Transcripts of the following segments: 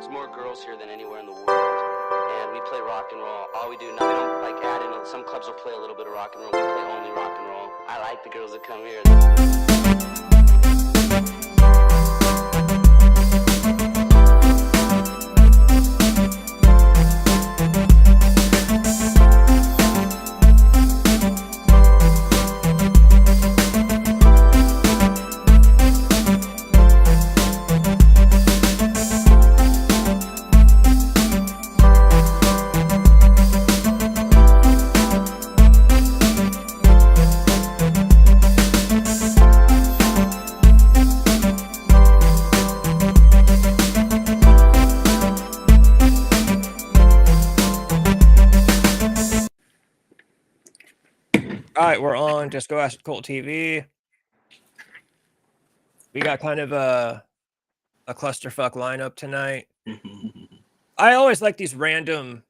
There's more girls here than anywhere in the world, and we play rock and roll. All we do now, we don't like add in. Some clubs will play a little bit of rock and roll. We play only rock and roll. I like the girls that come here. All right, we're on Disco Acid Cult TV. We got kind of a clusterfuck lineup tonight. I always like these random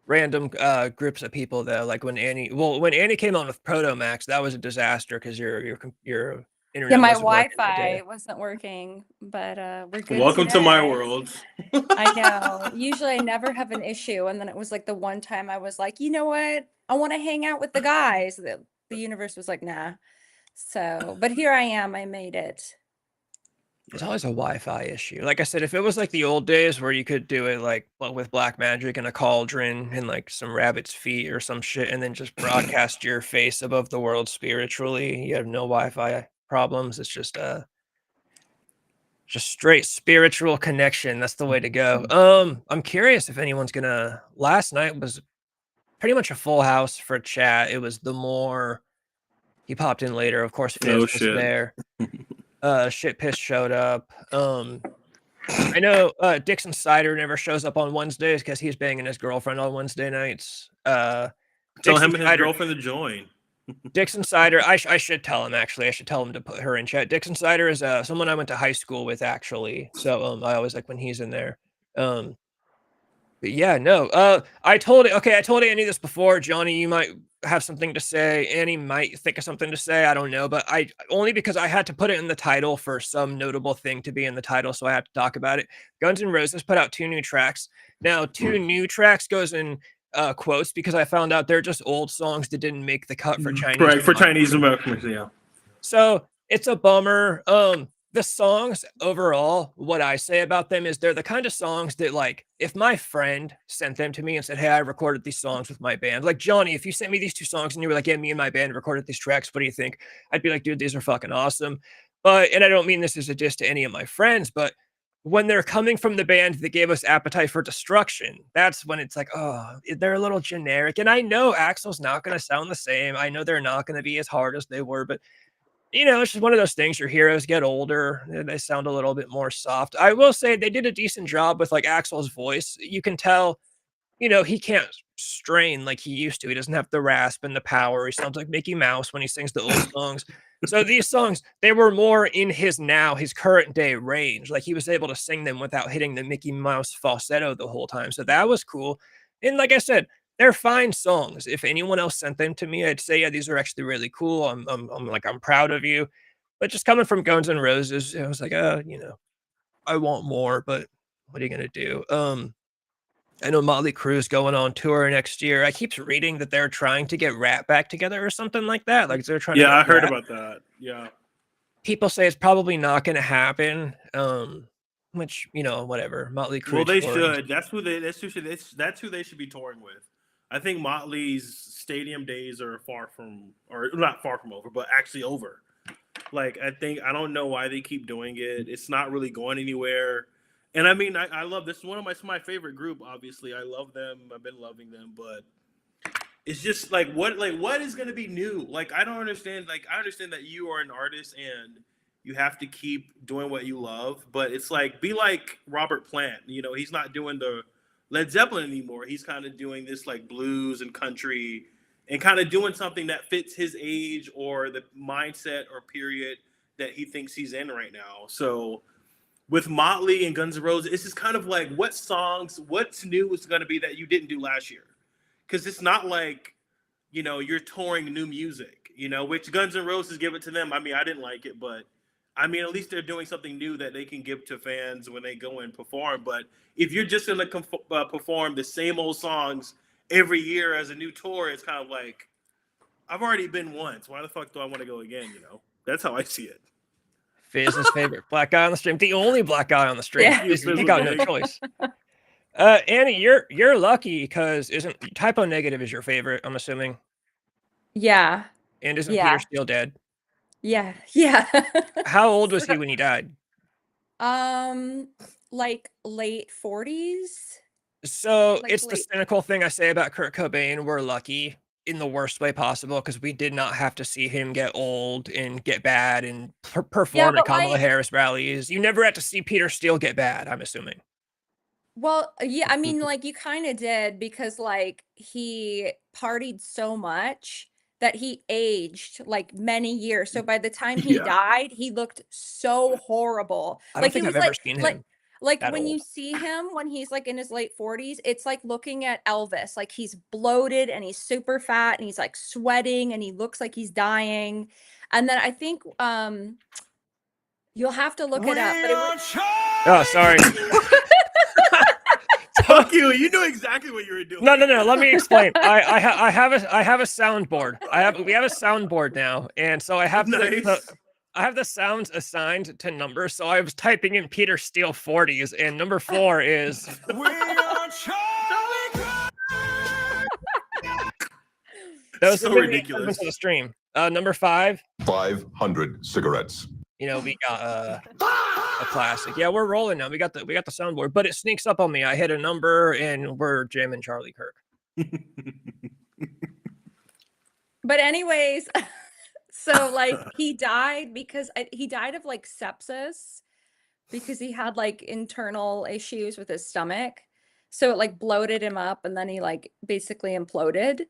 groups of people though. Like when Annie came on with Proto Max, that was a disaster because your internet my wasn't working that Wi-Fi day. wasn't working, but we're good. Welcome to my world. I know. Usually I never have an issue, and then it was like the one time I was like, you know what? I want to hang out with the guys. The universe was like, nah. So, but here I am. I made it. It's always a Wi-Fi issue. Like I said, if it was like the old days where you could do it like with black magic and a cauldron and like some rabbit's feet or some shit, and then just broadcast your face above the world spiritually, you have no Wi-Fi problems. It's just straight spiritual connection. That's the way to go. I'm curious if anyone's gonna. Last night was pretty much a full house for chat. It was the more. He popped in later, of course. Fizz was there. Shit Piss showed up. I know Dixon Cider never shows up on Wednesdays because he's banging his girlfriend on Wednesday nights. Tell him and his girlfriend to join. Dixon Cider, I should tell him actually. I should tell him to put her in chat. Dixon Cider is someone I went to high school with actually. So I always like when he's in there. But yeah, no. I told Annie this before. Johnny, you might have something to say. Annie might think of something to say. I don't know, but I only because I had to put it in the title for some notable thing to be in the title, so I have to talk about it. Guns N' Roses put out 2 new tracks. Now, 2 new tracks goes in quotes because I found out they're just old songs that didn't make the cut for Chinese. Right, for Chinese Americans, yeah. So it's a bummer. The songs overall, what I say about them is they're the kind of songs that, like, if my friend sent them to me and said, hey, I recorded these songs with my band. Like, Johnny, if you sent me these 2 songs and you were like, yeah, me and my band recorded these tracks, what do you think? I'd be like, dude, these are fucking awesome. And I don't mean this as a diss to any of my friends, but when they're coming from the band that gave us Appetite for Destruction, that's when it's like, oh, they're a little generic. And I know Axl's not going to sound the same. I know they're not going to be as hard as they were, but you know, it's just one of those things. Your heroes get older. They sound a little bit more soft. I will say they did a decent job with like Axl's voice. You can tell, you know, he can't strain like he used to. He doesn't have the rasp and the power. He sounds like Mickey Mouse when he sings the old songs. So these songs, they were more in his current day range. Like he was able to sing them without hitting the Mickey Mouse falsetto the whole time. So that was cool. And like I said, they're fine songs. If anyone else sent them to me, I'd say, yeah, these are actually really cool. I'm proud of you. But just coming from Guns N' Roses, I was like, you know, I want more, but what are you gonna do? I know Motley Crue's going on tour next year. I keep reading that they're trying to get Rat back together or something like that. Like they're trying. Yeah, I heard about that. Yeah. People say it's probably not going to happen. Which, you know, whatever. Motley Crue. Well, they should. That's who they should be touring with. I think Motley's stadium days are not far from over, but actually over. Like, I don't know why they keep doing it. It's not really going anywhere. And I mean, I love this. Is one of my favorite group. Obviously, I love them. I've been loving them, but it's just what is going to be new? Like, I don't understand. Like, I understand that you are an artist and you have to keep doing what you love, but it's like, be like Robert Plant. You know, he's not doing the Led Zeppelin anymore. He's kind of doing this like blues and country and kind of doing something that fits his age or the mindset or period that he thinks he's in right now. So with Motley and Guns N' Roses, it's just kind of like, what's new is going to be that you didn't do last year? Because it's not like, you know, you're touring new music, you know, which Guns N' Roses, give it to them. I mean, I didn't like it, but I mean, at least they're doing something new that they can give to fans when they go and perform. But if you're just going to perform the same old songs every year as a new tour, it's kind of like, I've already been once. Why the fuck do I want to go again? You know, that's how I see it. Fiz's favorite black guy on the stream, the only black guy on the stream. Yeah. You got no choice. Annie, you're lucky because isn't Typo Negative is your favorite? I'm assuming. Yeah. And isn't Yeah. Peter Steele dead? Yeah. Yeah. How old was he when he died? Like late 40s. So Like it's the late. cynical thing I say about Kurt Cobain. We're lucky in the worst way possible because we did not have to see him get old and get bad and perform at but, Kamala like- Harris rallies. You never had to see Peter Steele get bad, I'm assuming. Well, yeah, I mean, like you kind of did because like he partied so much that he aged like many years. So by the time he Yeah. died, he looked so horrible. I don't Like think he I've was ever seen him like that when you old. see him when he's like in his late 40s, it's like looking at Elvis. Like he's bloated and he's super fat and he's like sweating and he looks like he's dying. And then I think you'll have to look it up, but it was Oh, sorry. Fuck you. You knew exactly what you were doing. No. Let me explain. I have a soundboard. We have a soundboard now, and so I have I have the sounds assigned to numbers. So I was typing in Peter Steele 40s, and number 4 is. Those So are ridiculous. to the stream. Number 5. 500 cigarettes. You know, we got a classic. Yeah, we're rolling now. We got the soundboard, but it sneaks up on me. I hit a number, and we're jamming Charlie Kirk. But anyways, so like he died because he died of like sepsis because he had like internal issues with his stomach. So it like bloated him up and then he like basically imploded.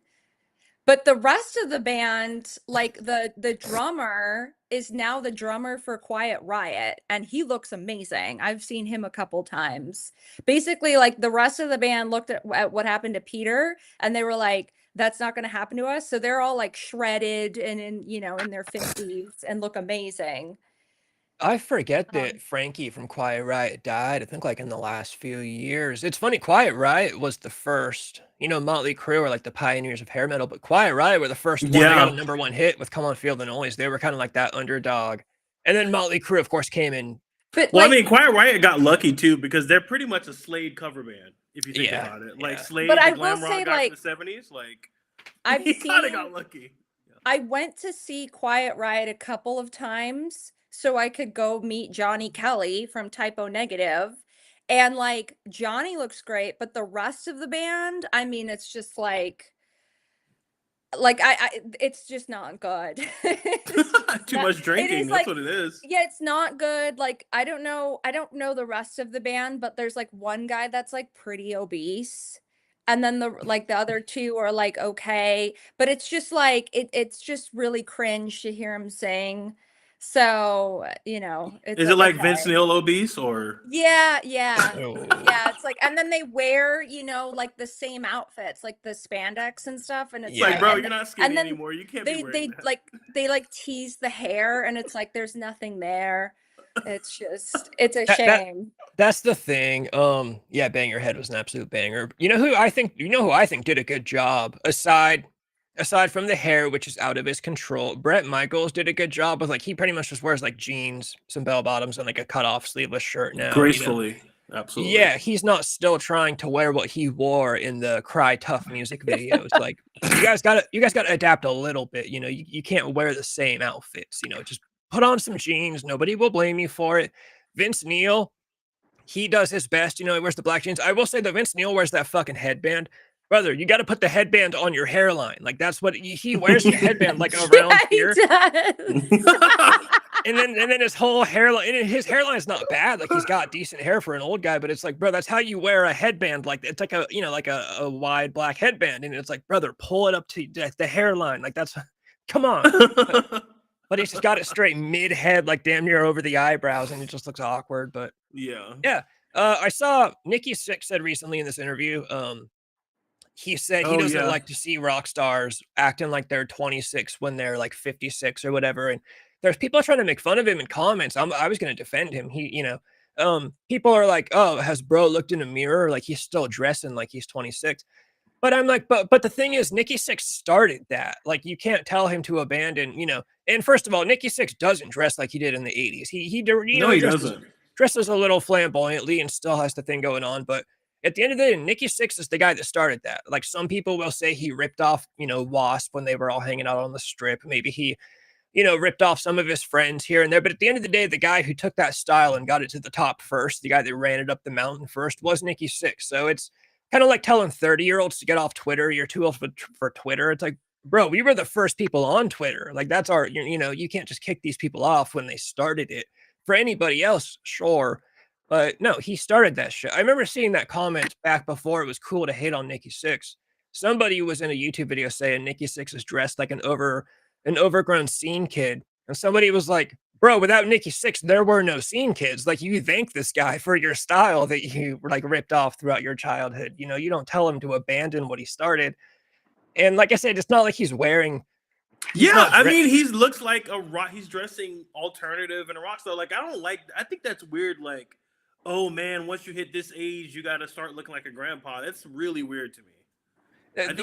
But the rest of the band, like the drummer is now the drummer for Quiet Riot and he looks amazing. I've seen him a couple times. Basically, like the rest of the band looked at what happened to Peter and they were like, that's not going to happen to us. So they're all like shredded and in their 50s and look amazing. I forget that Frankie from Quiet Riot died, I think like in the last few years. It's funny, Quiet Riot was the first. Motley Crue are like the pioneers of hair metal, but Quiet Riot were the first one. They got a #1 hit with Come On Feel the Noise. They were kind of like that underdog. And then Motley Crue, of course, came in. But Well, I mean, Quiet Riot got lucky too because they're pretty much a Slade cover band, if you think Yeah, about it. yeah. Like Slade, But the I glam will rock say, guy like, from the 70s, like I've he kind of seen got lucky. I went to see Quiet Riot a couple of times so I could go meet Johnny Kelly from Typo Negative. And like Johnny looks great, but the rest of the band, I mean, it's just like it's just not good. Too much drinking. That's what it is. Yeah, it's not good. Like I don't know the rest of the band, but there's like one guy that's like pretty obese. And then the other two are like okay, but it's just like it's just really cringe to hear him sing. So, it's Is it like okay. Vince Neil obese or? Yeah. Oh. Yeah, it's like, and then they wear, like the same outfits, like the spandex and stuff, and it's It's like, Yeah. bro, and you're not skinny then anymore. You can't they be wearing that. they tease the hair, and it's like there's nothing there. It's a That- shame. That's the thing. Yeah, Bang Your Head was an absolute banger. You know who I think did a good job aside from the hair, which is out of his control. Bret Michaels did a good job with he pretty much just wears like jeans, some bell bottoms, and like a cut off sleeveless shirt now. Gracefully. Absolutely. Yeah, he's not still trying to wear what he wore in the Cry Tough music videos. Like you guys gotta adapt a little bit. You can't wear the same outfits. Just put on some jeans. Nobody will blame you for it. Vince Neil, he does his best. He wears the black jeans. I will say that Vince Neil wears that fucking headband. Brother, you got to put the headband on your hairline. Like that's what he wears the headband like around here. He does. And then his whole hairline, and his hairline's not bad. Like he's got decent hair for an old guy, but it's like, bro, that's how you wear a headband. Like it's like a wide black headband. And it's like, brother, pull it up to the hairline. Like that's, come on. But he's just got it straight mid-head, like damn near over the eyebrows, and it just looks awkward. But yeah. I saw Nikki Sixx said recently in this interview, he said he doesn't like to see rock stars acting like they're 26 when they're like 56 or whatever. And there's people trying to make fun of him in comments. I was going to defend him. People are like, oh, has bro looked in a mirror? Like he's still dressing like he's 26. But I'm like, but the thing is, Nikki Sixx started that. Like, you can't tell him to abandon, And first of all, Nikki Sixx doesn't dress like he did in the 80s. He doesn't. Dresses a little flamboyantly and still has the thing going on. But at the end of the day, Nikki Sixx is the guy that started that. Like, some people will say he ripped off, Wasp when they were all hanging out on the strip. Maybe he, ripped off some of his friends here and there. But at the end of the day, the guy who took that style and got it to the top first, the guy that ran it up the mountain first, was Nikki Sixx. So it's kind of like telling 30-year-olds to get off Twitter. You're too old for Twitter. It's like, bro, we were the first people on Twitter. Like, that's our, you can't just kick these people off when they started it. For anybody else, sure. But no, he started that shit. I remember seeing that comment back before it was cool to hate on Nikki Sixx. Somebody was in a YouTube video saying Nikki Sixx is dressed like an overgrown scene kid. And somebody was like, bro, without Nikki Sixx, there were no scene kids. Like, you thank this guy for your style that you like ripped off throughout your childhood. You don't tell him to abandon what he started. And like I said, it's not like he's wearing. I mean, he looks like a rock. He's dressing alternative and a rock star. Like, I think that's weird. Like, oh man, once you hit this age, you got to start looking like a grandpa. That's really weird to me.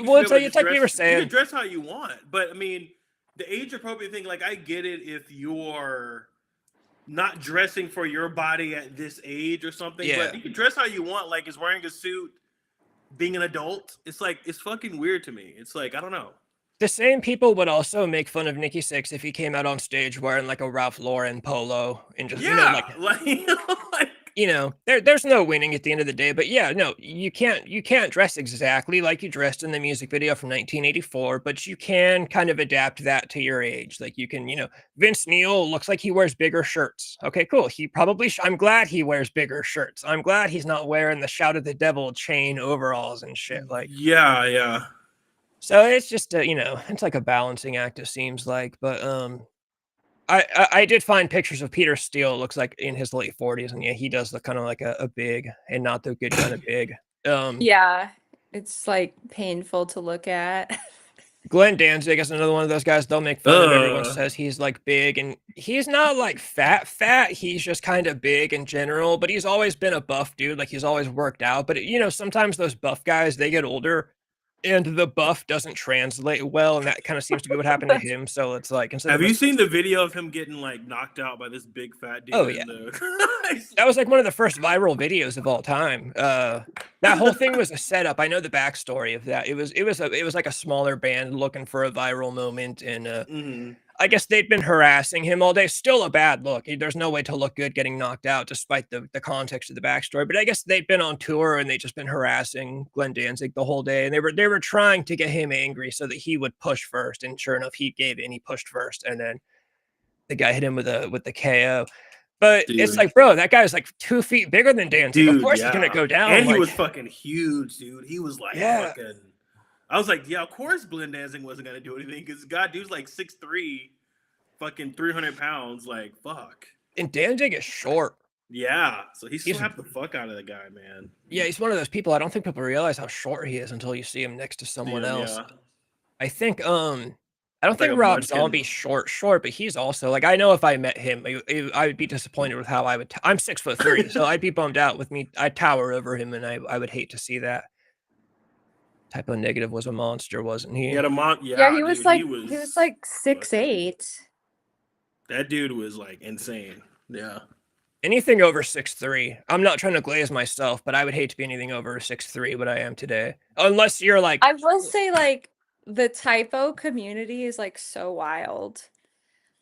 Well, it's like you were saying. You can dress how you want, but I mean, the age appropriate thing, like, I get it if you're not dressing for your body at this age or something, but you can dress how you want. Like, is wearing a suit, being an adult, it's like, it's fucking weird to me. It's like, I don't know. The same people would also make fun of Nikki Sixx if he came out on stage wearing like a Ralph Lauren polo and just, there's no winning at the end of the day. But yeah, no, you can't dress exactly like you dressed in the music video from 1984, but you can kind of adapt that to your age. Like, you can, Vince Neil looks like he wears bigger shirts. Okay, cool. I'm glad he wears bigger shirts. I'm glad he's not wearing the Shout of the Devil chain overalls and shit. Like, yeah. So it's just it's like a balancing act, it seems like. But I did find pictures of Peter Steele. Looks like in his late 40s, and yeah, he does look kind of like a big, and not the good kind of big. Yeah, it's like painful to look at. Glenn Danzig is another one of those guys they'll make fun of. Everyone says he's like big, and he's not like fat. He's just kind of big in general, but he's always been a buff dude. Like, he's always worked out. But sometimes those buff guys, they get older, and the buff doesn't translate well, and that kind of seems to be what happened to him. So it's like, have you seen the video of him getting like knocked out by this big fat dude? Oh yeah, that was like one of the first viral videos of all time. That whole thing was a setup. I know the backstory of that. It was like a smaller band looking for a viral moment, and I guess they'd been harassing him all day. Still a bad look. There's no way to look good getting knocked out, despite the context of the backstory. But I guess they'd been on tour and they'd just been harassing Glenn Danzig the whole day. And they were trying to get him angry so that he would push first. And sure enough, he gave in. He pushed first, and then the guy hit him with the KO. But it's like, bro, that guy's like 2 feet bigger than Danzig. Of course he's gonna go down. And he was fucking huge, dude. He was like fucking. I was like, yeah, of course Glenn Danzig wasn't gonna do anything because dude's like 6'3", fucking 300 pounds. Like, fuck. And Danzig is short. Yeah, so he slapped the fuck out of the guy, man. Yeah, he's one of those people. I don't think people realize how short he is until you see him next to someone else. Yeah. I think I don't think Rob Zombie's short, but he's also like, I know if I met him, I would be disappointed with how I would. I'm 6'3", so I'd be bummed out with me. I'd tower over him, and I would hate to see that. Typo Negative was a monster, wasn't he? He had a he was like 6'8". That dude was like insane. Yeah. Anything over 6'3". I'm not trying to glaze myself, but I would hate to be anything over 6'3", what I am today. Unless you're like, I will say, like, the typo community is like so wild.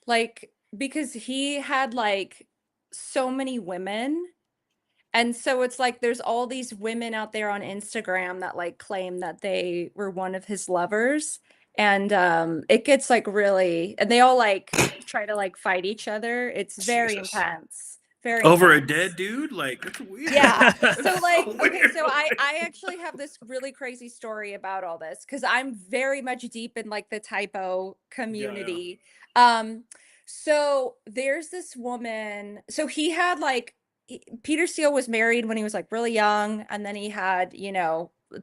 Like, because he had like so many women. And so it's like there's all these women out there on Instagram that like claim that they were one of his lovers. And it gets like really, and they all like try to like fight each other. It's very intense. Very over intense. A dead dude? Like, that's weird. Yeah. So like, okay, so I actually have this really crazy story about all this because I'm very much deep in like the typo community. Yeah. So there's this woman. So he had like, Peter Steele was married when he was like really young, and then he had,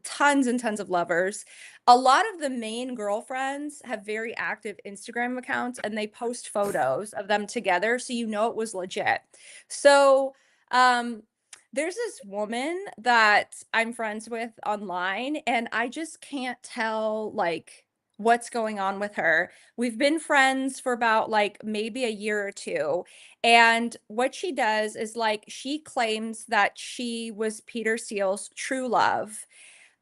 tons and tons of lovers. A lot of the main girlfriends have very active Instagram accounts and they post photos of them together, so you know it was legit. So there's this woman that I'm friends with online, and I just can't tell like what's going on with her. We've been friends for about like maybe a year or two. And what she does is like she claims that she was Peter Steele's true love.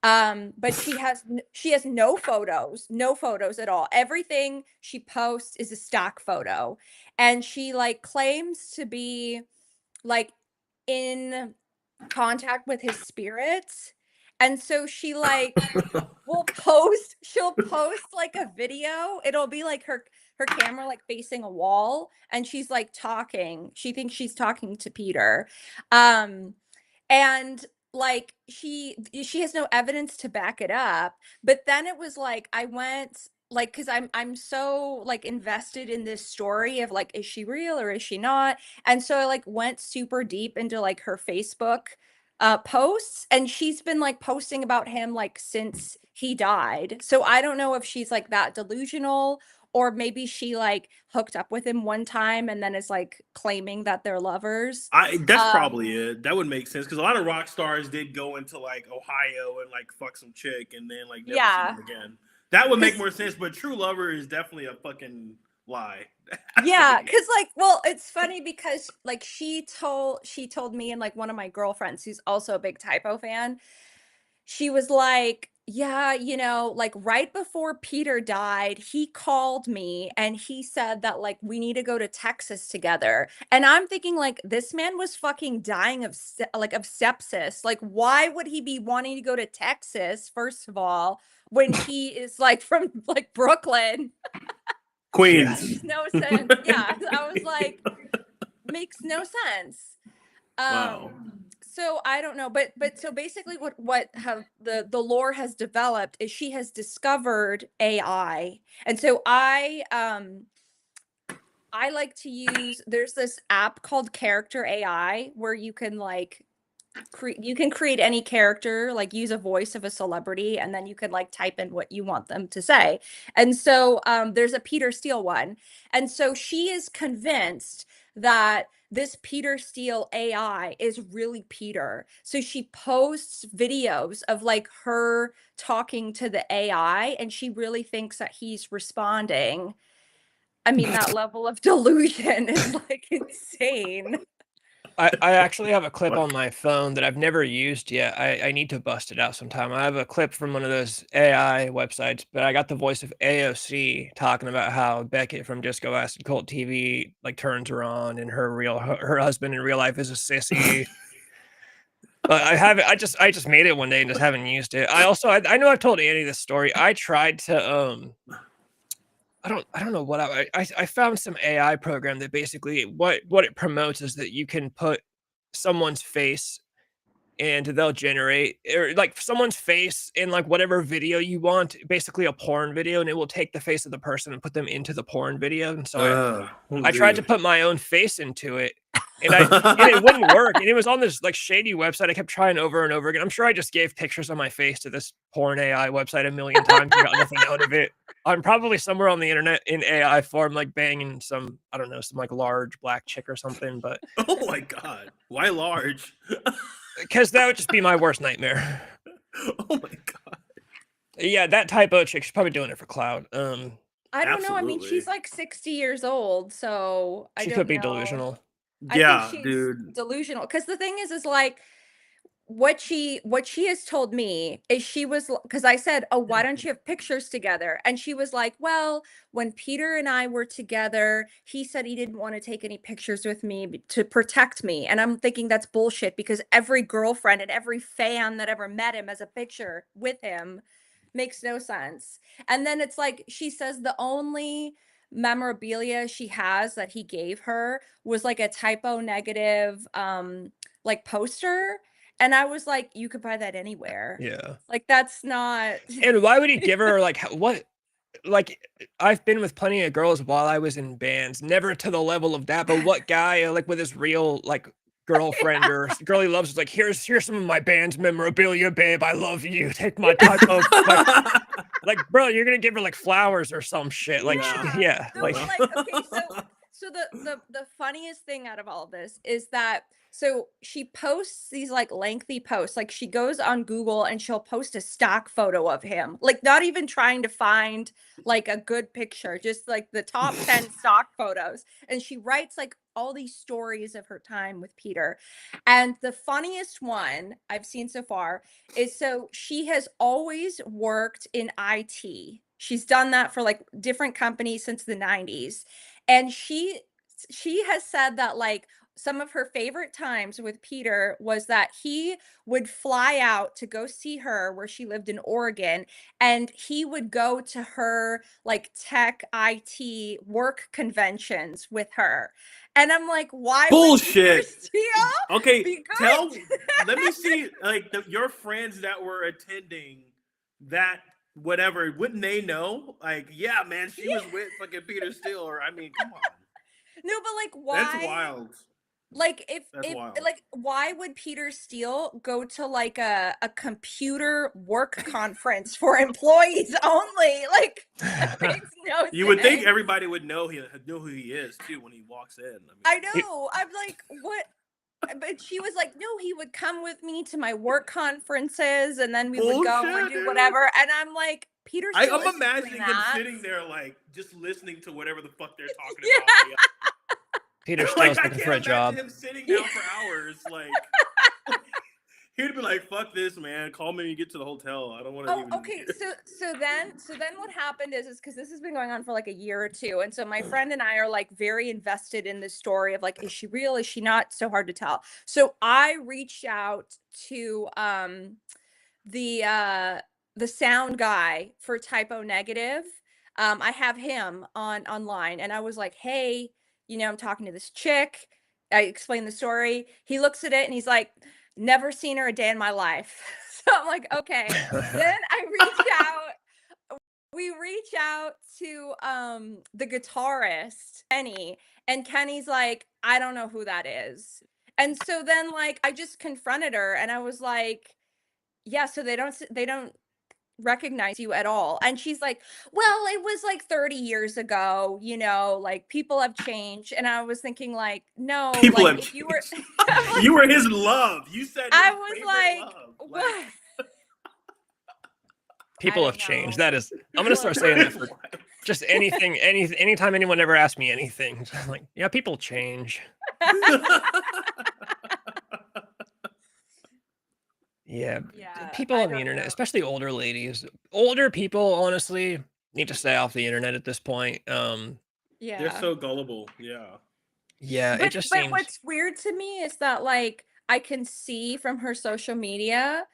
But she has no photos at all. Everything she posts is a stock photo. And she like claims to be like in contact with his spirits. And so she like she'll post like a video. It'll be like her camera like facing a wall and she's like talking. She thinks she's talking to Peter. And like she has no evidence to back it up. But then it was like I went like because I'm so like invested in this story of like, is she real or is she not? And so I like went super deep into like her Facebook posts, and she's been like posting about him like since he died. So I don't know if she's like that delusional, or maybe she like hooked up with him one time and then is like claiming that they're lovers. That's probably it. That would make sense because a lot of rock stars did go into like Ohio and like fuck some chick and then like never see them again. That would make more sense. But true lover is definitely a fucking lie. Yeah, because like, well, it's funny because like she told me, and like one of my girlfriends who's also a big Typo fan, she was like, yeah, you know, like right before Peter died, he called me and he said that like we need to go to Texas together. And I'm thinking like this man was fucking dying of of sepsis. Like why would he be wanting to go to Texas first of all when he is like from like Brooklyn? Queens. Makes no sense. Yeah, I was like, makes no sense. Wow. So I don't know, but so basically what have the lore has developed is she has discovered AI. And so I like to use, there's this app called Character AI where you can like you can create any character, like use a voice of a celebrity, and then you could like type in what you want them to say. And so there's a Peter Steele one. And so she is convinced that this Peter Steele AI is really Peter. So she posts videos of like her talking to the AI, and she really thinks that he's responding. I mean, that level of delusion is like insane. I actually have a clip on my phone that I've never used yet. I need to bust it out sometime. I have a clip from one of those AI websites, but I got the voice of AOC talking about how Beckett from Disco Acid Cult TV like turns her on, and her husband in real life is a sissy. But I just made it one day and just haven't used it. I know I've told Andy this story. I tried to I don't know what I found some AI program that basically what it promotes is that you can put someone's face and they'll generate or like someone's face in like whatever video you want, basically a porn video, and it will take the face of the person and put them into the porn video. And so I tried to put my own face into it, and it wouldn't work. And it was on this like shady website. I kept trying over and over again. I'm sure I just gave pictures of my face to this porn AI website a million times and got nothing out of it. I'm probably somewhere on the internet in AI form, like banging some, I don't know, some like large black chick or something. But oh my god, why large? Because that would just be my worst nightmare. Oh my god. Yeah, that typo chick, she's probably doing it for clout. I don't know. I mean, Absolutely. she's like 60 years old, so I She don't could be know. delusional. Yeah, I think she's dude. delusional. Because the thing is like what she has told me is she was, because I said, oh, why don't you have pictures together? And she was like, well, when Peter and I were together, he said he didn't want to take any pictures with me to protect me. And I'm thinking that's bullshit, because every girlfriend and every fan that ever met him has a picture with him. Makes no sense. And then it's like she says the only memorabilia she has that he gave her was like a typo negative like poster. And I was like, you could buy that anywhere. Yeah. Like that's not. And why would he give her like what? Like I've been with plenty of girls while I was in bands, never to the level of that. But what guy like with his real like girlfriend or girl he loves is like, here's some of my band's memorabilia, babe. I love you. Take my typo. Like, bro, you're gonna give her like flowers or some shit. Like, yeah. No, Like, but like, okay, so the funniest thing out of all of this is that so she posts these like lengthy posts. Like she goes on Google and she'll post a stock photo of him, like not even trying to find like a good picture, just like the top 10 stock photos. And she writes like all these stories of her time with Peter. And the funniest one I've seen so far is so she has always worked in IT. She's done that for like different companies since the 90s. And she has said that like some of her favorite times with Peter was that he would fly out to go see her where she lived in Oregon, and he would go to her like tech IT work conventions with her. And I'm like, why would Peter Bullshit. Steele Okay, be good? let me see, like your friends that were attending that whatever, wouldn't they know? Like, yeah, man, she was with fucking Peter Steele, or I mean, come on. No, but like, why? That's wild. Like That's if wild. like why would Peter Steele go to like a computer work conference for employees only? Like that makes no sense. You would think everybody would know who he is too when he walks in. I know. I'm like, what? But she was like, no, he would come with me to my work conferences, and then we would go and do whatever. And I'm like, Peter Steele. I'm imagining him sitting there, like just listening to whatever the fuck they're talking about. Peter Steele's Like, looking for a job. Him sitting down for hours, like he'd be like, "Fuck this, man! Call me when you get to the hotel. I don't want to." Oh, okay. So then what happened is because this has been going on for like a year or two, and so my friend and I are like very invested in this story of like, is she real? Is she not? So hard to tell. So I reached out to the sound guy for Typo Negative. I have him online, and I was like, hey, I'm talking to this chick. I explained the story. He looks at it and he's like, never seen her a day in my life. So I'm like, okay. Then we reach out to the guitarist, Kenny, and Kenny's like, I don't know who that is. And so then like I just confronted her and I was like, yeah, so they don't recognize you at all. And she's like, well, it was like 30 years ago, like people have changed. And I was thinking like, no, people like have if you were like, you were his love. You said I was like, love. what? People have changed. That is, I'm gonna start saying that for just anytime anyone ever asks me anything. I'm like, yeah, people change. Yeah, people on the internet, especially older ladies, older people, honestly, need to stay off the internet at this point. They're so gullible. Yeah, it just seems. But what's weird to me is that like I can see from her social media,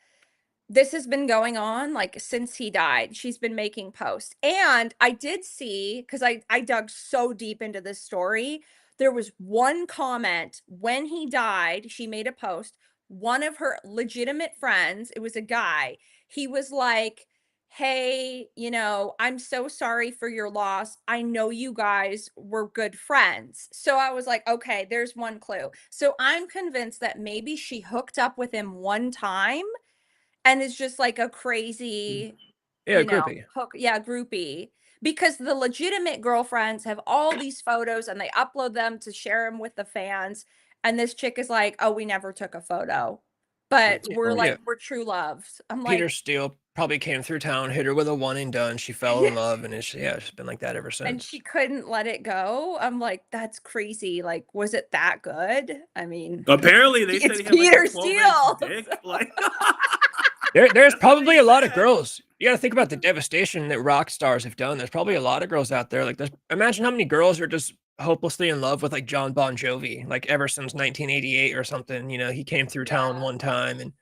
this has been going on like since he died. She's been making posts, and I did see, because I dug so deep into this story, there was one comment when he died. She made a post. One of her legitimate friends, it was a guy, he was like, hey, I'm so sorry for your loss. I know you guys were good friends. So I was like, okay, there's one clue. So I'm convinced that maybe she hooked up with him one time and is just like a crazy, groupie. Groupie. Because the legitimate girlfriends have all these photos and they upload them to share them with the fans. And this chick is like, oh, we never took a photo, but we're true loves. I'm like, Peter Steele probably came through town, hit her with a one and done. She fell in love, and it's been like that ever since. And she couldn't let it go. I'm like, that's crazy. Like, was it that good? I mean, apparently they said he had Peter like a 12-inch dick. Like, there's probably a lot of girls. You got to think about the devastation that rock stars have done. There's probably a lot of girls out there. Like, imagine how many girls are just hopelessly in love with like John Bon Jovi, like ever since 1988 or something. He came through town one time, and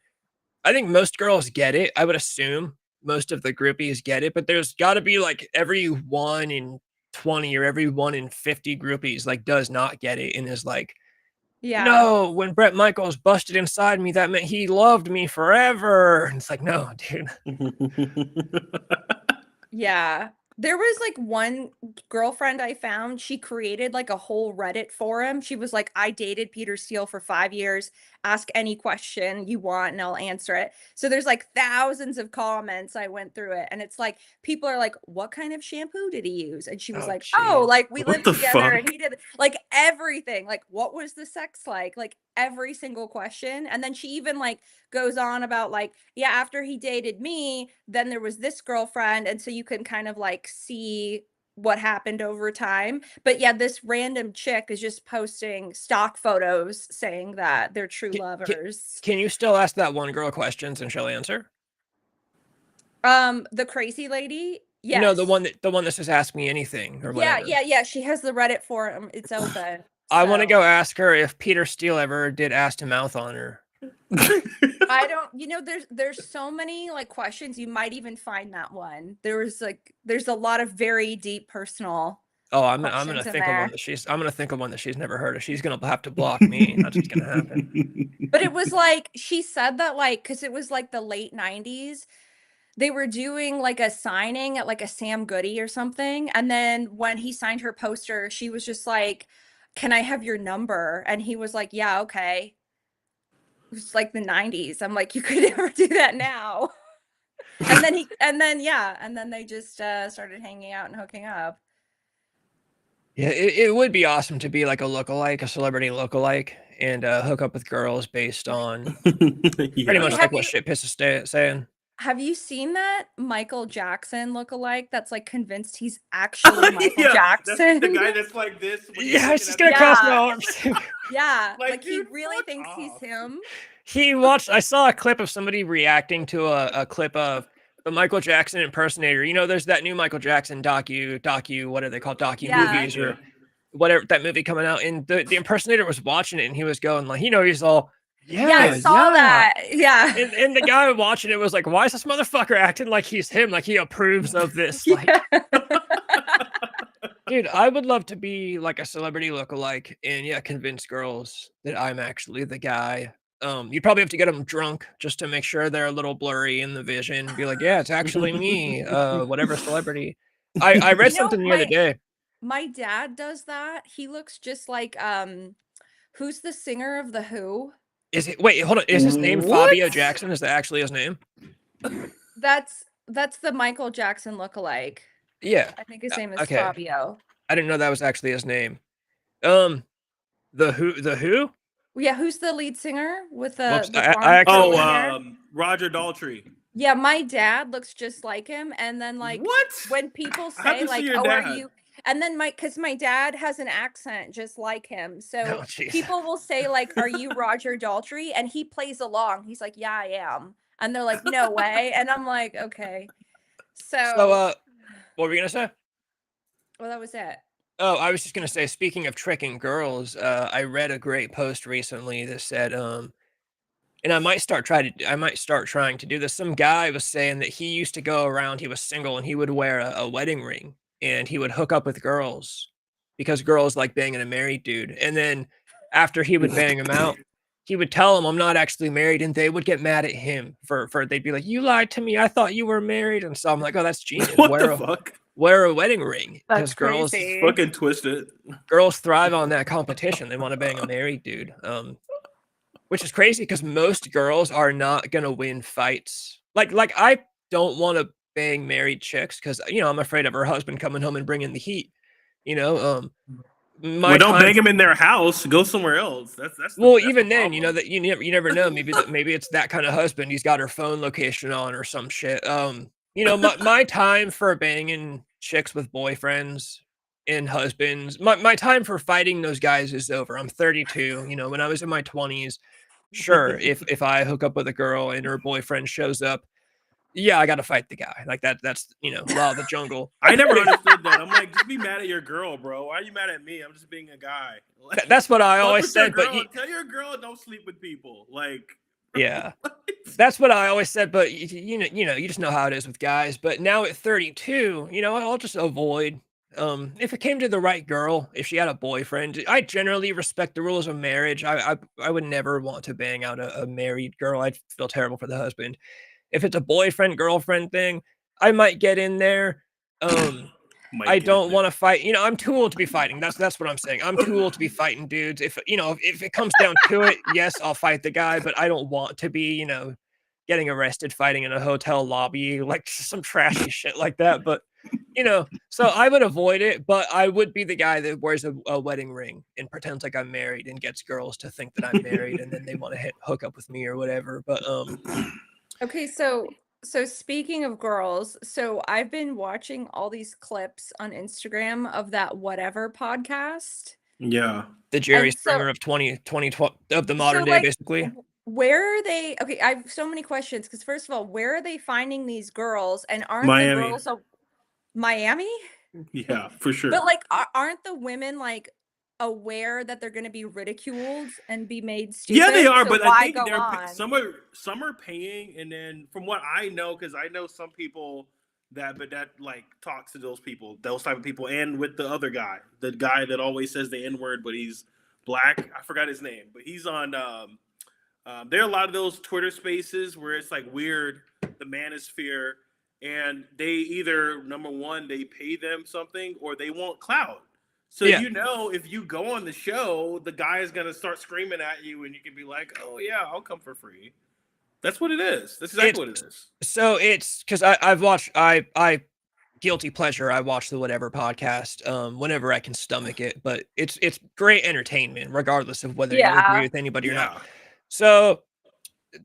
I think most girls get it. I would assume most of the groupies get it, but there's got to be like every 1 in 20 or every 1 in 50 groupies like does not get it and is like, no, when Bret Michaels busted inside me, that meant he loved me forever. And it's like, no, dude. Yeah. There was like one girlfriend I found, she created like a whole Reddit forum. She was like, I dated Peter Steele for 5 years. Ask any question you want and I'll answer it. So there's like thousands of comments. I went through it and it's like, people are like, what kind of shampoo did he use? And she was Oh, like, oh, geez. like we What lived the together fuck? and he did like everything. Like, what was the sex like every single question. And then she even like goes on about like, yeah, after he dated me, then there was this girlfriend. And so you can kind of like see what happened over time. But yeah, this random chick is just posting stock photos saying that they're true lovers. Can you still ask that one girl questions and she'll answer? The crazy lady, No, yes. the one that says ask me anything or Yeah, whatever. yeah. She has the Reddit forum. It's open. I want to So go ask her if Peter Steele ever did ass to mouth on her. I don't, there's so many like questions. You might even find that one. There's a lot of very deep personal Oh, I'm gonna questions in think of one there. that she's never heard of. She's gonna have to block me. That's what's gonna happen. But it was like she said that like because it was like the late 90s. They were doing like a signing at like a Sam Goody or something. And then when he signed her poster, she was just like, can I have your number? And he was like, yeah, okay. It was like the 90s. I'm like, you could never do that now. And then they just started hanging out and hooking up. Yeah, it would be awesome to be like a lookalike, a celebrity lookalike, and hook up with girls based on pretty much like what shit piss is saying. Have you seen that Michael Jackson lookalike that's like convinced he's actually Michael Jackson? That's the guy that's like this. Yeah, he's just gonna cross my arms. Yeah, Like, he dude, really fuck thinks he's off. him. I saw a clip of somebody reacting to a clip of the Michael Jackson impersonator. You know, there's that new Michael Jackson docu, what are they called? Movies or whatever, that movie coming out. And the impersonator was watching it and he was going like, he's all, I saw that. Yeah. And the guy watching it was like, why is this motherfucker acting like he's him? Like he approves of this. Like, dude, I would love to be like a celebrity lookalike and convince girls that I'm actually the guy. You'd probably have to get them drunk just to make sure they're a little blurry in the vision. Be like, yeah, it's actually me. Whatever celebrity. I read something the other day. My dad does that. He looks just like who's the singer of The Who? Wait, hold on. Is his name Fabio Jackson? Is that actually his name? That's the Michael Jackson lookalike. Yeah. I think his name is Fabio. I didn't know that was actually his name. The Who? Yeah, who's the lead singer with the Roger Daltrey. Yeah, my dad looks just like him. And then like when people say like, oh, are you? And then because my dad has an accent just like him. So people will say like, are you Roger Daltrey? And he plays along. He's like, yeah, I am. And they're like, no way. And I'm like, okay. So what were you gonna say? Well, that was it. Oh, I was just gonna say, speaking of tricking girls, I read a great post recently that said, and I might start trying to do this. Some guy was saying that he used to go around, he was single, and he would wear a wedding ring, and he would hook up with girls because girls like banging a married dude. And then after he would bang them out, he would tell them, I'm not actually married, and they would get mad at him for they'd be like, you lied to me, I thought you were married. And so I'm like, oh, that's genius. What the fuck? Wear a wedding ring. That's girls fucking twisted. Girls thrive on that competition. They want to bang a married dude. Which is crazy because most girls are not gonna win fights. Like I don't want to bang married chicks because I'm afraid of her husband coming home and bringing the heat. Don't bang him in their house. Go somewhere else. That's even then, that you never know. Maybe it's that kind of husband. He's got her phone location on or some shit. My time for banging chicks with boyfriends and husbands, my time for fighting those guys is over. I'm 32. When I was in my 20s, sure, if I hook up with a girl and her boyfriend shows up, yeah, I gotta fight the guy. Like that's law of the jungle. I never understood that. I'm like, just be mad at your girl, bro. Why are you mad at me? I'm just being a guy. Like, that's what I always said. But tell your girl don't sleep with people. Like, yeah, that's what I always said. But you just know how it is with guys. But now at 32, I'll just avoid. If it came to the right girl, if she had a boyfriend, I generally respect the rules of marriage. I would never want to bang out a married girl. I'd feel terrible for the husband. If it's a boyfriend girlfriend thing, I might get in there. Might I get don't it. want to fight. You know, I'm too old to be fighting. That's what I'm saying. I'm too old to be fighting dudes. If if it comes down to it, yes, I'll fight the guy, but I don't want to be, getting arrested fighting in a hotel lobby, like some trashy shit like that. But so I would avoid it, but I would be the guy that wears a wedding ring and pretends like I'm married and gets girls to think that I'm married, and then they want to hook up with me or whatever. But Okay, so speaking of girls, so I've been watching all these clips on Instagram of that Whatever podcast. Yeah. the Jerry And so Springer of 2012 of the so modern day, like basically. where are they? Okay, I have so many questions because first of all, where are they finding these girls? And aren't the Miami. girls Miami? Yeah, for sure. But like aren't the women like aware that they're going to be ridiculed and be made stupid? Yeah, they are, So but I why think go they're on? some are paying, and then from what I know, because I know some people that like talks to those people, those type of people, and with the other guy, the guy that always says the N word, but he's black. I forgot his name, but he's on. There are a lot of those Twitter spaces where it's like weird, the manosphere, and they either number one they pay them something or they want clout. So Yeah. if you go on the show, the guy is gonna start screaming at you, and you can be like, "Oh yeah, I'll come for free." That's what it is. That's exactly what it is. So it's because I've watched I guilty pleasure. I watch the Whatever podcast whenever I can stomach it, but it's great entertainment regardless of whether you agree with anybody or not. So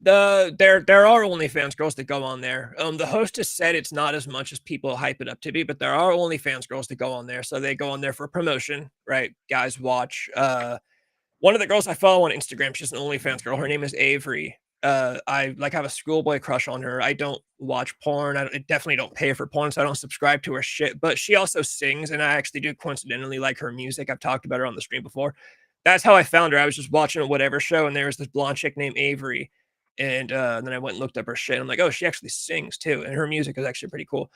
there are OnlyFans girls that go on there. The hostess said it's not as much as people hype it up to be, but there are OnlyFans girls that go on there. So they go on there for promotion, right? Guys watch. One of the girls I follow on Instagram, she's an OnlyFans girl. Her name is Avery. I have a schoolboy crush on her. I don't watch porn. I definitely don't pay for porn, so I don't subscribe to her shit. But she also sings, and I actually do coincidentally like her music. I've talked about her on the stream before. That's how I found her. I was just watching a Whatever show, and there was this blonde chick named Avery. And then I went and looked up her shit. I'm like, oh, she actually sings too, and her music is actually pretty cool.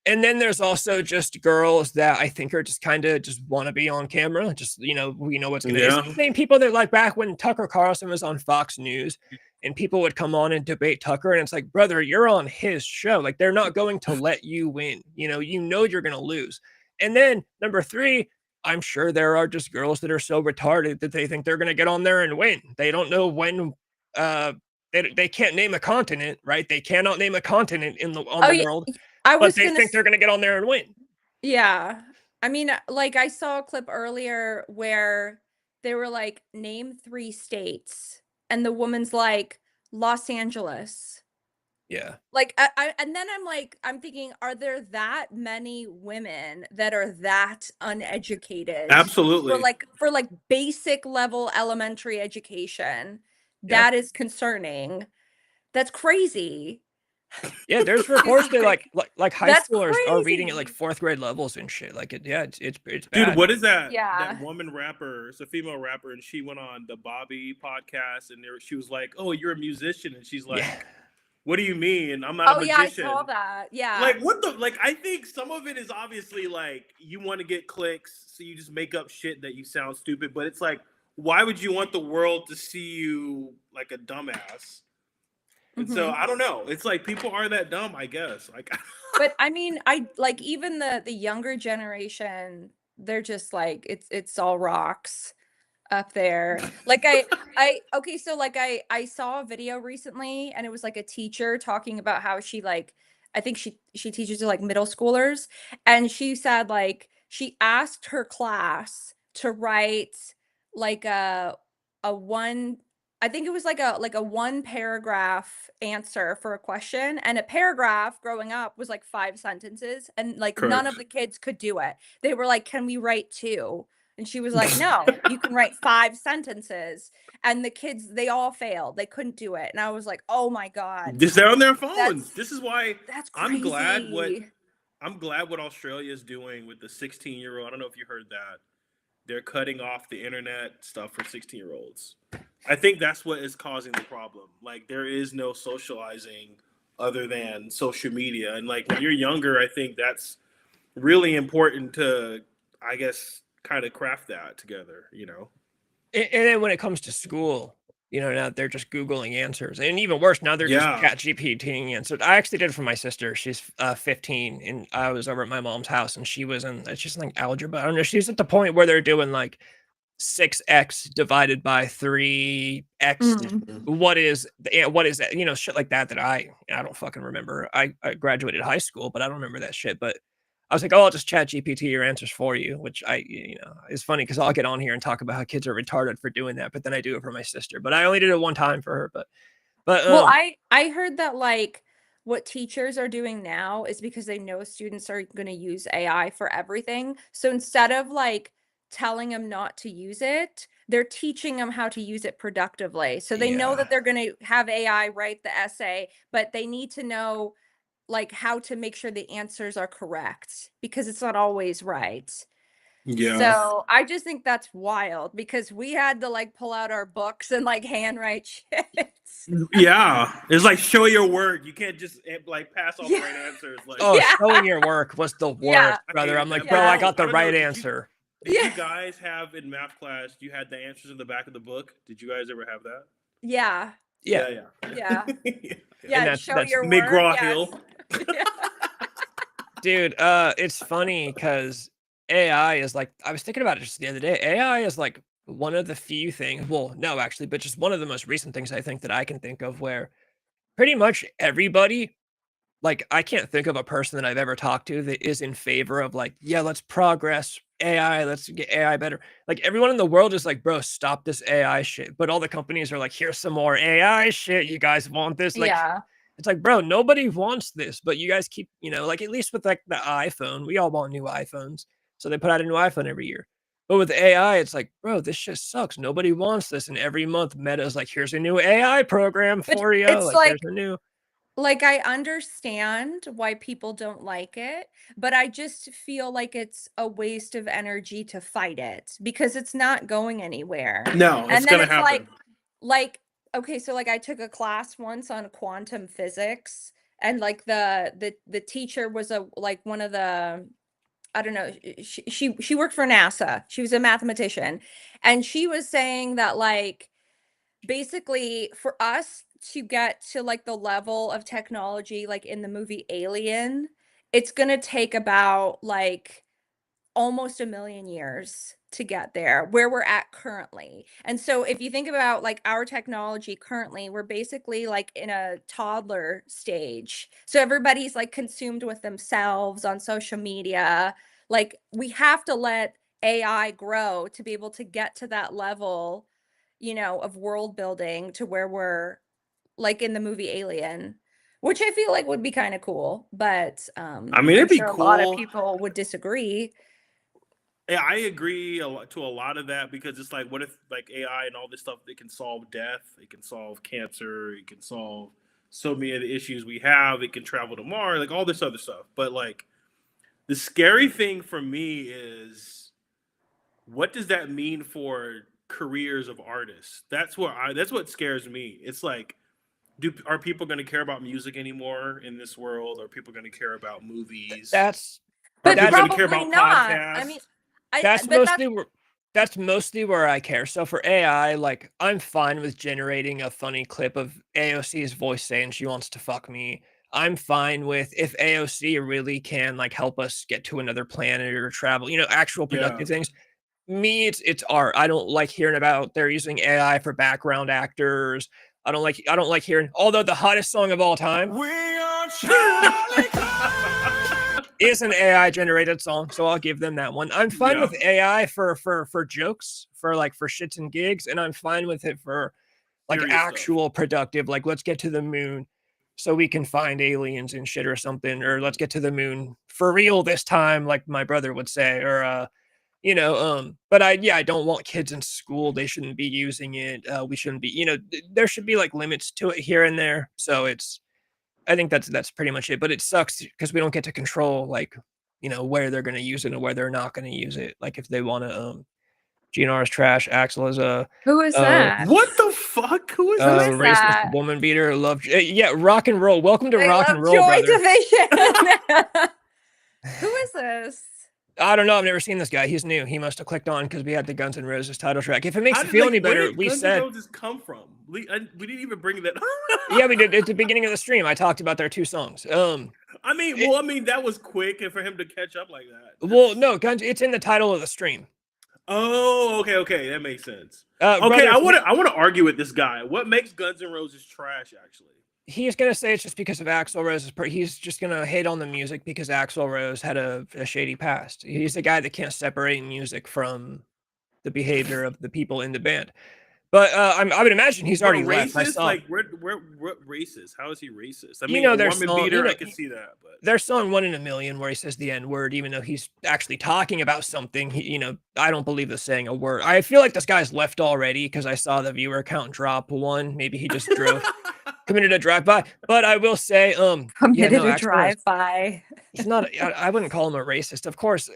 And then there's also just girls that I think are just kind of just want to be on camera. Just, we know what's going to It's the same people that like back when Tucker Carlson was on Fox News and people would come on and debate Tucker. And it's like, brother, you're on his show. Like, they're not going to let you win. You're going to lose. And then number 3, I'm sure there are just girls that are so retarded that they think they're going to get on there and win. They don't know when, they can't name a continent, right? They cannot name a continent on the world. But they think they're going to get on there and win. Yeah. I mean, like I saw a clip earlier where they were like, name 3 states. And the woman's like, Los Angeles. Yeah. Like, and then I'm thinking, are there that many women that are that uneducated? Absolutely. For basic level elementary education. Yeah. That is concerning. That's crazy. Yeah, there's reports that like high That's schoolers are reading at like crazy. 4th grade levels and shit. Like it's bad. Dude, what is that? Yeah. That woman rapper, it's a female rapper, and she went on the Bobby podcast, and she was like, "Oh, you're a musician," and she's like, Yeah. "What do you mean? I'm not a magician." Yeah, I saw that. Yeah. Like, what the? Like, I think some of it is obviously like you want to get clicks, so you just make up shit that you sound stupid. But it's like, why would you want the world to see you like a dumbass? And so I don't know. It's like people are that dumb, I guess. Like, but I mean, I like even the younger generation. They're just like it's all rocks up there. Like okay, so like I saw a video recently, and it was like a teacher talking about how she like I think she teaches to like middle schoolers, and she said like she asked her class to write like a one. I think it was like a 1 paragraph answer for a question, and a paragraph growing up was like 5 sentences, and like none of the kids could do it. They were like, "Can we write 2?" And she was like, "No, you can write 5 sentences." And the kids, they all failed. They couldn't do it. And I was like, "Oh my God." just they're on their phones. This is why That's crazy. I'm glad what Australia is doing with the 16-year-old. I don't know if you heard that. They're cutting off the internet stuff for 16-year-olds. I think that's what is causing the problem. Like, there is no socializing other than social media. And like when you're younger, I think that's really important to, I guess, kind of craft that together, And then when it comes to school, You know, now they're just Googling answers. And even worse, now they're just chat GPTing answers. I actually did it for my sister. She's 15, and I was over at my mom's house, and she was in, it's just like algebra. I don't know. She's at the point where they're doing like 6x divided by 3x. What is that? You know, shit like that I don't fucking remember. I graduated high school, but I don't remember that shit. But I was like, oh, I'll just chat GPT your answers for you, which is funny because I'll get on here and talk about how kids are retarded for doing that, but then I do it for my sister. But I only did it one time for her. But well, I heard that like what teachers are doing now is because they know students are going to use AI for everything. So instead of like telling them not to use it, they're teaching them how to use it productively. So they know that they're going to have AI write the essay, but they need to know like how to make sure the answers are correct because it's not always right. Yeah. So I just think that's wild because we had to like pull out our books and like handwrite shit. Yeah, it's like show your work. You can't just like pass off the right answers. Like, showing your work was the worst, brother. I'm like, bro, I got the right answer. Did you guys have in math class? You had the answers in the back of the book. Did you guys ever have that? Yeah. Show your work. McGraw-Hill. Dude, it's funny because AI is like, I was thinking about it just the other day. AI is like one of the few things, well, no, actually, but just one of the most recent things I think that I can think of where pretty much everybody, like, I can't think of a person that I've ever talked to that is in favor of like, yeah, let's progress AI, let's get AI better. Like everyone in the world is like, bro, stop this AI shit. But all the companies are like, here's some more AI shit. You guys want this? Like, it's like, bro, nobody wants this, but you guys keep, like at least with like the iPhone, we all want new iPhones. So they put out a new iPhone every year. But with AI, it's like, bro, this shit sucks. Nobody wants this. And every month Meta's like, here's a new AI program for you. It's like there's a new. Like, I understand why people don't like it, but I just feel like it's a waste of energy to fight it because it's not going anywhere. No, it's gonna happen. Like, okay, so like I took a class once on quantum physics, and like the teacher was one of the, I don't know, she worked for NASA. She was a mathematician, and she was saying that like basically for us to get to like the level of technology like in the movie Alien, it's going to take about like almost 1,000,000 years to get there where we're at currently. And so if you think about like our technology currently, we're basically like in a toddler stage. So everybody's like consumed with themselves on social media. Like we have to let AI grow to be able to get to that level, of world building to where we're like in the movie Alien, which I feel like would be kind of cool. But I mean, it'd be cool. A lot of people would disagree. Yeah, I agree to a lot of that because it's like, what if like AI and all this stuff, it can solve death, it can solve cancer, it can solve so many of the issues we have, it can travel to Mars, like all this other stuff. But like the scary thing for me is what does that mean for careers of artists? That's what scares me. It's like, are people going to care about music anymore in this world? Are people going to care about movies? But people probably going to care about not. podcasts? I mean, that's mostly where I care. So for AI, like I'm fine with generating a funny clip of AOC's voice saying she wants to fuck me. I'm fine with if AOC really can like help us get to another planet or travel, actual productive things. Me, it's art. I don't like hearing about they're using AI for background actors. I don't like hearing, although the hottest song of all time is an AI generated song, so I'll give them that one. I'm fine with AI for jokes, for shits and gigs, and I'm fine with it for like serious actual stuff. Productive, like let's get to the moon so we can find aliens and shit or something, or let's get to the moon for real this time, like my brother would say, or but I don't want kids in school. They shouldn't be using it. We shouldn't be, there should be like limits to it here and there. So I think that's pretty much it. But it sucks because we don't get to control like, where they're going to use it and where they're not going to use it. Like if they want to, GNR's trash. Axel is who is that? What the fuck? Who is racist that? Woman beater. Rock and roll. Welcome to rock and roll, Joy brother. Division. Who is this? I don't know. I've never seen this guy. He's new. He must have clicked on because we had the Guns N' Roses title track. If it makes you feel any better, we Guns said N' Roses come from? We didn't even bring that. yeah, we did at the beginning of the stream. I talked about their 2 songs. I mean, that was quick, and for him to catch up like that. Well, no, Guns. It's in the title of the stream. Oh, okay, that makes sense. Brother, Okay, I want to argue with this guy. What makes Guns N' Roses trash? Actually, he's gonna say it's just because of Axl Rose's. He's just gonna hate on the music because Axl Rose had a shady past. He's the guy that can't separate music from the behavior of the people in the band. But I would imagine he's already left. I racist. saw. Like, what racist? How is he racist? I You mean, know a their woman song- beater, you know- I can see that, but Their song "1 in a Million," where he says the N word, even though he's actually talking about something. I don't believe the saying a word. I feel like this guy's left already because I saw the viewer count drop 1. Maybe he just committed a drive-by. But I will say, Committed no, a Axl Rose, drive-by. he's not. I wouldn't call him a racist. Of course,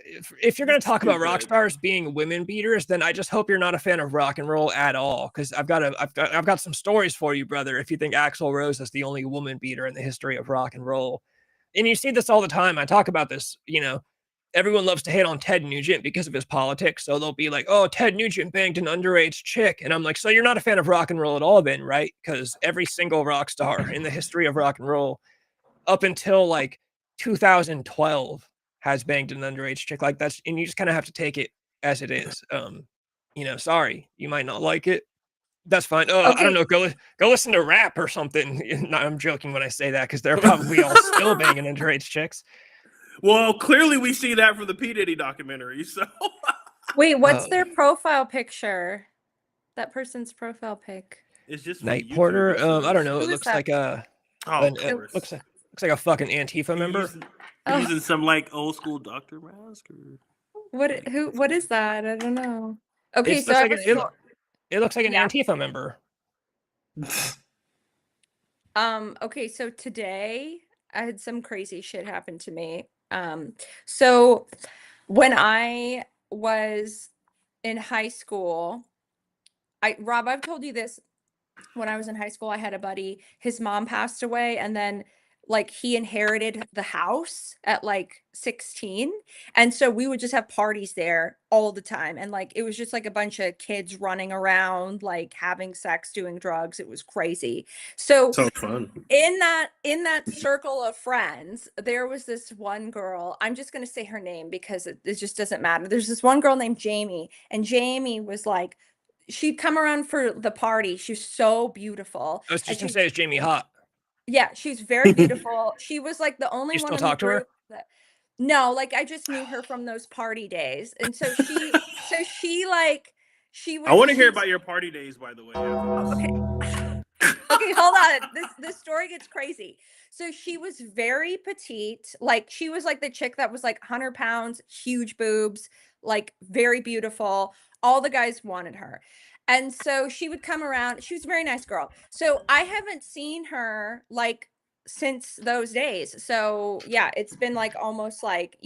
if you're going to talk about rock Stupid. stars being women beaters, then I just hope you're not a fan of rock and roll at all. Because I've got some stories for you, brother. If you think Axl Rose is the only woman beater in the history of rock and roll, and you see this all the time. I talk about this. Everyone loves to hate on Ted Nugent because of his politics. So they'll be like, "Oh, Ted Nugent banged an underage chick," and I'm like, "So you're not a fan of rock and roll at all, then, right?" Because every single rock star in the history of rock and roll, up until like 2012, has banged an underage chick. Like that's, and you just kind of have to take it as it is. Sorry, you might not like it. That's fine. I don't know. Go listen to rap or something. No, I'm joking when I say that because they're probably all still banging underage chicks. well, clearly we see that from the P Diddy documentary. So Wait, what's Oh. their profile picture? That person's profile pic. it's just from Night YouTube, Porter. it I don't says. know. Who It is looks that? like a. Oh, An, of it course. looks like a fucking Antifa member. Oh. Using some like old school Dr. Mask or What is that? I don't know. Okay, It so looks I like was it looks like an Yeah. Antifa member. Okay, so today I had some crazy shit happen to me. So when I was in high school, Rob, I've told you this. When I was in high school, I had a buddy, his mom passed away, and then like he inherited the house at like 16. And so we would just have parties there all the time. And like it was just like a bunch of kids running around, like having sex, doing drugs. It was crazy. So so fun. in that circle of friends, there was this one girl. I'm just going to say her name because it just doesn't matter. There's this one girl named Jamie, and Jamie was like, she'd come around for the party. She was so beautiful. I was just And gonna she- say it's Jamie Hot. yeah, she's very beautiful. She was like the only You one still in the talk to her? group that no, like I just knew her from those party days. And so she I want to hear she's- about your party days, by the way. after this. Okay, hold on. This story gets crazy. So she was very petite. Like she was like the chick that was like 100 pounds, huge boobs, like very beautiful. All the guys wanted her. And so she would come around. She was a very nice girl. So I haven't seen her like since those days. So yeah, it's been like almost like,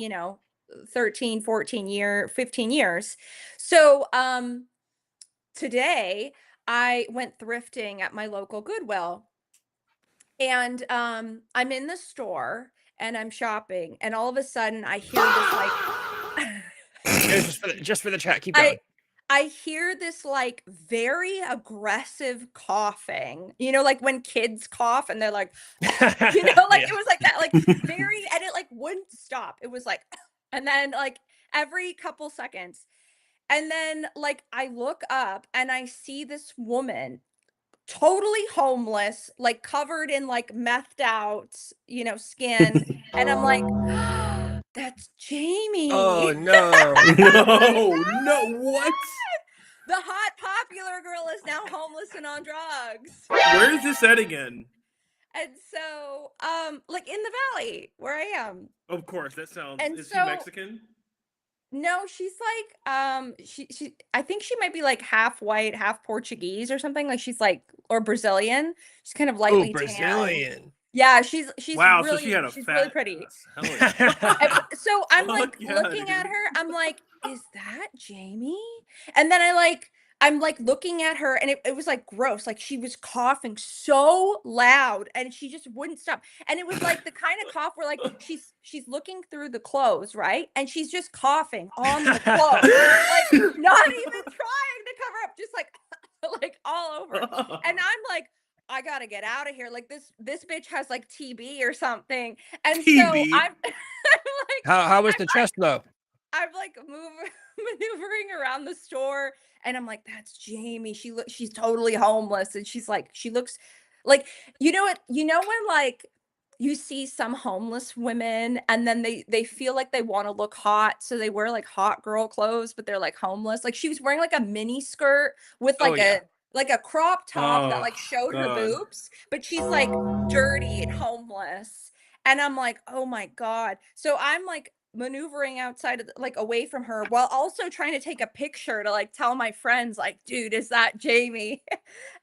13, 15 years. So today I went thrifting at my local Goodwill, and I'm in the store and I'm shopping, and all of a sudden I hear this like It was just for the chat. Keep going. I hear this like very aggressive coughing, like when kids cough and they're like, like Yeah. it was like that, like very, and it like wouldn't stop. It was like, and then like every couple seconds. And then like I look up and I see this woman totally homeless, like covered in like methed out, skin. And I'm like, that's Jamie. Oh no. No, what? The hot popular girl is now homeless and on drugs. Where is this at again? And so, like in the valley where I am. Of course, that sounds. And Is so- he Mexican? No, she's like, she I think she might be like half white, half Portuguese or something. Like she's like, or Brazilian. She's kind of Oh, lightly tanned. Brazilian. Yeah, she's Wow, really, so she had a she's fat really pretty. ass. Hell yeah. So I'm Fuck like yeah, looking at dude. her, I'm like, is that Jamie? And then I I'm like looking at her and it was like gross. Like she was coughing so loud and she just wouldn't stop. And it was like the kind of cough where like she's looking through the clothes, right? And she's just coughing on the clothes. Like not even trying to cover up, just like like all over. And I'm like, I gotta get out of here. Like this bitch has like TB or something. And so TB. I'm like, How was the chest though? I'm like maneuvering around the store and I'm like, that's Jamie. She's totally homeless. And she's like, she looks like, you know what, when like you see some homeless women and then they feel like they want to look hot. So they wear like hot girl clothes, but they're like homeless. Like she was wearing like a mini skirt with like a crop top that like showed her boobs, but she's like dirty and homeless. And I'm like, oh my God. So I'm like maneuvering outside of like away from her while also trying to take a picture to like tell my friends like, dude, is that Jamie?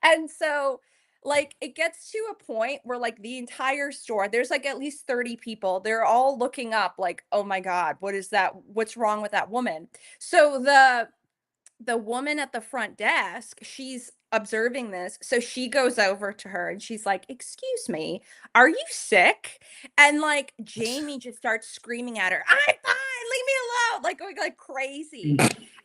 And so like it gets to a point where like the entire store, there's like at least 30 people, they're all looking up like, oh my God, what is that, what's wrong with that woman? So the woman at the front desk, she's observing this. So she goes over to her and she's like, excuse me, are you sick? And like Jamie just starts screaming at her, I'm fine, leave me alone, like going like crazy.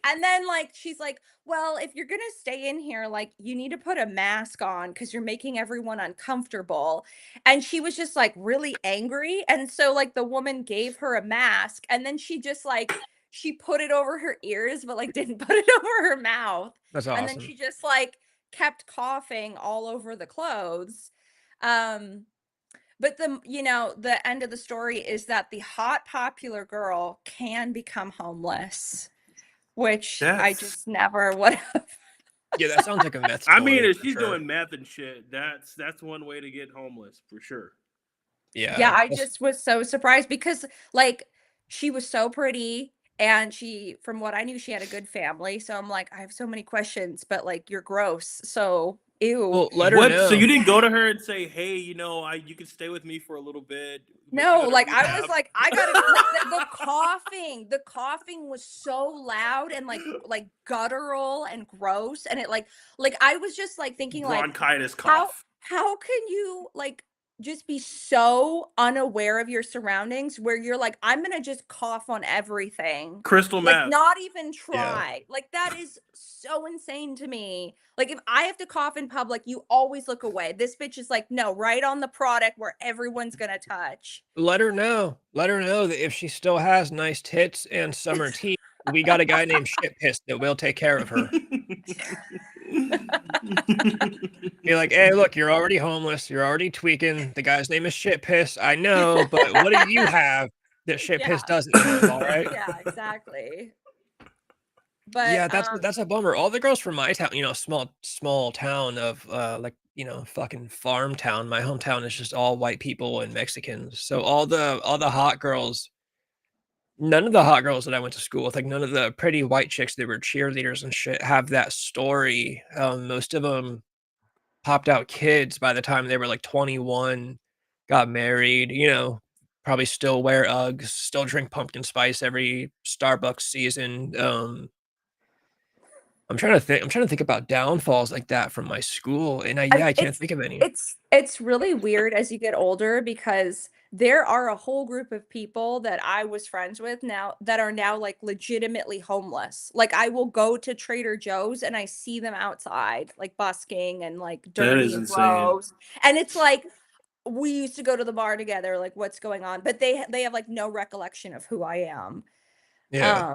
And then like she's like, well, if you're gonna stay in here, like you need to put a mask on because you're making everyone uncomfortable. And she was just like really angry. And so like the woman gave her a mask and then she just like she put it over her ears, but like didn't put it over her mouth. That's awesome. And then she just like kept coughing all over the clothes. But the end of the story is that the hot popular girl can become homeless, which I just never would have. Yeah, that sounds like a meth. I mean, if for she's sure. doing meth and shit, that's one way to get homeless for sure. Yeah, I just was so surprised because like she was so pretty and she, from what I knew, she had a good family. So I'm like, I have so many questions, but like you're gross. So ew. Well, let her know. So you didn't go to her and say, hey, you can stay with me for a little bit? No, like I was like, I gotta like, the coughing was so loud and like guttural and gross. And it like I was just like thinking like bronchitis cough. How can you like just be so unaware of your surroundings where you're like, I'm gonna just cough on everything, crystal like meth, not even try. Like that is so insane to me. Like if I have to cough in public, you always look away. This bitch is like, no, right on the product where everyone's gonna touch. Let her know that if she still has nice tits and summer teeth, we got a guy named Shit Piss that will take care of her. Be like, hey, look, you're already homeless. You're already tweaking. The guy's name is Shit Piss. I know, but what do you have that Shit Piss doesn't have? All right. Yeah, exactly. But yeah, that's a bummer. All the girls from my town, small town of fucking farm town. My hometown is just all white people and Mexicans. So all the hot girls. None of the hot girls that I went to school with, like none of the pretty white chicks that were cheerleaders and shit, have that story. Most of them popped out kids by the time they were like 21, got married, probably still wear Uggs, still drink pumpkin spice every Starbucks season. I'm trying to think about downfalls like that from my school, and I can't think of any. It's really weird as you get older because there are a whole group of people that I was friends with now that are now like legitimately homeless. Like I will go to Trader Joe's and I see them outside like busking and like dirty and gross. And it's like we used to go to the bar together, like what's going on? But they have like no recollection of who I am. Yeah.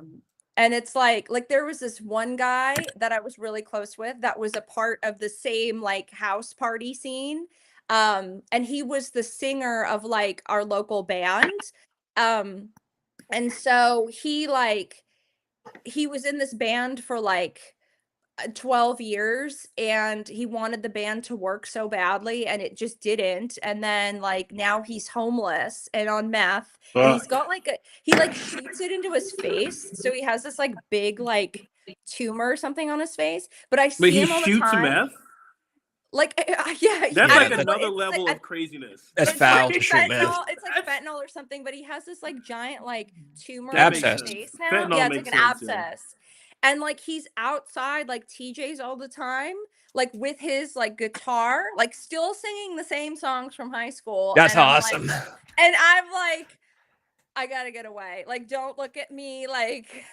And it's like there was this one guy that I was really close with that was a part of the same like house party scene. And he was the singer of like our local band. And so he was in this band for like 12 years and he wanted the band to work so badly and it just didn't. And then like now he's homeless and on meth and he's got like he like shoots it into his face. So he has this like big like tumor or something on his face. But I see him all the time. Meth? Like yeah, that's like another level of craziness. That's foul to shoot meth. It's like fentanyl or something, but he has this like giant like tumor abscess. on his face now. Yeah, it's like an abscess. And like he's outside like TJ's all the time, like with his like guitar, like still singing the same songs from high school. That's And awesome. I'm like, I gotta get away. Like, don't look at me like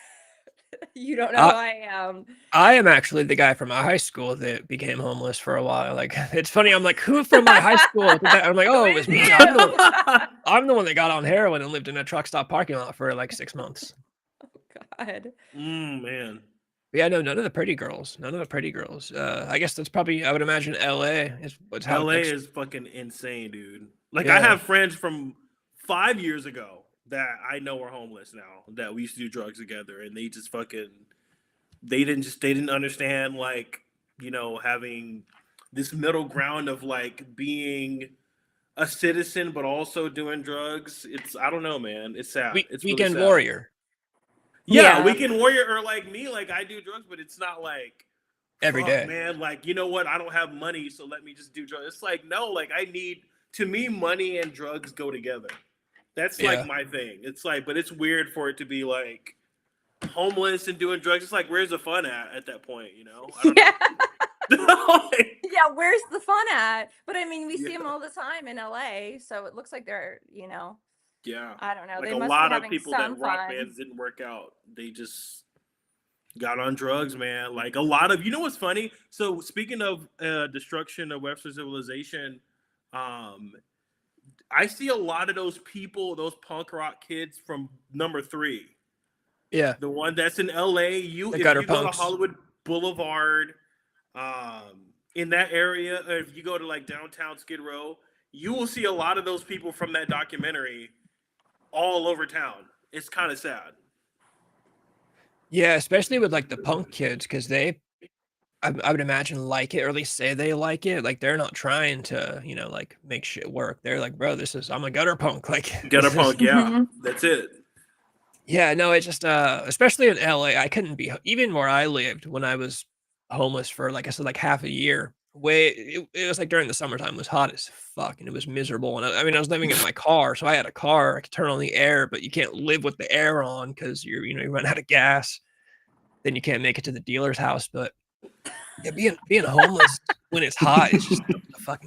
you don't know who I am. I am actually the guy from my high school that became homeless for a while. Like, it's funny. I'm like, who from my high school did that? I'm like, oh, it was me. I'm the one that got on heroin and lived in a truck stop parking lot for like 6 months. Oh God. Man. But yeah, no, none of the pretty girls. None of the pretty girls. I guess that's probably, I would imagine LA is what's how LA is fucking insane, dude. Like Yeah. I have friends from 5 years ago that I know are homeless now that we used to do drugs together, and they just fucking they didn't understand, like, you know, having this middle ground of like being a citizen but also doing drugs. It's, I don't know, man. It's sad. It's really Weekend sad. warrior. Yeah, Yeah. weekend warrior, or like me, like I do drugs, but it's not like Every fuck, day. man. Like, you know what? I don't have money, so let me just do drugs. It's like, no, like I need, to me, money and drugs go together. That's Yeah. like my thing. It's like, but it's weird for it to be like homeless and doing drugs. It's like, where's the fun at that point? You know? I don't Yeah. know. Like, Yeah, where's the fun at? But I mean, we see Yeah. them all the time in LA, so it looks like they're, you know, yeah. I don't know. Like They a must lot be of having people some that rock fun. bands didn't work out. They just got on drugs, man. Like a lot of, you know what's funny? So speaking of destruction of Western civilization, I see a lot of those people, those punk rock kids from number 3. Yeah. The one that's in LA. The If gutter you go to punks. Hollywood Boulevard, in that area, or if you go to like downtown Skid Row, you will see a lot of those people from that documentary all over town. It's kind of sad. Yeah, especially with like the punk kids, because I would imagine like it, or at least say they like it. Like they're not trying to, you know, like make shit work. They're like, bro, I'm a gutter punk. Like Gutter this is- punk, yeah, Mhm. that's it. Yeah, no, it's just especially in LA, I couldn't be even where I lived when I was homeless for like I said, like half a year. It was like during the summertime, it was hot as fuck and it was miserable. And I mean, I was living in my car, so I had a car, I could turn on the air, but you can't live with the air on because you run out of gas. Then you can't make it to the dealer's house. But yeah, being homeless when it's hot is just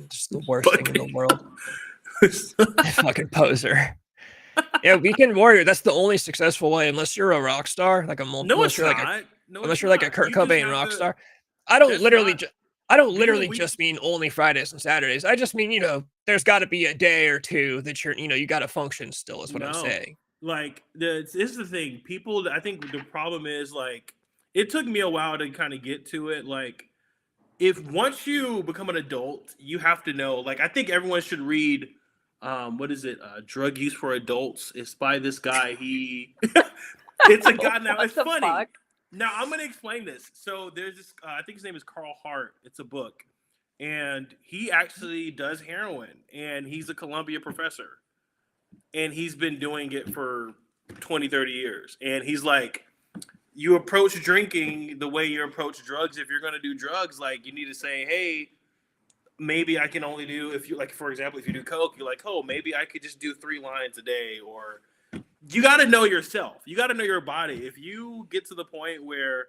just the worst thing in the world. Fucking poser. Yeah, weekend warrior. That's the only successful way, unless you're a rock star, like No, unless it's you're like not. No, unless it's you're like a not. Kurt You just Cobain have rock to- star. I don't That's literally not- I don't being a literally week- just mean only Fridays and Saturdays. I just mean, there's got to be a day or two that you got to function still is what I'm No. saying. Like this is the thing. People, I think the problem is like it took me a while to kind of get to it. Like if once you become an adult, you have to know. Like I think everyone should read. What is it? Drug Use for Adults. It's by this guy. It's a guy now. What It's the funny. fuck? Now I'm gonna explain this. So there's this. I think his name is Carl Hart. It's a book, and he actually does heroin, and he's a Columbia professor, and he's been doing it for 20, 30 years. And he's like, you approach drinking the way you approach drugs. If you're gonna do drugs, like you need to say, hey, maybe I can only do, if you like, for example, if you do coke, you're like, oh, maybe I could just do 3 lines a day, or you got to know yourself. You got to know your body. If you get to the point where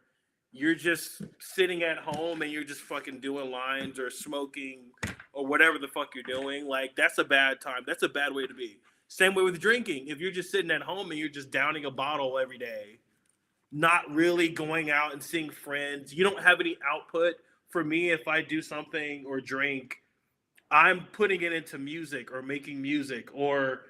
you're just sitting at home and you're just fucking doing lines or smoking or whatever the fuck you're doing, like that's a bad time. That's a bad way to be. Same way with drinking. If you're just sitting at home and you're just downing a bottle every day, not really going out and seeing friends, you don't have any output. For me, if I do something or drink, I'm putting it into music or making music or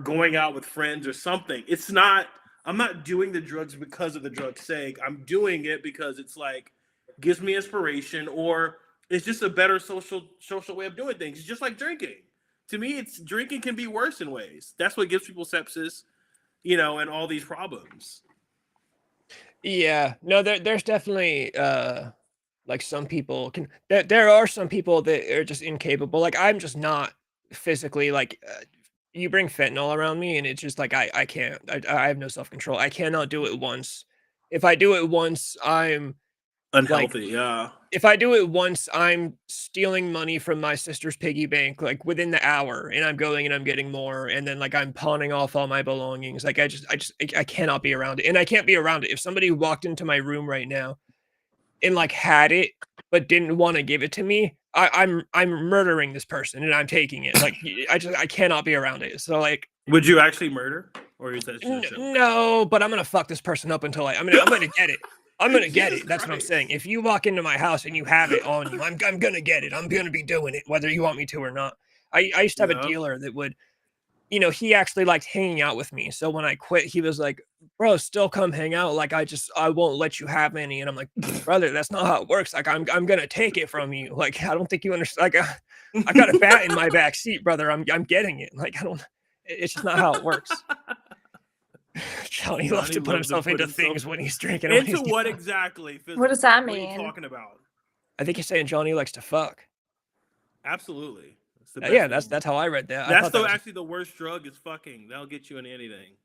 going out with friends or something. It's not, I'm not doing the drugs because of the drug's sake. I'm doing it because it's like gives me inspiration, or it's just a better social way of doing things. It's just like drinking. To me, it's drinking can be worse in ways. That's what gives people sepsis, and all these problems. Yeah, no, there's definitely like some people there are some people that are just incapable. Like I'm just not physically like you bring fentanyl around me and it's just like I can't. I have no self-control. I cannot do it once. If I do it once, I'm Unhealthy, yeah. if I do it once, I'm stealing money from my sister's piggy bank, like within the hour, and I'm going and I'm getting more, and then like I'm pawning off all my belongings. Like I cannot be around it, and I can't be around it. If somebody walked into my room right now and like had it but didn't want to give it to me, I'm murdering this person and I'm taking it. Like I cannot be around it. So like Would you actually murder, or is that just a joke? no, but I'm gonna fuck this person up until I'm gonna get it. I'm gonna get Jesus it. That's what I'm Christ. saying. If you walk into my house and you have it on you, I'm gonna get it. I'm gonna be doing it, whether you want me to or not. I used to have a Yeah. dealer that would, he actually liked hanging out with me. So when I quit, he was like, "Bro, still come hang out. Like I won't let you have any." And I'm like, "Brother, that's not how it works. Like I'm gonna take it from you. Like I don't think you understand. Like I got a bat in my back seat, brother. I'm getting it. Like I don't. It's just not how it works." Johnny loves to put himself into things when he's drinking. and when Into he's what drunk. exactly? What does that What are you mean? talking about? I think he's saying Johnny likes to fuck. Absolutely. It's the Yeah, best thing. that's how I read that. I That's thought that was- actually the worst drug is fucking. That'll get you into anything.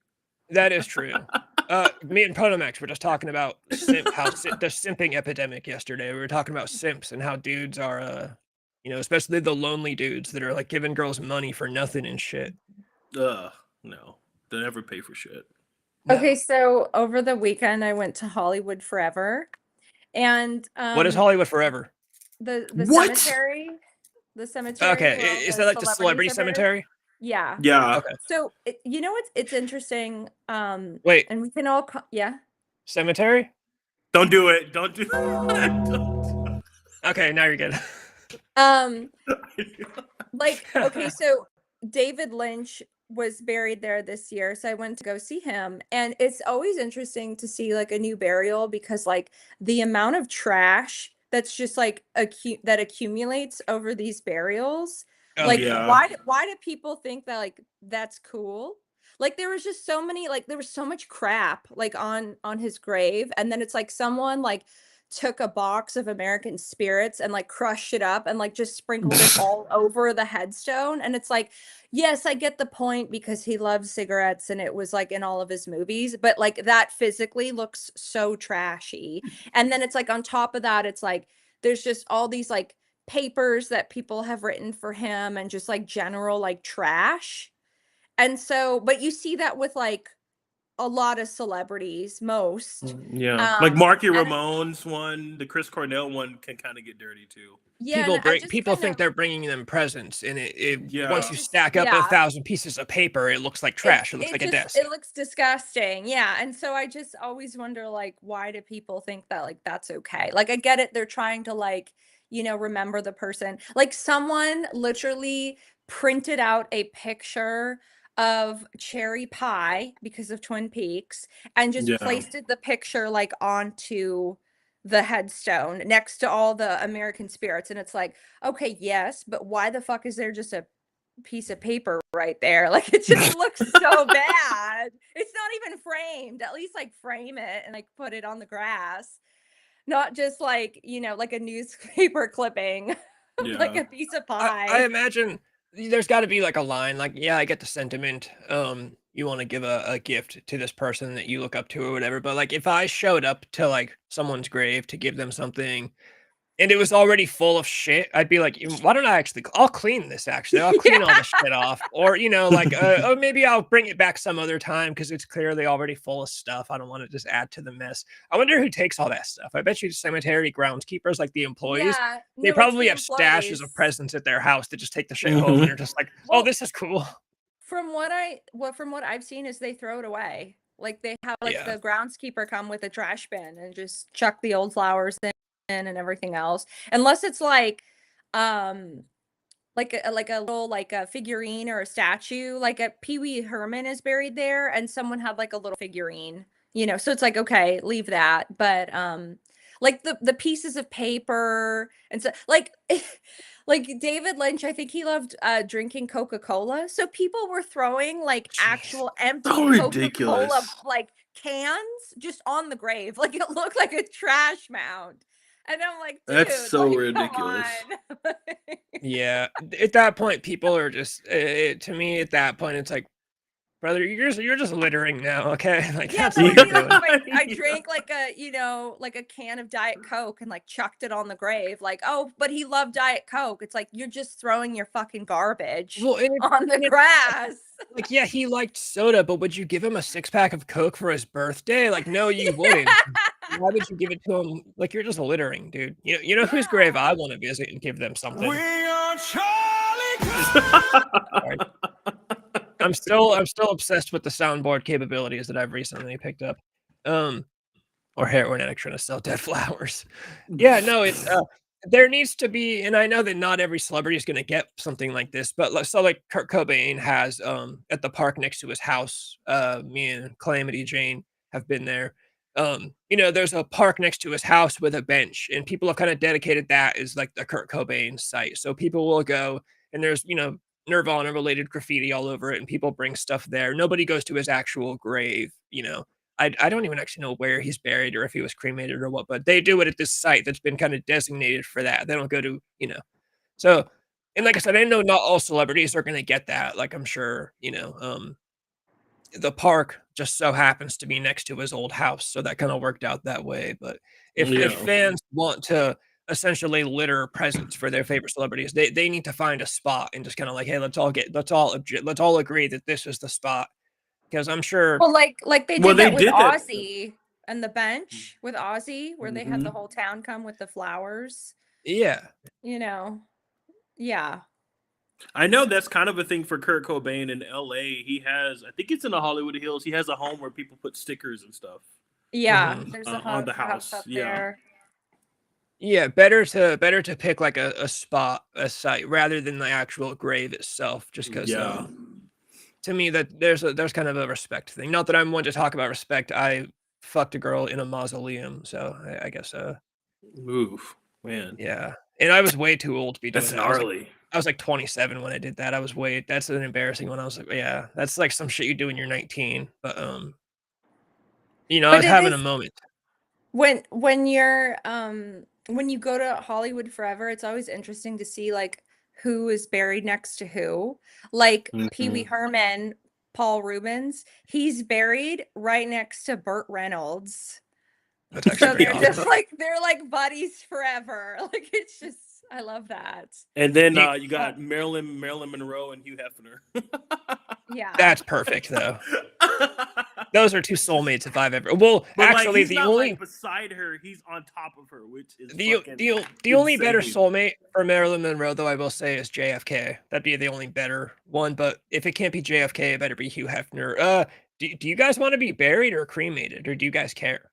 that is true. Me and Protomax were just talking about the simping epidemic yesterday. We were talking about simps and how dudes are, especially the lonely dudes that are like giving girls money for nothing and shit. No. Don't ever pay for shit. No. Okay, so over the weekend I went to Hollywood Forever, and What is Hollywood Forever? the What? cemetery, the cemetery. Okay, where all is that like the celebrity celebrities are buried? cemetery? Yeah. Yeah. Okay. So it's interesting. Wait, And we can all yeah. cemetery? Don't do it. Don't do it. Okay, now you're good. Like, okay, so David Lynch was buried there this year, so I went to go see him, and it's always interesting to see like a new burial because like the amount of trash that's just like that accumulates over these burials. Oh, Like, yeah. why do people think that like that's cool? Like there was just so many, like there was so much crap like on his grave, and then it's like someone like took a box of American spirits and like crushed it up and like just sprinkled it all over the headstone. And it's like, yes, I get the point because he loves cigarettes and it was like in all of his movies, but like that physically looks so trashy. And then it's like on top of that, it's like there's just all these like papers that people have written for him and just like general like trash. And so, but you see that with like a lot of celebrities, most. Yeah. Like Marky and- Ramone's one, the Chris Cornell one can kind of get dirty too. Yeah, people and I just people kinda- think they're bringing them presents, and Yeah. once you It's just- stack up yeah. 1,000 pieces of paper, it looks like trash. It looks like a desk. It looks disgusting. Yeah. And so I just always wonder, like, why do people think that, like, that's okay? Like, I get it. They're trying to, like, remember the person. Like, someone literally printed out a picture of cherry pie because of Twin Peaks and just Yeah. placed the picture, like, onto the headstone next to all the American spirits. And it's like, okay, yes, but why the fuck is there just a piece of paper right there? Like it just looks so bad. It's not even framed. At least like frame it and like put it on the grass, not just like like a newspaper clipping. Like Yeah. a piece of pie. I imagine there's got to be like a line, like, yeah, I get the sentiment. You want to give a gift to this person that you look up to or whatever. But like, if I showed up to like someone's grave to give them something, and it was already full of shit, I'd be like, why don't I'll clean this actually. I'll clean all the shit off. Or, like, oh, maybe I'll bring it back some other time because it's clearly already full of stuff. I don't want to just add to the mess. I wonder who takes all that stuff. I bet you cemetery groundskeepers, like the employees, Yeah, they no, it's probably the have stashes of employees. presents at their house that just take the shit home and they're just like, oh, Well, this is cool. From what I've seen is they throw it away. Like they have like Yeah. the groundskeeper come with a trash bin and just chuck the old flowers in and everything else. Unless it's like like a little like a figurine or a statue, like a Pee Wee Herman is buried there and someone had like a little figurine, so it's like, okay, leave that. But like the pieces of paper and so like like David Lynch, I think he loved drinking Coca-Cola. So people were throwing like Jeez. actual empty So Coca-Cola ridiculous. like cans just on the grave. Like it looked like a trash mound. And I'm like, dude, That's so like, ridiculous. come on. Yeah. At that point, people are just, to me, at that point, it's like, brother, you're just littering now, okay? Like Yeah, that's but what I you're mean, like, doing. if I drank like a, like a can of Diet Coke and like chucked it on the grave, like, oh, but he loved Diet Coke. It's like you're just throwing your fucking garbage Well, and on the and it's grass. like, yeah, he liked soda, but would you give him a 6-pack of Coke for his birthday? Like, no, you wouldn't. Why would you give it to him? Like, you're just littering, dude. You know whose grave I want to visit and give them something. Sorry. I'm still obsessed with the soundboard capabilities that I've recently picked up. Or heroin addict trying to sell dead flowers. Yeah, no, it's there needs to be, and I know that not every celebrity is gonna get something like this, but like Kurt Cobain has at the park next to his house. Me and Calamity Jane have been there. There's a park next to his house with a bench, and people have kind of dedicated that as like the Kurt Cobain site. So people will go, and there's Nirvana related graffiti all over it, and people bring stuff there. Nobody goes to his actual grave. I don't even actually know where he's buried or if he was cremated or what, but they do it at this site that's been kind of designated for that. They don't go to. So, and like I said, I know not all celebrities are going to get that. Like I'm sure, the park just so happens to be next to his old house. So that kind of worked out that way. But if fans want to essentially litter presents for their favorite celebrities, they need to find a spot and just kind of like, hey, let's all agree that this is the spot. Because I'm sure. Well, like they Well, did they that with did that. Ozzy and the bench with Ozzy, where they had the whole town come with the flowers. Yeah. Yeah. I know that's kind of a thing for Kurt Cobain in LA. He has, I think it's in the Hollywood Hills. He has a home where people put stickers and stuff. Yeah, there's a on the house house. up there. Yeah, better to pick like a spot, a site, rather than the actual grave itself. Just because, to me, that there's kind of a respect thing. Not that I'm one to talk about respect. I fucked a girl in a mausoleum, so I guess. Oof, man. Yeah, and I was way too old to be doing That's that. gnarly. I was like 27 when I did that. That's an embarrassing one. I was like, yeah, that's like some shit you do when you're 19. But I was having a moment. When you're when you go to Hollywood Forever, it's always interesting to see like who is buried next to who. Like Pee Wee Herman, Paul Rubens, he's buried right next to Burt Reynolds. That's actually So pretty they're awesome. just like they're like buddies forever. Like it's just I love that. And then you got Marilyn Monroe and Hugh Hefner. Yeah. That's perfect though. Those are two soulmates if I've ever. Well, But actually, he's the not only beside her, he's on top of her, which is the only better soulmate for Marilyn Monroe, though, I will say, is JFK. That'd be the only better one. But if it can't be JFK, it better be Hugh Hefner. Do you guys want to be buried or cremated, or do you guys care?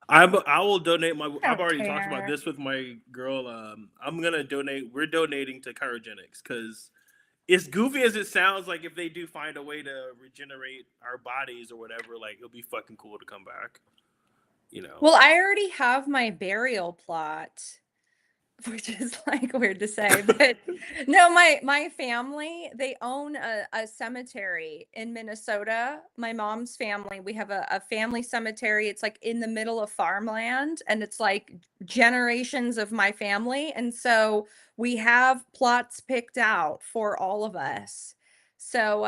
I will donate my. I've already care. talked about this with my girl. I'm gonna donate. We're donating to cryogenics because as goofy as it sounds, like if they do find a way to regenerate our bodies or whatever, like it'll be fucking cool to come back. Well, I already have my burial plot, which is like weird to say, but no, my family, they own a cemetery in Minnesota. My mom's family, we have a family cemetery. It's like in the middle of farmland, and it's like generations of my family. And so we have plots picked out for all of us. So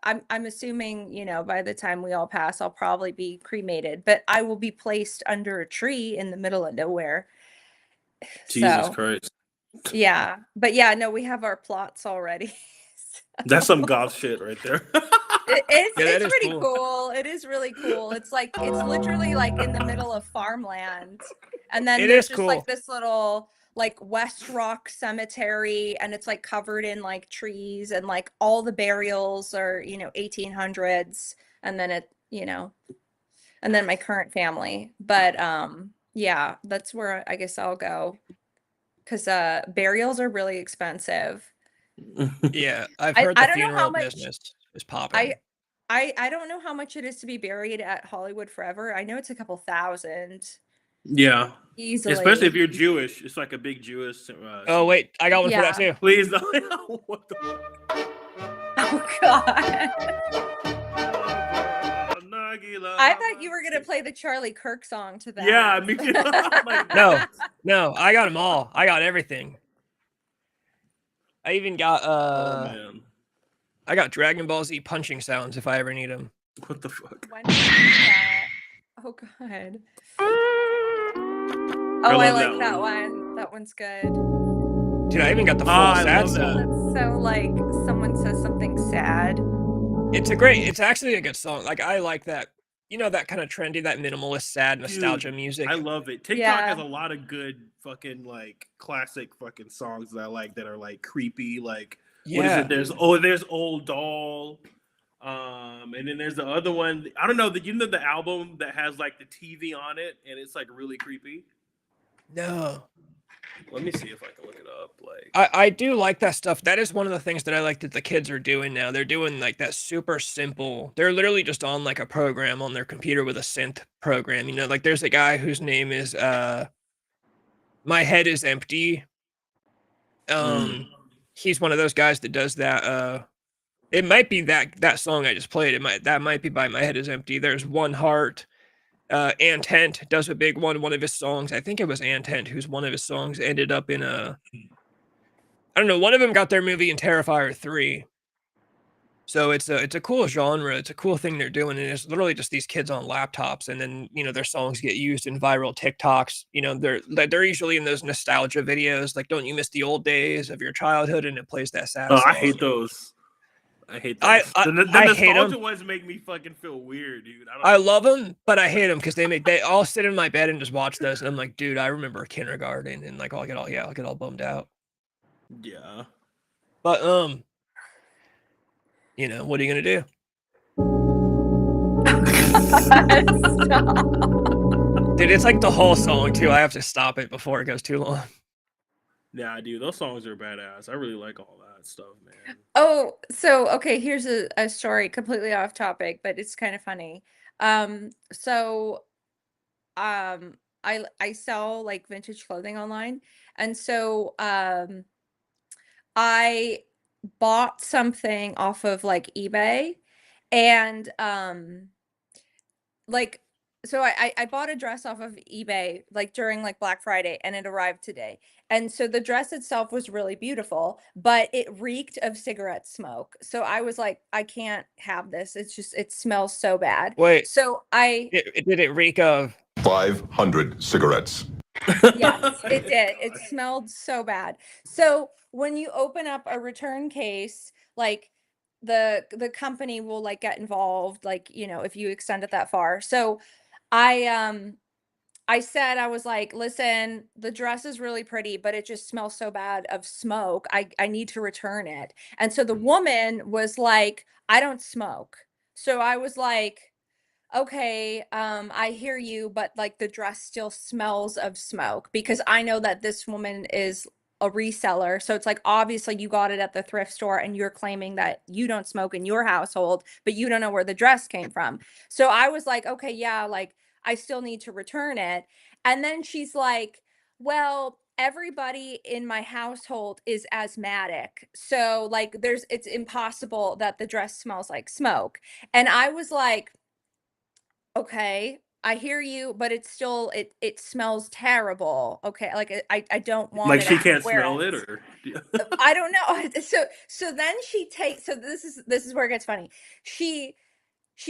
I'm assuming, by the time we all pass, I'll probably be cremated, but I will be placed under a tree in the middle of nowhere. Jesus So, Christ, yeah, but yeah, no, we have our plots already. that's some goth shit right there. It's pretty cool. It is really cool. It's literally like in the middle of farmland, and then there's just like this little like West Rock cemetery, and it's like covered in like trees, and like all the burials are 1800s, and then and then my current family. But yeah, that's where I guess I'll go, because burials are really expensive. Yeah, I've heard the I don't know how funeral much business is popping. I don't know how much it is to be buried at Hollywood Forever. I know it's a couple thousand. Yeah, Easily. especially if you're Jewish. It's like a big Jewish. Oh wait, I got one for that too. Please don't. What the fuck? Oh God. I thought you were gonna play the Charlie Kirk song to that. Yeah, me too. No, I got them all. I got everything. I even got Oh man. I got Dragon Ball Z punching sounds if I ever need them. What the fuck? When did you do that? Oh god. Oh, I love like that that one. one. That one's good. Dude, I even got the full I sad love that. song. That's so like someone says something sad. It's actually a good song. Like I like that. You know, that kind of trendy, that minimalist, sad nostalgia Dude, music. I love it. TikTok Yeah. has a lot of good fucking like classic fucking songs that I like that are like creepy. Like what is Yeah. it? There's Old Doll. And then there's the other one. I don't know that you know the album that has like the TV on it and it's like really creepy. No. Let me see if I can look it up. Like I do like that stuff. That is one of the things that I like that the kids are doing now. They're doing like that super simple. They're literally just on like a program on their computer with a synth program. You know, like there's a guy whose name is My Head is Empty. He's one of those guys that does that. It might be that song I just played. That might be by My Head is Empty. There's One Heart. Antent does a big one. One of his songs, I think it was Antent, who's one of his songs ended up in a. I don't know. One of them got their movie in Terrifier 3. So it's a cool genre. It's a cool thing they're doing, and it's literally just these kids on laptops, and then their songs get used in viral TikToks. They're usually in those nostalgia videos, like "Don't You Miss the Old Days of Your Childhood," and it plays that sad song. I hate those. I hate those. I the hate nostalgia 'em. ones make me fucking feel weird, dude. I love them, but I hate them because they all sit in my bed and just watch those, and I'm like, dude, I remember kindergarten, and like I'll get all bummed out. Yeah. But what are you gonna do? Dude, it's like the whole song too. I have to stop it before it goes too long. Yeah, dude, those songs are badass. I really like all that stuff, man. Oh, so okay, here's a story completely off topic, but it's kind of funny. So I sell like vintage clothing online, and so I bought something off of like eBay, and like so I bought a dress off of eBay like during like Black Friday, and it arrived today. And so the dress itself was really beautiful, but it reeked of cigarette smoke. So I was like, I can't have this. It smells so bad. Wait, So did it reek of? 500 cigarettes. yes, it did. It smelled so bad. So when you open up a return case, like the company will like get involved, like, if you extend it that far. So I said, I was like, listen, the dress is really pretty, but it just smells so bad of smoke. I need to return it. And so the woman was like, I don't smoke. So I was like, okay, I hear you, but like the dress still smells of smoke, because I know that this woman is a reseller. So it's like, obviously you got it at the thrift store and you're claiming that you don't smoke in your household, but you don't know where the dress came from. So I was like, okay, yeah, like I still need to return it. And then she's like, well, everybody in my household is asthmatic. So like it's impossible that the dress smells like smoke. And I was like, okay, I hear you, but it's still it smells terrible. Okay, like I don't want Like it. she I can't wear smell it. it, or I don't know. So then she takes. So this is where it gets funny. She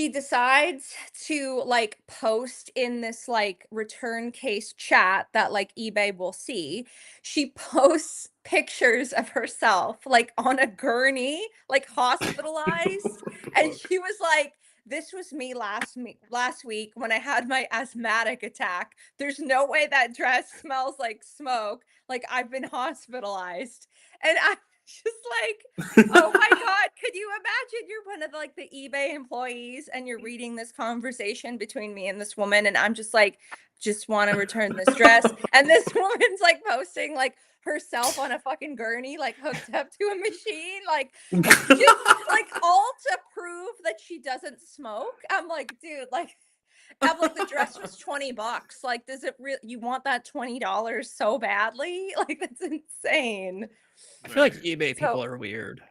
decides to like post in this like return case chat that like eBay will see. She posts pictures of herself like on a gurney, like hospitalized, and she was like, this was me last week when I had my asthmatic attack. There's no way that dress smells like smoke. Like I've been hospitalized. And I just like, oh my God, could you imagine you're one of like the eBay employees and you're reading this conversation between me and this woman, and I'm just like, just want to return this dress. And this woman's like posting like herself on a fucking gurney, like hooked up to a machine, like just like all to prove that she doesn't smoke. I'm like, dude, like I'm like, the dress was $20. Like, does it really, you want that $20 so badly? Like, that's insane. I feel like eBay people are weird.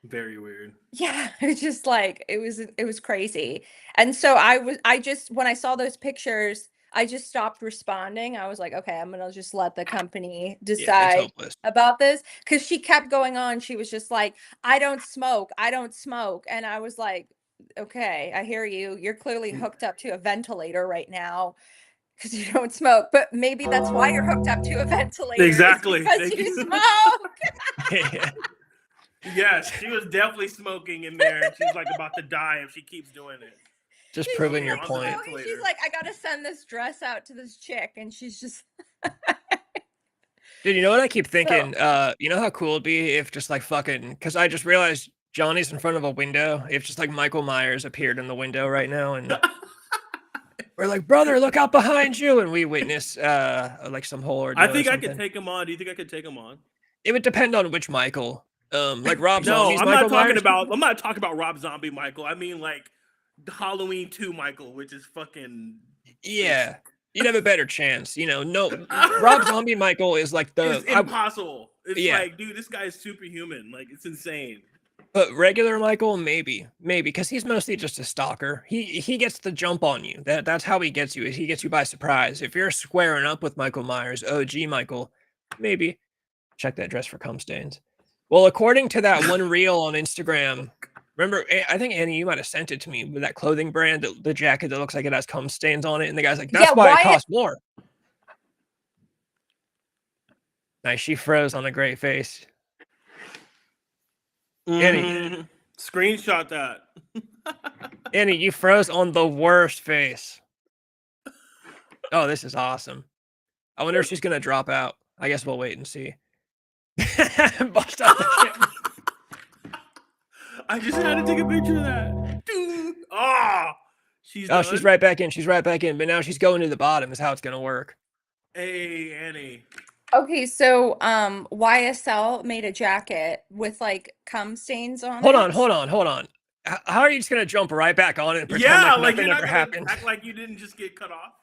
Very weird. Yeah, it's just like it was crazy. And so I just when I saw those pictures, I just stopped responding. I was like, okay, I'm gonna just let the company Yeah, it's decide hopeless. about this, because she kept going on. She was just like, I don't smoke, I don't smoke. And I was like, okay, I hear you. You're clearly hooked up to a ventilator right now because you don't smoke. But maybe that's why you're hooked up to a ventilator, is Exactly. because Thank you you. smoke. Yes, she was definitely smoking in there, and she's like about to die if she keeps doing it. Just She's proving just your like point. smoking. She's ventilator. like, I gotta send this dress out to this chick, and she's just Dude, you know what I keep so. thinking? You know how cool it'd be if just like fucking, because I just realized Johnny's in front of a window. If just like Michael Myers appeared in the window right now, and we're like, brother, look out behind you, and we witness like some whole ordeal I or think I could something. take him on. Do you think I could take him on? It would depend on which Michael. Like Rob No, Zombie's I'm Michael not talking Myers. about. I'm not talking about Rob Zombie Michael. I mean like Halloween 2 Michael, which is fucking. Yeah, you'd have a better chance. You know, no, Rob Zombie Michael is like It's the impossible. It's yeah. like, dude, this guy is superhuman. Like, it's insane. But regular Michael, maybe, because he's mostly just a stalker. He gets the jump on you. That's how he gets you. Is he gets you by surprise. If you're squaring up with Michael Myers, OG Michael, maybe check that dress for cum stains. Well, according to that one reel on Instagram, remember, I think Annie, you might have sent it to me with that clothing brand, the jacket that looks like it has cum stains on it, and the guy's like, "That's Yeah, why it why costs more." Nice, she froze on a great face. Annie, Mhm. Screenshot that. Annie, you froze on the worst face. Oh, this is awesome. I wonder if she's gonna drop out. I guess we'll wait and see. Bust out the camera. I just had to take a picture of that. Dude. Ah, she's Oh, done. she's right back in. She's right back in. But now she's going to the bottom. Is how it's gonna work. Hey, Annie. Okay, so YSL made a jacket with like cum stains on Hold it. on. How are you just gonna jump right back on it and pretend Yeah, like like nothing you're not ever gonna happened? act like you didn't just get cut off.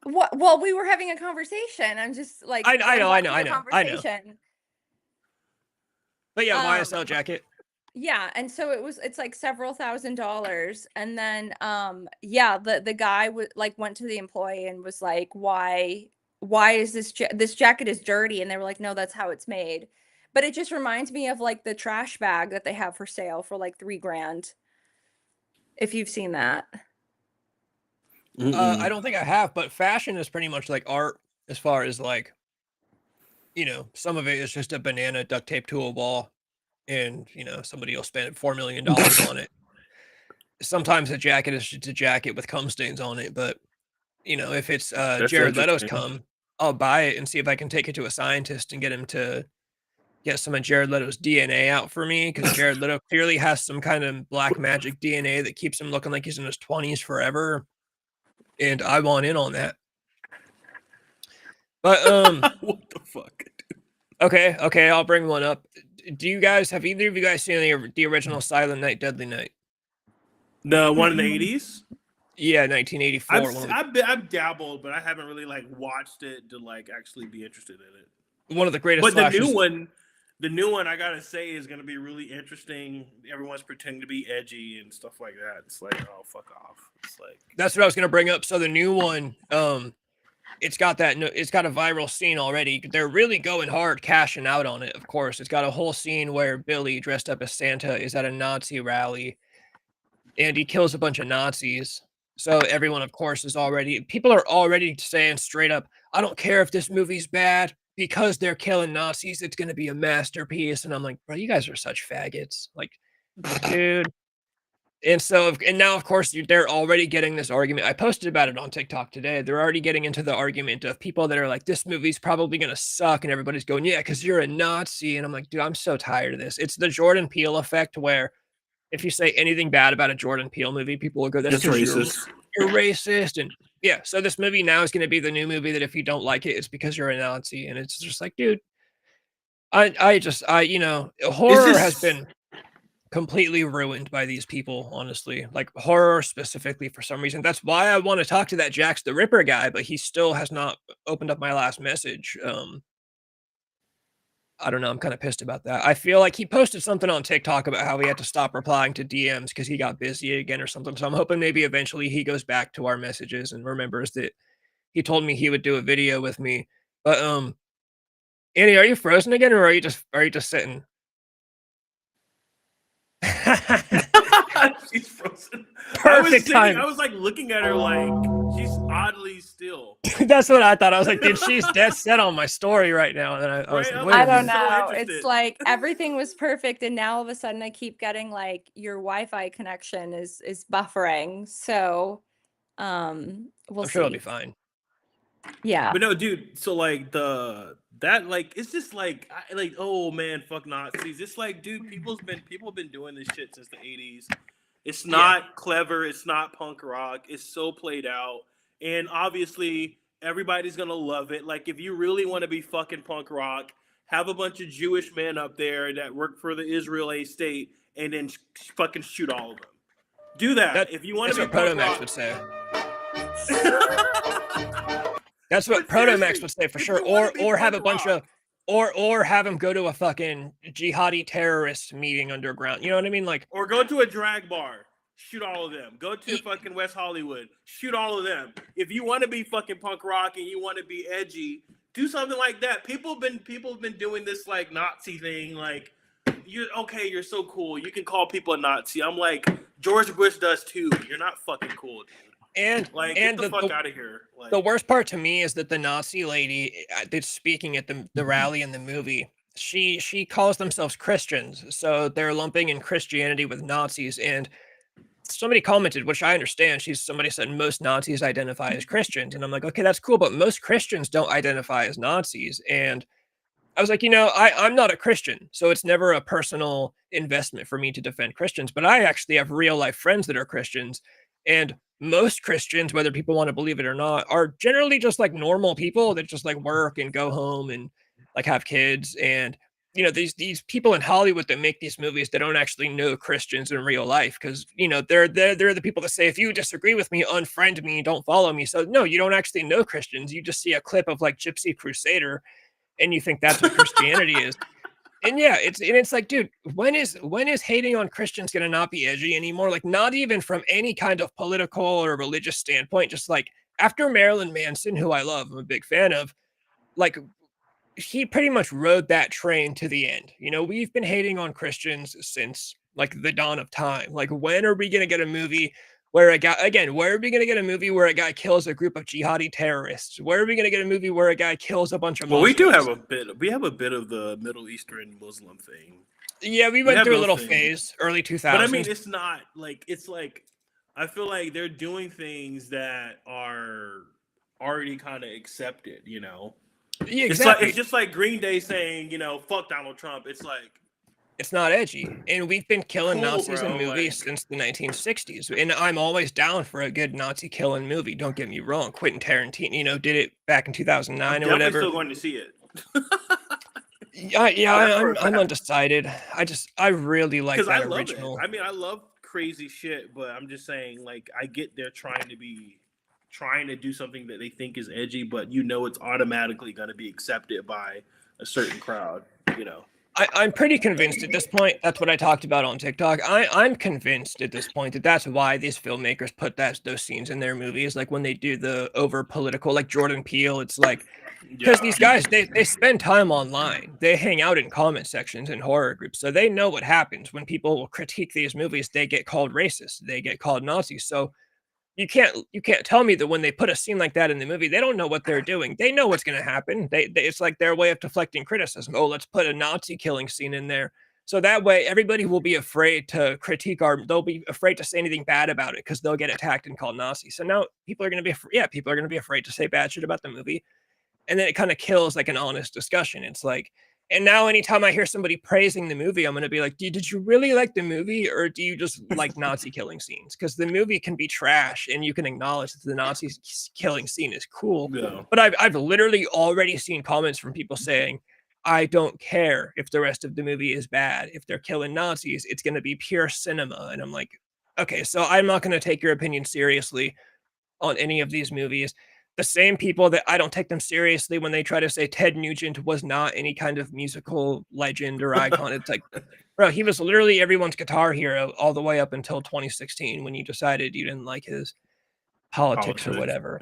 What? Well, we were having a conversation. I'm just like, I know. conversation. But yeah, YSL jacket. Yeah, and so it's like several $1,000s, and then yeah, the guy went to the employee and was like, why is this jacket is dirty? And they were like, no, that's how it's made. But it just reminds me of like the trash bag that they have for sale for like $3,000, if you've seen that. I don't think I have, but fashion is pretty much like art as far as like, you know, some of it is just a banana duct taped to a wall, and you know somebody will spend $4 million on it. Sometimes a jacket is just a jacket with cum stains on it, but you know, if it's That's Jared Leto's interesting. cum, I'll buy it and see if I can take it to a scientist and get him to get some of Jared Leto's DNA out for me, because Jared Leto clearly has some kind of black magic DNA that keeps him looking like he's in his 20s forever, and I want in on that. But what the fuck? okay, I'll bring one up. Do you guys have either of you guys seen the original Silent Night, Deadly Night? The one in the 80s? Yeah, 1984. I've dabbled, but I haven't really like watched it to like actually be interested in it. One of the greatest But slashers. the new one, I gotta say, is gonna be really interesting. Everyone's pretending to be edgy and stuff like that. It's like, oh, fuck off. It's like, that's what I was gonna bring up. So the new one, it's got a viral scene already. They're really going hard, cashing out on it. Of course, it's got a whole scene where Billy, dressed up as Santa, is at a Nazi rally, and he kills a bunch of Nazis. So everyone, of course, people are already saying straight up, I don't care if this movie's bad, because they're killing Nazis, it's going to be a masterpiece. And I'm like, bro, you guys are such faggots. Like, dude. And now, of course, they're already getting this argument. I posted about it on TikTok today. They're already getting into the argument of people that are like, this movie's probably going to suck. And everybody's going, yeah, because you're a Nazi. And I'm like, dude, I'm so tired of this. It's the Jordan Peele effect, where if you say anything bad about a Jordan Peele movie, people will go, that's it's racist. racist. You're racist. And yeah, so this movie now is going to be the new movie that if you don't like it, it's because you're a Nazi. And it's just like, dude, horror has been completely ruined by these people, honestly. Like horror specifically, for some reason. That's why I want to talk to that Jax the Ripper guy, but he still has not opened up my last message. I don't know. I'm kind of pissed about that. I feel like he posted something on TikTok about how he had to stop replying to DMs because he got busy again or something. So I'm hoping maybe eventually he goes back to our messages and remembers that he told me he would do a video with me. But Annie, are you frozen again, or are you just sitting? She's frozen. Perfect time. I was like looking at her like she's oddly still. That's what I thought. I was like, dude, she's dead set on my story right now. And then I was Right? like, I'm wait I a don't minute. so know. interested. It's like everything was perfect, and now all of a sudden I keep getting like your Wi-Fi connection is buffering. So we'll I'm sure it'll be see. fine. Yeah. But no, dude. So like that like it's just like like oh man, fuck Nazis. It's like dude, people have been doing this shit since the 80s. It's not clever. It's not punk rock. It's so played out, and obviously everybody's gonna love it. Like if you really want to be fucking punk rock, have a bunch of Jewish men up there that work for the Israeli state, and then fucking shoot all of them. Do that if you want That's to be what punk Protomax rock. would say. That's what But Protomax seriously, would say for if sure. you wanna be Or have a punk bunch rock, of or have him go to a fucking jihadi terrorist meeting underground. You know what I mean? Like, or go to a drag bar, shoot all of them. Go to Ye- fucking West Hollywood, shoot all of them. If you want to be fucking punk rock and you want to be edgy, do something like that. People have been doing this like Nazi thing. Like you're so cool. You can call people a Nazi. I'm like George Bush does too. You're not fucking cool, dude. and Like get and the fuck out of here. Like the worst part to me is that the Nazi lady that's speaking at the rally in the movie, she calls themselves Christians, so they're lumping in Christianity with Nazis. And somebody commented, which I understand. Somebody said most Nazis identify as Christians, and I'm like, okay, that's cool, but most Christians don't identify as Nazis. And I was like, I'm not a Christian, so it's never a personal investment for me to defend Christians. But I actually have real life friends that are Christians, and most Christians, whether people want to believe it or not, are generally just like normal people that just like work and go home and like have kids. And these people in Hollywood that make these movies, they don't actually know Christians in real life, because they're the people that say, if you disagree with me, unfriend me, don't follow me. So no, you don't actually know Christians. You just see a clip of like Gypsy Crusader and you think that's what Christianity is. And yeah, it's like, dude, when is hating on Christians gonna not be edgy anymore? Like, not even from any kind of political or religious standpoint. Just like after Marilyn Manson, who I love, I'm a big fan of, like he pretty much rode that train to the end. We've been hating on Christians since like the dawn of time. Like, when are we gonna get a movie where where are we gonna get a movie where a guy kills a group of jihadi terrorists? Where are we gonna get a movie where a guy kills a bunch of well, Muslims? we have a bit of the Middle Eastern Muslim thing. Yeah, we went through a those little things. phase, early 2000s. But I mean, it's like I feel like they're doing things that are already kind of accepted, Yeah, It's exactly. it's just like Green Day saying, fuck Donald Trump. It's like It's not edgy. And we've been killing Cool, Nazis in bro, movies like- since the 1960s. And I'm always down for a good Nazi killing movie. Don't get me wrong. Quentin Tarantino, did it back in 2009 I'm or definitely whatever. still going to see it. I'm undecided. I really like Because I that love original. it. I mean, I love crazy shit, but I'm just saying, like, I get they're trying to do something that they think is edgy, but it's automatically going to be accepted by a certain crowd. I'm pretty convinced at this point. That's what I talked about on TikTok. I'm convinced at this point that that's why these filmmakers put those scenes in their movies. Like when they do the over political, like Jordan Peele, it's like, because these guys, they spend time online. They hang out in comment sections in horror groups. So they know what happens when people will critique these movies. They get called racist. They get called Nazis. So you can't tell me that when they put a scene like that in the movie, they don't know what they're doing. They know what's going to happen. It's like their way of deflecting criticism. Oh, let's put a Nazi killing scene in there. So that way everybody will be afraid to critique they'll be afraid to say anything bad about it because they'll get attacked and called Nazi. So now people are going to be afraid to say bad shit about the movie. And then it kind of kills like an honest discussion. It's like, and now anytime I hear somebody praising the movie, I'm going to be like, did you really like the movie, or do you just like Nazi killing scenes? Because the movie can be trash and you can acknowledge that the Nazi killing scene is cool. Yeah. But I've literally already seen comments from people saying, I don't care if the rest of the movie is bad. If they're killing Nazis, it's going to be pure cinema. And I'm like, okay, so I'm not going to take your opinion seriously on any of these movies. the same people that I don't take them seriously when they try to say Ted Nugent was not any kind of musical legend or icon. It's like, bro, he was literally everyone's guitar hero all the way up until 2016 when you decided you didn't like his politics or whatever.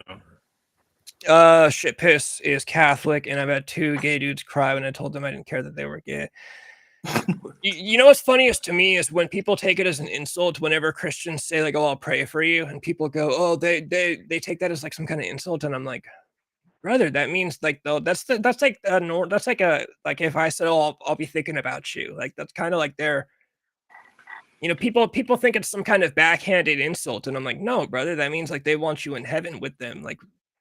Shit piss is Catholic, and I've had 2 gay dudes cry when I told them I didn't care that they were gay. You know what's funniest to me is when people take it as an insult whenever Christians say like, "Oh, I'll pray for you," and people go, "Oh, they take that as like some kind of insult," and I'm like, brother, that means like though that's like a like if I said, "Oh, I'll be thinking about you," like that's kind of like their, you know, people think it's some kind of backhanded insult, and I'm like, no, brother, that means like they want you in heaven with them. Like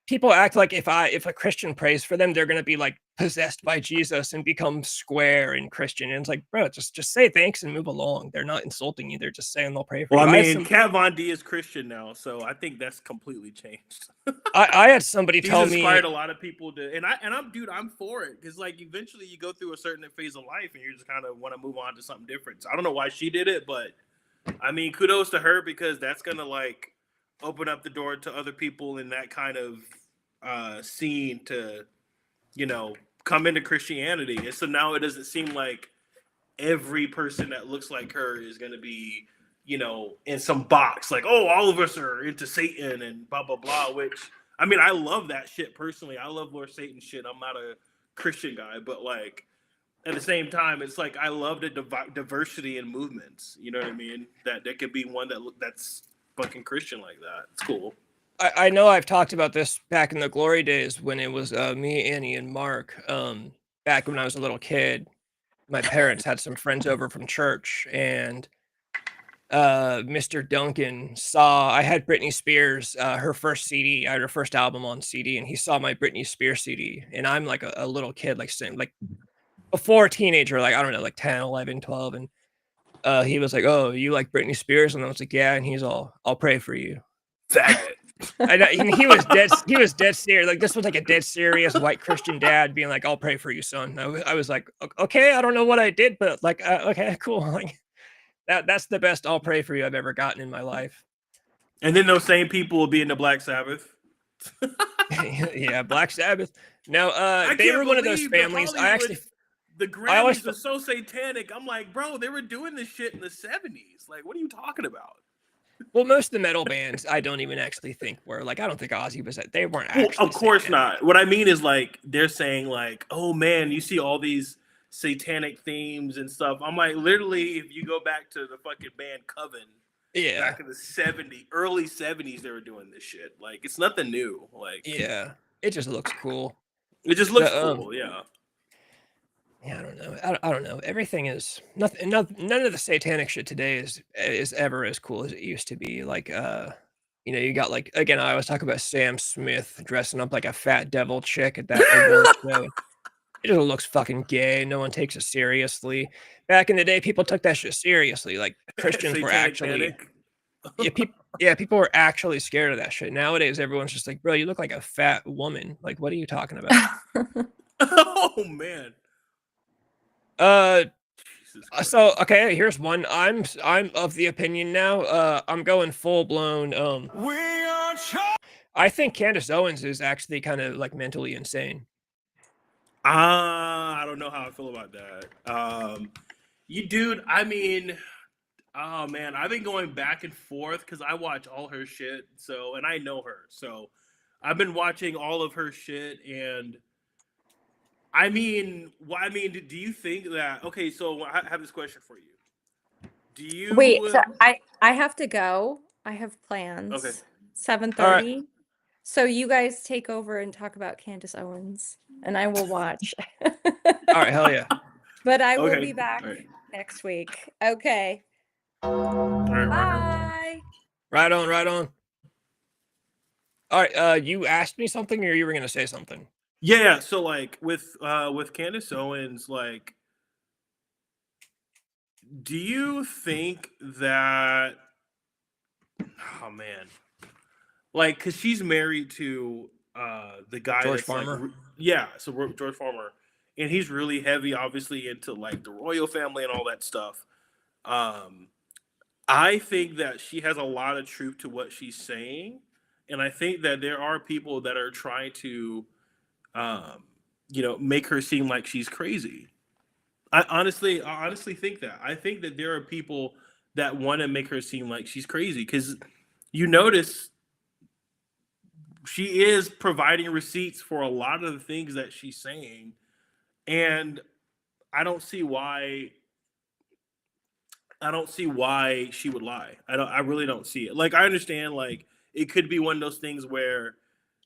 people act like if a Christian prays for them, they're gonna be like possessed by Jesus and become square and Christian. And it's like, bro, just say thanks and move along. They're not insulting you. They're just saying they'll pray for Well, you. I mean, Kat Von D is Christian now, so I think that's completely changed. I had somebody He's tell me inspired a lot of people to, and I'm for it, because like eventually you go through a certain phase of life and you just kind of want to move on to something different. So I don't know why she did it, but I mean, kudos to her, because that's gonna like open up the door to other people in that kind of scene to, you know, come into Christianity. And so now it doesn't seem like every person that looks like her is gonna be, you know, in some box like, oh, all of us are into Satan and blah blah blah. Which I mean, I love that shit personally. I love Lord Satan shit. I'm not a Christian guy, but like at the same time, it's like I love the diversity in movements. You know what I mean? That there could be one that's fucking Christian like that. It's cool. I know I've talked about this back in the glory days when it was me, Annie, and Mark. Back when I was a little kid, my parents had some friends over from church, and Mr. Duncan saw I had Britney Spears, her first CD. I had her first album on CD, and he saw my Britney Spears CD. And I'm like a little kid, like before a teenager, like I don't know, like 10, 11, 12. And he was like, "Oh, you like Britney Spears?" And I was like, "Yeah." And he's all, "I'll pray for you." And he was dead serious. Like this was like a dead serious white Christian dad being like, "I'll pray for you, son." I was like, "Okay, I don't know what I did, but like, okay, cool." Like that's the best "I'll pray for you" I've ever gotten in my life. And then those same people will be in the Black Sabbath. Yeah, Black Sabbath. No, they were one of those families. The Grammys are so satanic. I'm like, bro, they were doing this shit in the 70s. Like, what are you talking about? Well, most of the metal bands, I don't even actually think were like. I don't think Ozzy was. They weren't actually. Well, of course satanic. not. What I mean is like they're saying like, oh man, you see all these satanic themes and stuff. I'm like, literally, if you go back to the fucking band Coven, yeah, back in the early 70s, they were doing this shit. Like, it's nothing new. Like, yeah, it just looks cool. It just looks cool. Yeah. Yeah, I don't know. I don't know. Everything is nothing. None of the satanic shit today is ever as cool as it used to be. Like, you know, you got like again. I always talk about Sam Smith dressing up like a fat devil chick at that award show. It just looks fucking gay. No one takes it seriously. Back in the day, people took that shit seriously. Like Christians were actually, people were actually scared of that shit. Nowadays, everyone's just like, bro, you look like a fat woman. Like, what are you talking about? Oh man. So okay, here's one. I'm of the opinion now. I'm going full blown. I think Candace Owens is actually kind of like mentally insane. I don't know how I feel about that. Dude, I mean, oh man, I've been going back and forth because I watch all her shit. So, and I know her, so I've been watching all of her shit. And I mean, do you think that? Okay, so I have this question for you. Do you wait? So I have to go. I have plans. Okay. 7:30. Right. So you guys take over and talk about Candace Owens, and I will watch. All right, hell yeah. But I will be back next week. Okay. All right, Bye. Right on, right on. All right, you asked me something, or you were gonna say something? Yeah. So like with Candace Owens, like, do you think that? Oh man. Like, cause she's married to the guy George that's Farmer. Like, so George Farmer, and he's really heavy, obviously, into like the royal family and all that stuff. I think that she has a lot of truth to what she's saying, and I think that there are people that are trying to, make her seem like she's crazy. I honestly think that. I think that there are people that want to make her seem like she's crazy because you notice she is providing receipts for a lot of the things that she's saying, and I don't see why. I don't see why she would lie. I really don't see it. Like I understand, like it could be one of those things where,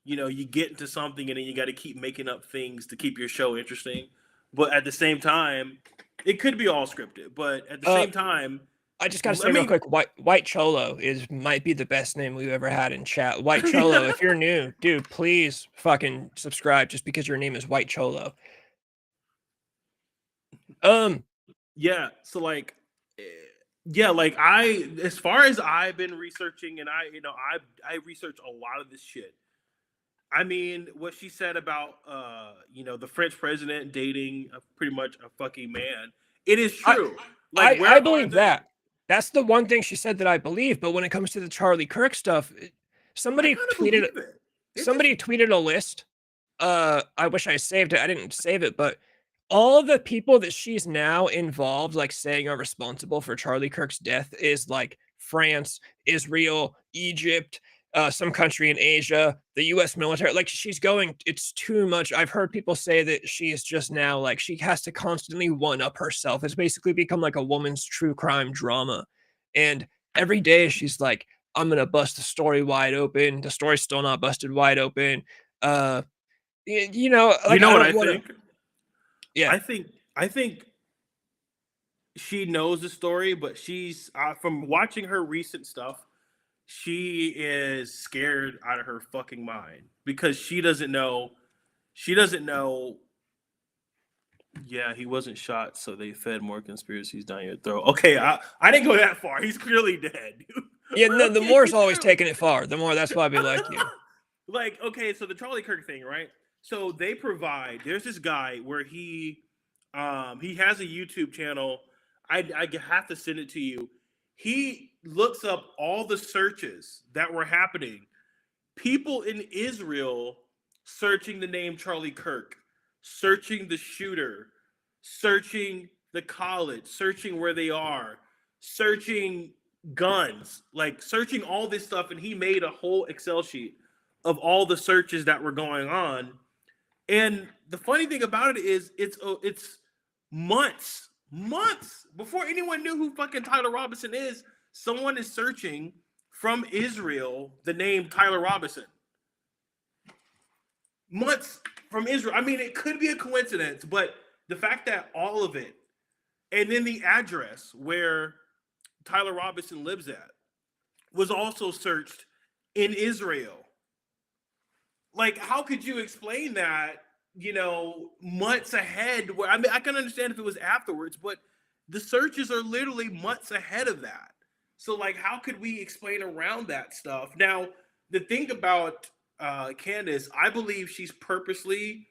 you get into something and then you got to keep making up things to keep your show interesting. But at the same time, it could be all scripted. But at the same time, I just gotta I say real mean, quick, White Cholo might be the best name we've ever had in chat. White Cholo, if you're new, dude, please fucking subscribe just because your name is White Cholo. yeah. So like, yeah, like as far as I've been researching, and I research a lot of this shit. I mean, what she said about the French president dating pretty much a fucking man, it is true. Like, I believe that. That's the one thing she said that I believe. But when it comes to the Charlie Kirk stuff, somebody tweeted tweeted a list. I wish I saved it. I didn't save it, but all of the people that she's now involved, like saying are responsible for Charlie Kirk's death, is like France, Israel, Egypt, some country in Asia, the US military. Like she's going, it's too much. I've heard people say that she's just now like she has to constantly one up herself. It's basically become like a woman's true crime drama. And every day she's like, I'm gonna bust the story wide open. The story's still not busted wide open. Like you know I what don't want to. think? Yeah. I think she knows the story, but she's from watching her recent stuff, she is scared out of her fucking mind because she doesn't know. She doesn't know. Yeah, he wasn't shot, so they fed more conspiracies down your throat. Okay, I didn't go that far. He's clearly dead. Yeah, no, the Okay, more's always taking it far. The more, that's why we like you. Like, okay, so the Charlie Kirk thing, right? So they provide. There's this guy where he has a YouTube channel. I have to send it to you. He looks up all the searches that were happening. People in Israel searching the name Charlie Kirk, searching the shooter, searching the college, searching where they are, searching guns, like searching all this stuff. And he made a whole Excel sheet of all the searches that were going on. And the funny thing about it is it's months before anyone knew who fucking Tyler Robinson is. Someone is searching from Israel the name Tyler Robinson. Months from Israel. I mean, it could be a coincidence, but the fact that all of it, and then the address where Tyler Robinson lives at, was also searched in Israel. Like, how could you explain that, months ahead? Where I mean, I can understand if it was afterwards, but the searches are literally months ahead of that. So, like, how could we explain around that stuff? Now, the thing about Candace, I believe she's purposely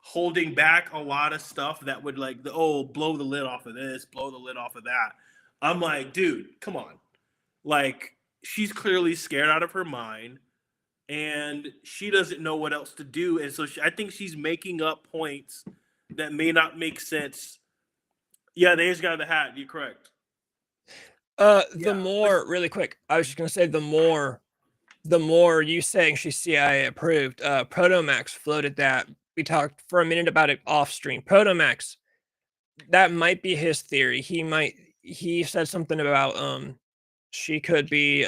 holding back a lot of stuff that would blow the lid off of this, blow the lid off of that. I'm like, dude, come on. Like, she's clearly scared out of her mind and she doesn't know what else to do. And so I think she's making up points that may not make sense. Yeah, they just got the hat. You're correct. The more, really quick, I was just gonna say the more you saying she's CIA approved, Protomax floated that. We talked for a minute about it off stream. Protomax, that might be his theory. He said something about she could be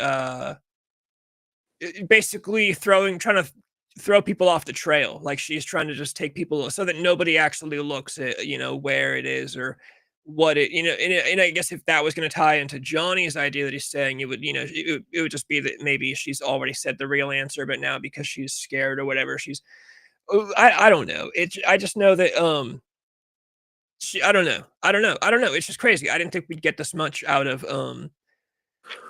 basically trying to throw people off the trail. Like she's trying to just take people so that nobody actually looks at, where it is or what it, and I guess if that was going to tie into Johnny's idea that he's saying, it would, it would just be that maybe she's already said the real answer, but now because she's scared or whatever, I don't know. I just know that, I don't know. It's just crazy. I didn't think we'd get this much out of,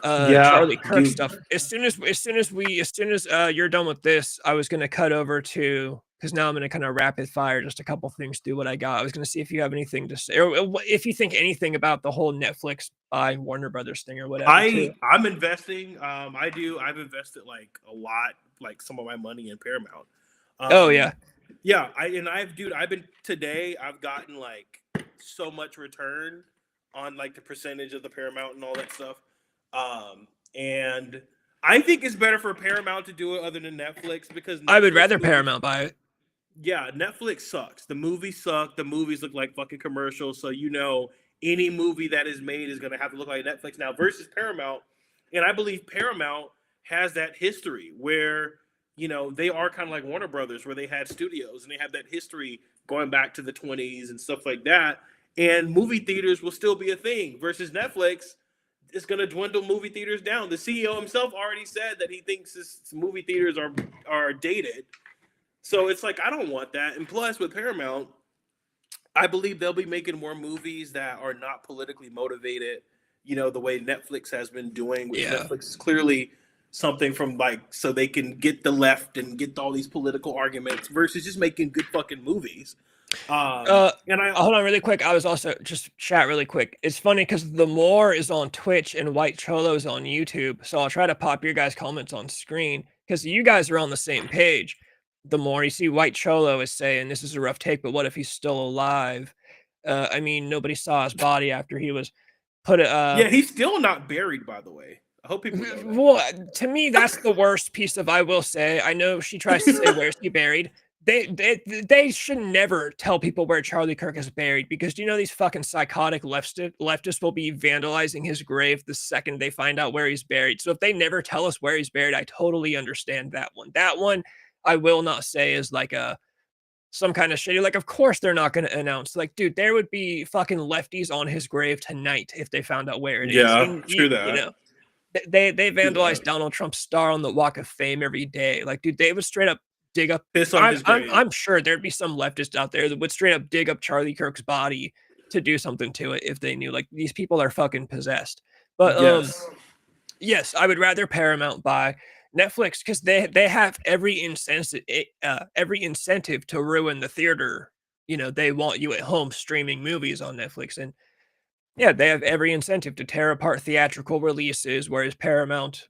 Charlie Kirk stuff. As soon as you're done with this, I was gonna cut over to, because now I'm gonna kind of rapid fire just a couple things through what I got. I was gonna see if you have anything to say, or if you think anything about the whole Netflix by Warner Brothers thing or whatever. I'm investing. I do. I've invested like a lot like some of my money in Paramount. Oh yeah. Yeah, I've gotten like so much return on like the percentage of the Paramount and all that stuff. And I think it's better for Paramount to do it other than Netflix, because I would Netflix rather movies- Paramount buy it. Yeah, Netflix sucks. The movies suck. The movies look like fucking commercials. So any movie that is made is gonna have to look like Netflix now versus Paramount. And I believe Paramount has that history where they are kind of like Warner Brothers, where they had studios and they have that history going back to the 20s and stuff like that. And movie theaters will still be a thing versus Netflix. It's going to dwindle movie theaters down. The CEO himself already said that he thinks this movie theaters are dated. So it's like, I don't want that. And plus, with Paramount, I believe they'll be making more movies that are not politically motivated, the way Netflix has been doing, which Netflix is clearly something from so they can get the left and get all these political arguments versus just making good fucking movies. Hold on really quick. I was also just chat really quick. It's funny because the more is on Twitch and White Cholo's on YouTube. So I'll try to pop your guys' comments on screen because you guys are on the same page. The more you see White Cholo is saying this is a rough take, but what if he's still alive? I mean, nobody saw his body after he was put. Yeah, he's still not buried, by the way. I hope people know that. Well, to me, that's the worst piece of. I will say, I know she tries to say where's he buried. They should never tell people where Charlie Kirk is buried because these fucking psychotic leftists will be vandalizing his grave the second they find out where he's buried. So if they never tell us where he's buried, I totally understand that one. That one I will not say is like some kind of shitty. Like, of course they're not going to announce. Like, dude, there would be fucking lefties on his grave tonight if they found out where it is. Yeah, true that. They vandalize Donald Trump's star on the Walk of Fame every day. Like, dude, they would straight up dig up. I'm sure there'd be some leftists out there that would straight up dig up Charlie Kirk's body to do something to it if they knew. Like, these people are fucking possessed. But yes, I would rather Paramount buy Netflix because they have every incentive to ruin the theater. They want you at home streaming movies on Netflix, and yeah, they have every incentive to tear apart theatrical releases, whereas Paramount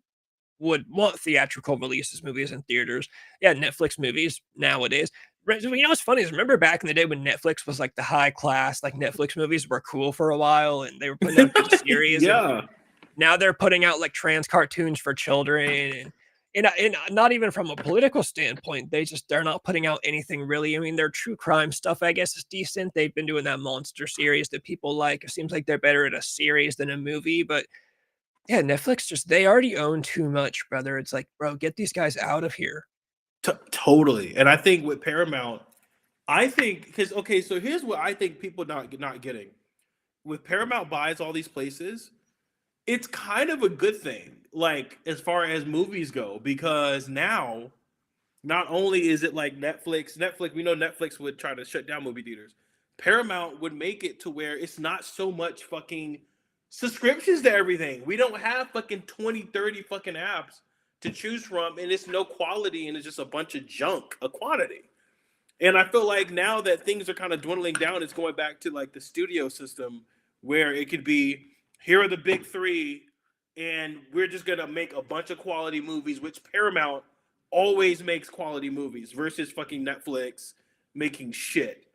would want theatrical releases, movies in theaters. Yeah, Netflix movies nowadays. What's funny is remember back in the day when Netflix was like the high class, like Netflix movies were cool for a while and they were putting out good series. Yeah. Now they're putting out like trans cartoons for children and not even from a political standpoint. They're not putting out anything really. I mean, their true crime stuff, I guess, is decent. They've been doing that monster series that people like. It seems like they're better at a series than a movie, but yeah, Netflix they already own too much, brother. It's like, bro, get these guys out of here. Totally. And I think with Paramount, so here's what I think people not getting. With Paramount buys all these places, it's kind of a good thing, like as far as movies go, because now not only is it like Netflix, we know Netflix would try to shut down movie theaters. Paramount would make it to where it's not so much fucking subscriptions to everything. We don't have fucking 20, 30 fucking apps to choose from, and it's no quality, and it's just a bunch of junk, a quantity. And I feel like now that things are kind of dwindling down, it's going back to like the studio system where it could be, here are the big three, and we're just going to make a bunch of quality movies, which Paramount always makes quality movies versus fucking Netflix making shit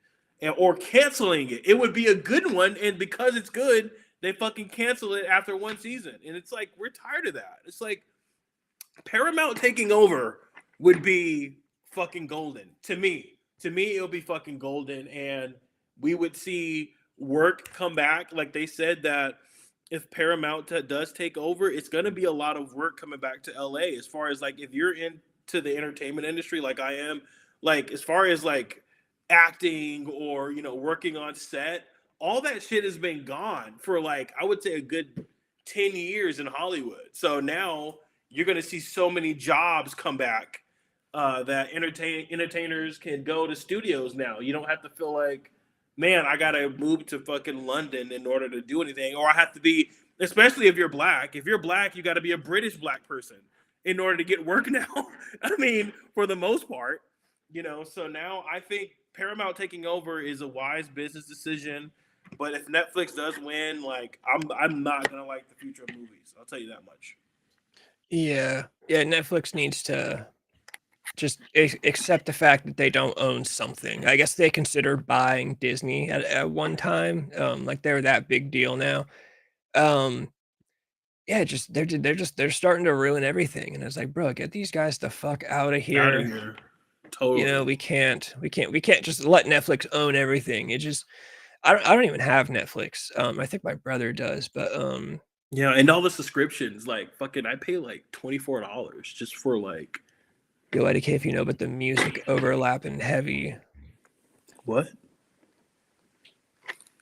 or canceling it. It would be a good one, and because it's good, they fucking cancel it after one season. And it's like, we're tired of that. It's like Paramount taking over would be fucking golden to me. To me, it'll be fucking golden, and we would see work come back. Like they said that if Paramount does take over, it's going to be a lot of work coming back to LA as far as like, if you're into the entertainment industry, like I am, like as far as like acting or, working on set, all that shit has been gone for like, I would say a good 10 years in Hollywood. So now you're going to see so many jobs come back that entertainers can go to studios now. You don't have to feel like, man, I got to move to fucking London in order to do anything. Or I have to be, especially if you're black. If you're black, you got to be a British black person in order to get work now. I mean, for the most part, so now I think Paramount taking over is a wise business decision. But if Netflix does win, like I'm not going to like the future of movies. I'll tell you that much. Yeah. Netflix needs to just accept the fact that they don't own something. I guess they considered buying Disney at one time. Like they're that big deal now. Yeah, just they're starting to ruin everything, and it's like, bro, get these guys the fuck out of Out of here. here. Totally. You know, we can't just let Netflix own everything. It just, I don't even have Netflix. I think my brother does, but Yeah, and all the subscriptions, like fucking, I pay like $24 just for like yo, IDK, if you know, but the music overlapping heavy. what?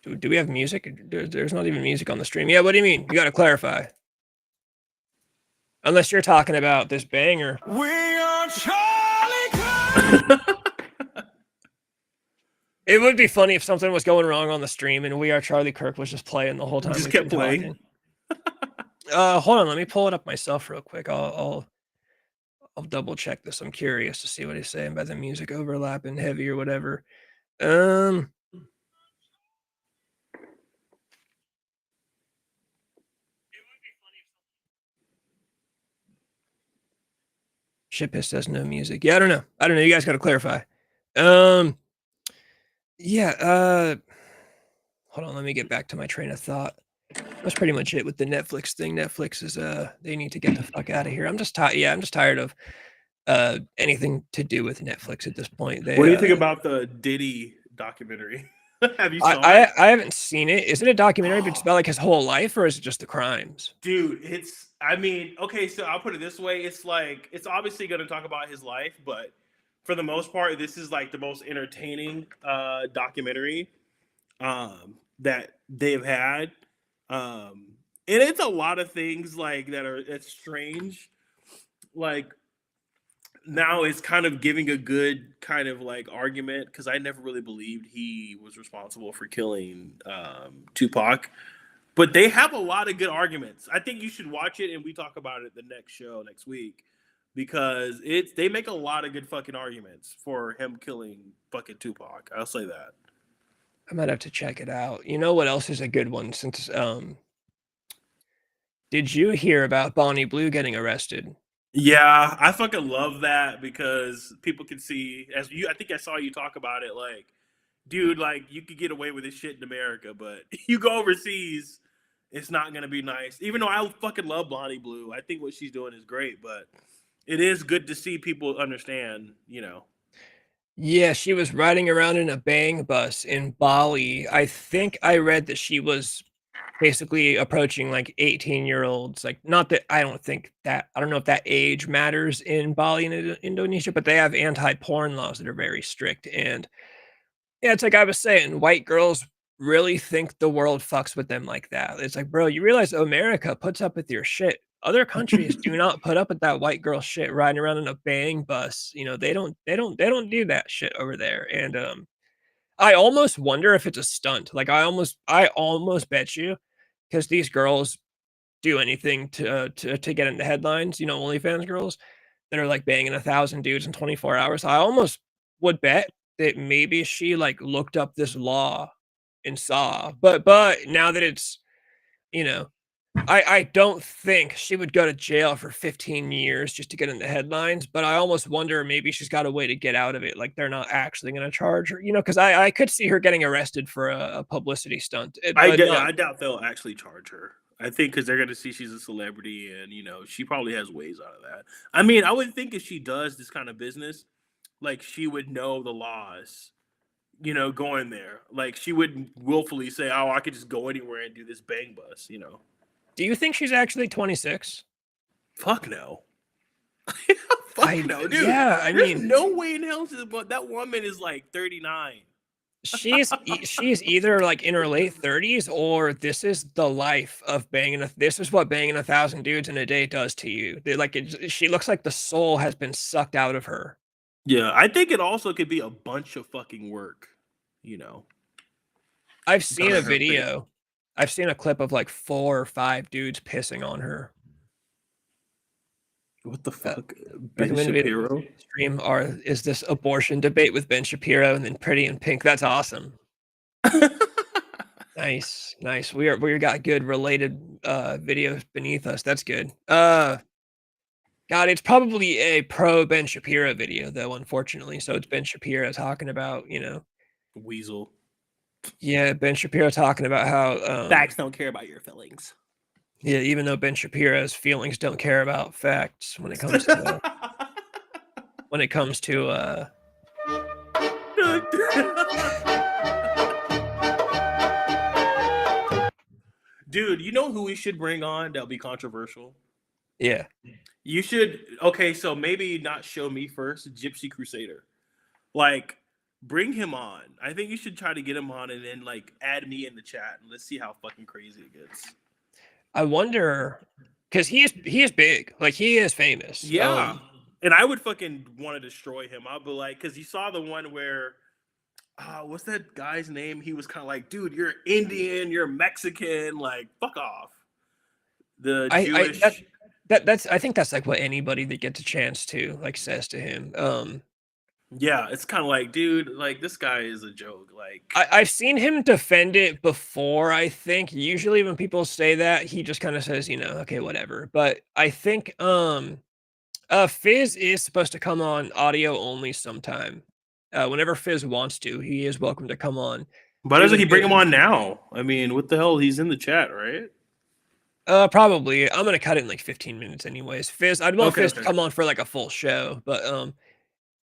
Do we have music? There's not even music on the stream. Yeah, what do you mean? You got to clarify. Unless you're talking about this banger. We are Charlie It would be funny if something was going wrong on the stream and We Are Charlie Kirk was just playing the whole time. Just we've kept been playing. talking. Hold on, let me pull it up myself real quick. I'll double check this. I'm curious to see what he's saying by the music overlapping heavy or whatever. Shitpiss says no music. Yeah, I don't know. You guys got to clarify. Yeah. Hold on. Let me get back to my train of thought. That's pretty much it with the Netflix thing. Netflix is they need to get the fuck out of here. I'm just tired. Yeah, I'm just tired of anything to do with Netflix at this point. What do you think about the Diddy documentary? Have you saw it? I haven't seen it. Is it a documentary but it's about like his whole life, or is it just the crimes? Dude, I mean, okay, so I'll put it this way. It's like, it's obviously going to talk about his life, but for the most part, this is like the most entertaining documentary that they've had. And it's a lot of things like that's strange. Like, now it's kind of giving a good kind of like argument, because I never really believed he was responsible for killing Tupac. But they have a lot of good arguments. I think you should watch it, and we talk about it the next show next week, because they make a lot of good fucking arguments for him killing fucking Tupac. I'll say that. I might have to check it out. You know what else is a good one? Since did you hear about Bonnie Blue getting arrested? Yeah, I fucking love that, because people can see, I think I saw you talk about it, like, dude, like, you could get away with this shit in America, but you go overseas, it's not gonna be nice. Even though I fucking love Bonnie Blue, I think what she's doing is great, but it is good to see people understand, you know. Yeah, she was riding around in a bang bus in Bali. I think I read that she was basically approaching like 18-year-olds. Like, not that I don't know if that age matters in Bali and Indonesia, but they have anti-porn laws that are very strict. And yeah, it's like I was saying, white girls really think the world fucks with them like that. It's like, bro, you realize America puts up with your shit. Other countries do not put up with that white girl shit riding around in a bang bus. You know, they don't do that shit over there. And I almost wonder if it's a stunt. Like I almost bet you, because these girls do anything to get in the headlines, you know, OnlyFans girls that are like banging 1,000 dudes in 24 hours. I almost would bet that maybe she like looked up this law and saw, but now that it's, you know, I don't think she would go to jail for 15 years just to get in the headlines, but I almost wonder maybe she's got a way to get out of it. Like they're not actually going to charge her, you know, because I could see her getting arrested for a publicity stunt. I doubt they'll actually charge her. I think because they're going to see she's a celebrity, and, you know, she probably has ways out of that. I mean, I would think if she does this kind of business, like, she would know the laws, you know, going there. Like, she wouldn't willfully say, oh, I could just go anywhere and do this bang bus, you know. Do you think she's actually 26? Fuck no. Fuck no, dude. Yeah, I There's mean, no way in hell but that woman is like 39. she's either like in her late 30s, or this is the life of banging. This is what banging 1,000 dudes in a day does to you. She looks like the soul has been sucked out of her. Yeah, I think it also could be a bunch of fucking work, you know. I've seen a video. I've seen a clip of like 4 or 5 dudes pissing on her. What the fuck? Ben Shapiro? Stream is this abortion debate with Ben Shapiro and then Pretty in Pink. That's awesome. Nice. We got good related videos beneath us. That's good. God, it's probably a pro Ben Shapiro video, though, unfortunately. So it's Ben Shapiro talking about, Weasel. yeah, Ben Shapiro talking about how Facts don't care about your feelings. yeah, even though Ben Shapiro's feelings don't care about facts when it comes to Dude, you know who we should bring on that'll be controversial? yeah. You should, okay, so maybe not Show Me First, Gypsy Crusader. Like, bring him on. I think you should try to get him on and then, like, add me in the chat and let's see how fucking crazy it gets. I wonder, because he is big. Like, he is famous. Yeah. And I would fucking want to destroy him. I'll be like, because you saw the one where, what's that guy's name? He was kind of like, dude, you're Indian, you're Mexican, like, fuck off. The Jewish. I think that's like what anybody that gets a chance to like says to him. Yeah, it's kind of like, dude, like this guy is a joke. Like, I've seen him defend it before. I think usually when people say that, he just kind of says, okay, whatever. But I think Fizz is supposed to come on audio only sometime. Whenever Fizz wants to, he is welcome to come on. why doesn't he bring him on now? I mean, what the hell? He's in the chat, right? Probably. I'm gonna cut it in like 15 minutes anyways. Fizz, I'd want Fizz to come on for like a full show, but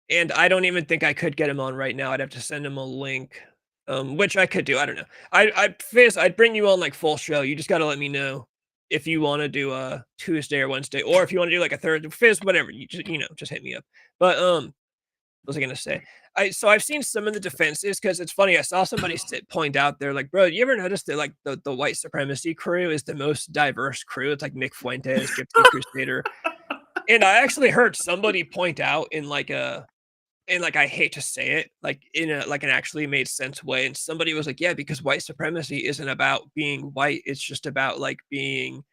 and I don't even think I could get him on right now. I'd have to send him a link, which I could do. I don't know. Fizz, I'd bring you on like full show. You just gotta let me know if you want to do a Tuesday or Wednesday, or if you want to do like a Thursday. Fizz, whatever. You just hit me up. But what was I gonna say? So I've seen some of the defenses because it's funny. I saw somebody point out there like, bro, you ever notice that like the white supremacy crew is the most diverse crew? It's like Nick Fuentes, Gypsy Crusader, and I actually heard somebody point out in like I hate to say it, like in an actually made sense way, and somebody was like, yeah, because white supremacy isn't about being white; it's just about like being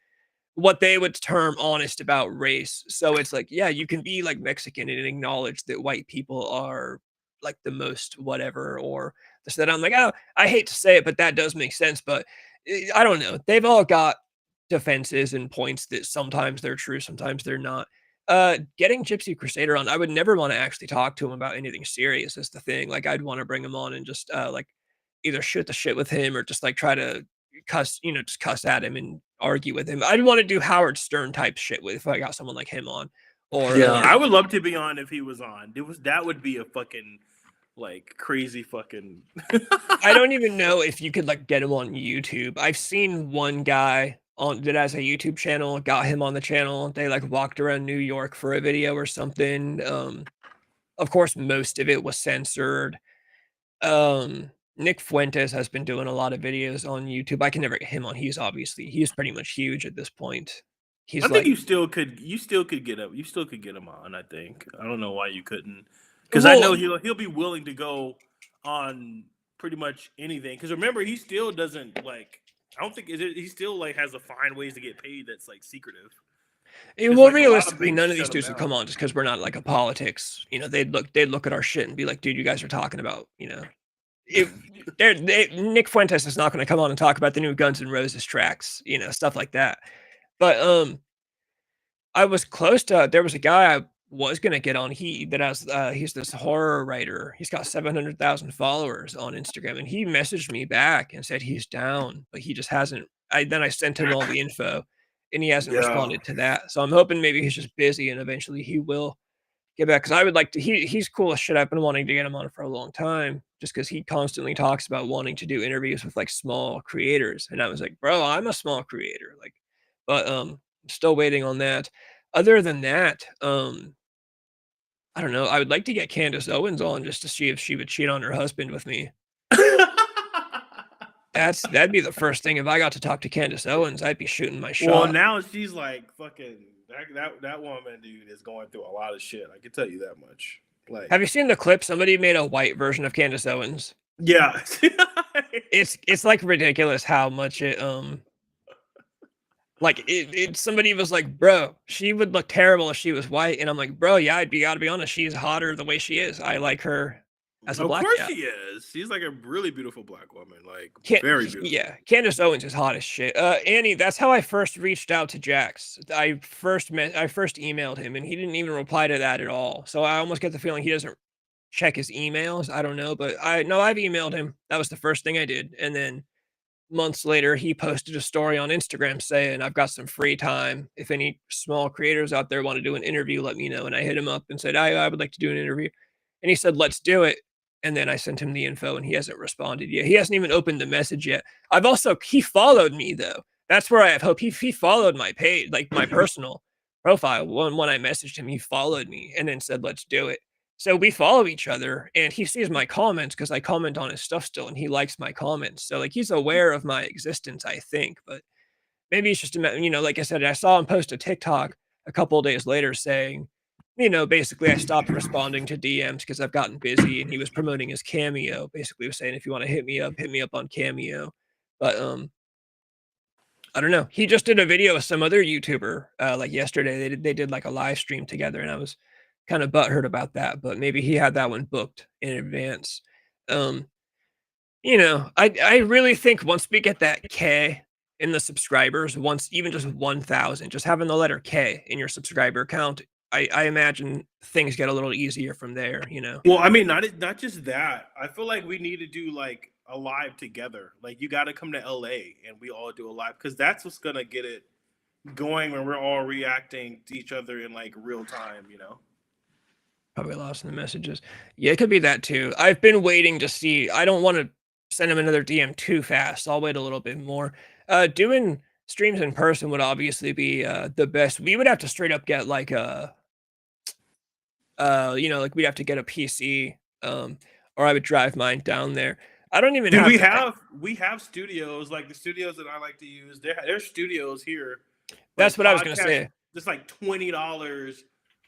what they would term honest about race. So it's like, yeah, you can be like Mexican and acknowledge that white people are like the most whatever or this that. I'm like, oh, I hate to say it, but that does make sense. But I don't know. They've all got defenses and points that sometimes they're true, sometimes they're not. Getting Gypsy Crusader on, I would never want to actually talk to him about anything serious is the thing. Like I'd want to bring him on and just like either shoot the shit with him or just like try to cuss, just cuss at him and argue with him. I'd want to do Howard Stern type shit with if I got someone like him on. Or yeah, I would love to be on if he was on. That would be a fucking like crazy fucking. I don't even know if you could like get him on YouTube. I've seen one guy that has a YouTube channel, got him on the channel. They like walked around New York for a video or something. Of course, most of it was censored. Nick Fuentes has been doing a lot of videos on YouTube. I can never get him on. He's pretty much huge at this point. I think you still could get him. You still could get him on. I think. I don't know why you couldn't, because I know he'll be willing to go on pretty much anything. Because remember, he still doesn't like. I don't think he still like has to find ways to get paid that's like secretive. Well, like, realistically, none of these dudes would come on just because we're not like a politics. They'd look at our shit and be like, dude, you guys are talking about, Nick Fuentes is not going to come on and talk about the new Guns N' Roses tracks, stuff like that. But I was close to. There was a guy I was going to get on. He's this horror writer. He's got 700,000 followers on Instagram, and he messaged me back and said he's down, but he just hasn't. Then I sent him all the info, and he hasn't responded to that. So I'm hoping maybe he's just busy, and eventually he will get back. Because I would like to. He's cool as shit. I've been wanting to get him on for a long time, just because he constantly talks about wanting to do interviews with like small creators, and I was like, bro, I'm a small creator, like, but still waiting on that. Other than that, I don't know. I would like to get Candace Owens on just to see if she would cheat on her husband with me. That'd be the first thing. If I got to talk to Candace Owens, I'd be shooting my shot. Well, now she's like fucking that woman, dude, is going through a lot of shit. I can tell you that much. Like, have you seen the clip? Somebody made a white version of Candace Owens. Yeah, it's like ridiculous how much it like it somebody was like, bro, she would look terrible if she was white, and I'm like, bro, yeah, gotta be honest, she's hotter the way she is. I like her. as a Of black course gal. she is. She's like a really beautiful black woman. Like Can- very beautiful. Yeah, Candace Owens is hot as shit. Annie, that's how I first reached out to Jax. I first emailed him, and he didn't even reply to that at all. So I almost get the feeling he doesn't check his emails. I don't know, but I've emailed him. That was the first thing I did, and then months later, he posted a story on Instagram saying, "I've got some free time. If any small creators out there want to do an interview, let me know." And I hit him up and said, I would like to do an interview. And he said, "Let's do it." And then I sent him the info, and he hasn't responded yet. He hasn't even opened the message yet. He followed me though. That's where I have hope. He followed my page, like my personal profile. When I messaged him, he followed me and then said, "Let's do it." So we follow each other, and he sees my comments because I comment on his stuff still, and he likes my comments. So like he's aware of my existence, I think. But maybe it's just like I said, I saw him post a TikTok a couple of days later saying, basically I stopped responding to DMs because I've gotten busy, and he was promoting his Cameo. Basically, was saying if you want to hit me up on Cameo. But I don't know. He just did a video with some other YouTuber like yesterday. They did like a live stream together, and I was kind of butthurt about that, but maybe he had that one booked in advance. I really think once we get that K in the subscribers, once even just 1,000, just having the letter K in your subscriber count, I imagine things get a little easier from there. Well, I mean, not just that. I feel like we need to do like a live together. Like you got to come to LA and we all do a live because that's what's gonna get it going when we're all reacting to each other in like real time. Probably lost in the messages. Yeah, it could be that too. I've been waiting to see. I don't want to send him another DM too fast. I'll wait a little bit more. Doing streams in person would obviously be the best. We would have to straight up get like a like we'd have to get a PC, or I would drive mine down there. I don't even we have studios like the studios that I like to use. There's studios here. That's what I was gonna say. It's like $20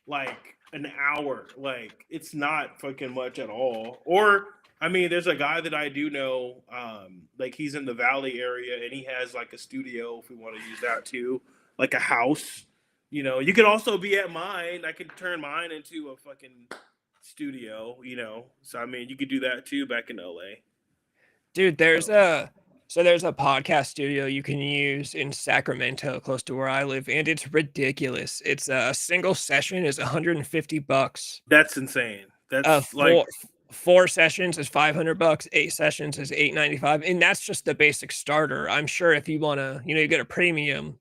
like an hour. Like it's not fucking much at all. Or I mean, there's a guy that I do know, like he's in the Valley area and he has like a studio if we want to use that too, like a house. You could also be at mine. I could turn mine into a fucking studio, So I mean, you could do that too back in LA. Dude, there's a podcast studio you can use in Sacramento, close to where I live, and it's ridiculous. It's a single session is $150. That's insane. That's like four sessions is $500, 8 sessions is $895, and that's just the basic starter. I'm sure if you want to, you get a premium,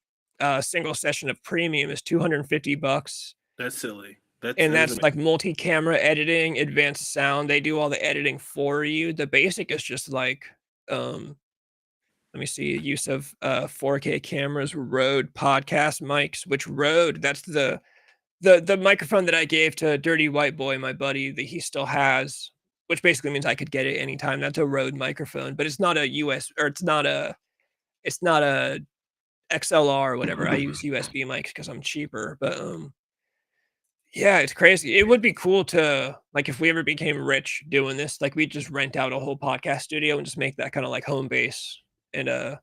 single session of premium is $250. That's silly. That's like multi-camera editing, advanced sound. They do all the editing for you. The basic is just like, let me see, use of 4K cameras, Rode podcast mics, which Rode, that's the microphone that I gave to Dirty White Boy, my buddy, that he still has, which basically means I could get it anytime. That's a Rode microphone, but it's not a it's not a XLR or whatever. I use USB mics because I'm cheaper, but yeah, it's crazy. It would be cool to, like, if we ever became rich doing this, like, we'd just rent out a whole podcast studio and just make that kind of like home base and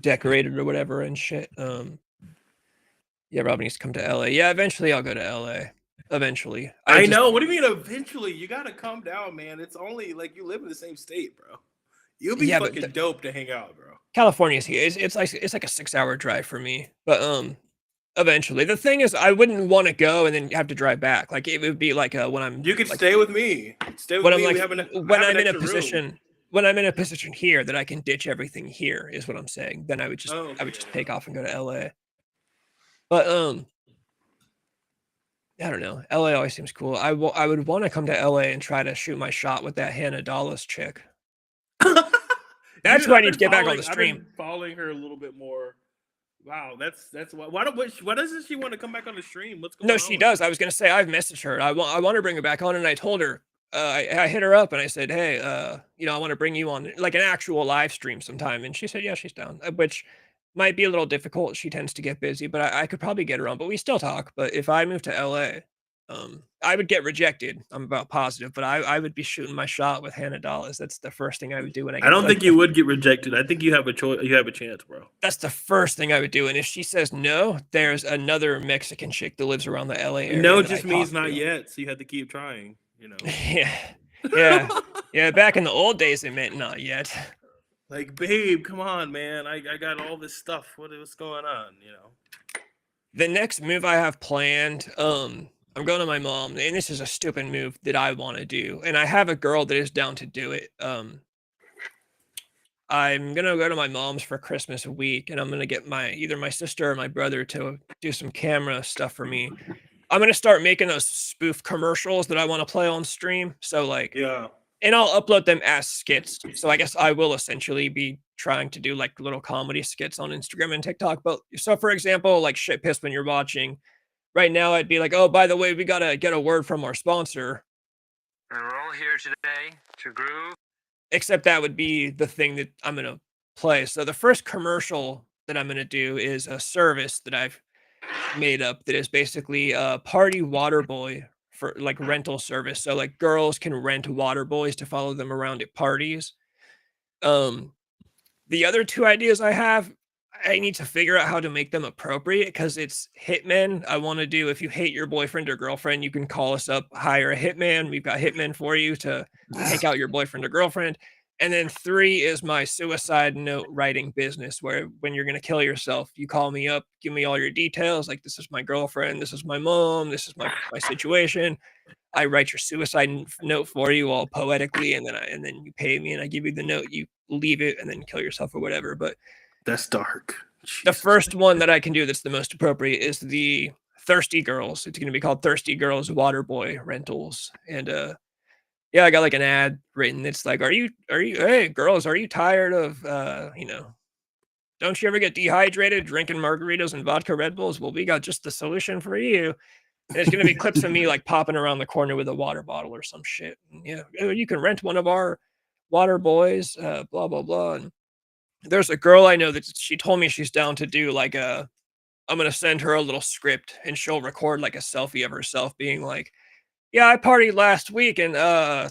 decorated or whatever and shit. Yeah, Rob needs to come to LA. Yeah, eventually I'll go to LA. Eventually. I know. What do you mean eventually? You gotta calm down, man. It's only like you live in the same state, bro. You'll be fucking dope to hang out, bro. California's here. It's like a 6-hour drive for me. But eventually. The thing is, I wouldn't want to go and then have to drive back. Like it would be like when I'm. You could like, stay with me. Stay with when me. I'm when I'm in a position. When I'm in a position here that I can ditch everything here is what I'm saying. Then I would just take off and go to LA. But I don't know. LA always seems cool. I would want to come to LA and try to shoot my shot with that Hannah Dallas chick. That's why I need to get back on the stream. I've been following her a little bit more. Wow, that's why doesn't she want to come back on the stream? What's going on? No, she does. I was gonna say I've messaged her. I want to bring her back on, and I told her. I hit her up and I said, hey, I want to bring you on like an actual live stream sometime, and she said, yeah, she's down. Which might be a little difficult. She tends to get busy, but I could probably get her on. But we still talk. But if I move to LA, I would get rejected. I'm about positive, but I would be shooting my shot with Hannah Dallas. That's the first thing I would do when I don't think you would get rejected. I think you have a choice. You have a chance, bro. That's the first thing I would do. And if she says no, there's another Mexican chick that lives around the LA area. No just means not yet. So you have to keep trying. You know, yeah. Back in the old days, it meant not yet. like, babe, come on, man. I got all this stuff. What's going on? You know. The next move I have planned, I'm going to my mom, and this is a stupid move that I want to do, and I have a girl that is down to do it. I'm gonna go to my mom's for Christmas week, and I'm gonna get either my sister or my brother to do some camera stuff for me. I'm gonna start making those spoof commercials that I want to play on stream. So like, Yeah. and I'll upload them as skits. So I guess I will essentially be trying to do like little comedy skits on Instagram and TikTok. But so for example, like shit piss when you're watching right now, I'd be like, oh, by the way, we gotta get a word from our sponsor. And we're all here today to groove. Except that would be the thing that I'm gonna play. So the first commercial that I'm gonna do is a service that I've made up that is basically a party water boy for like rental service. So like girls can rent water boys to follow them around at parties. Um, the other two ideas I have, I need to figure out how to make them appropriate because it's hitmen. I want to do if you hate your boyfriend or girlfriend, you can call us up, hire a hitman. We've got hitmen for you to take out your boyfriend or girlfriend. And then 3 is my suicide note writing business where when you're going to kill yourself, you call me up, give me all your details. Like, this is my girlfriend, this is my mom, this is my situation. I write your suicide note for you all poetically, and then you pay me and I give you the note, you leave it and then kill yourself or whatever. But That's dark. the Jesus. first one that I can do that's the most appropriate is the Thirsty Girls. It's going to be called Thirsty Girls Waterboy Rentals. And yeah, I got like an ad written. It's like, hey girls, are you tired of don't you ever get dehydrated drinking margaritas and vodka Red Bulls? Well, we got just the solution for you. And it's going to be clips of me like popping around the corner with a water bottle or some shit. And, yeah, you can rent one of our water boys, blah, blah, blah. And there's a girl I know that she told me she's down to do like I'm going to send her a little script and she'll record like a selfie of herself being like, yeah, I partied last week and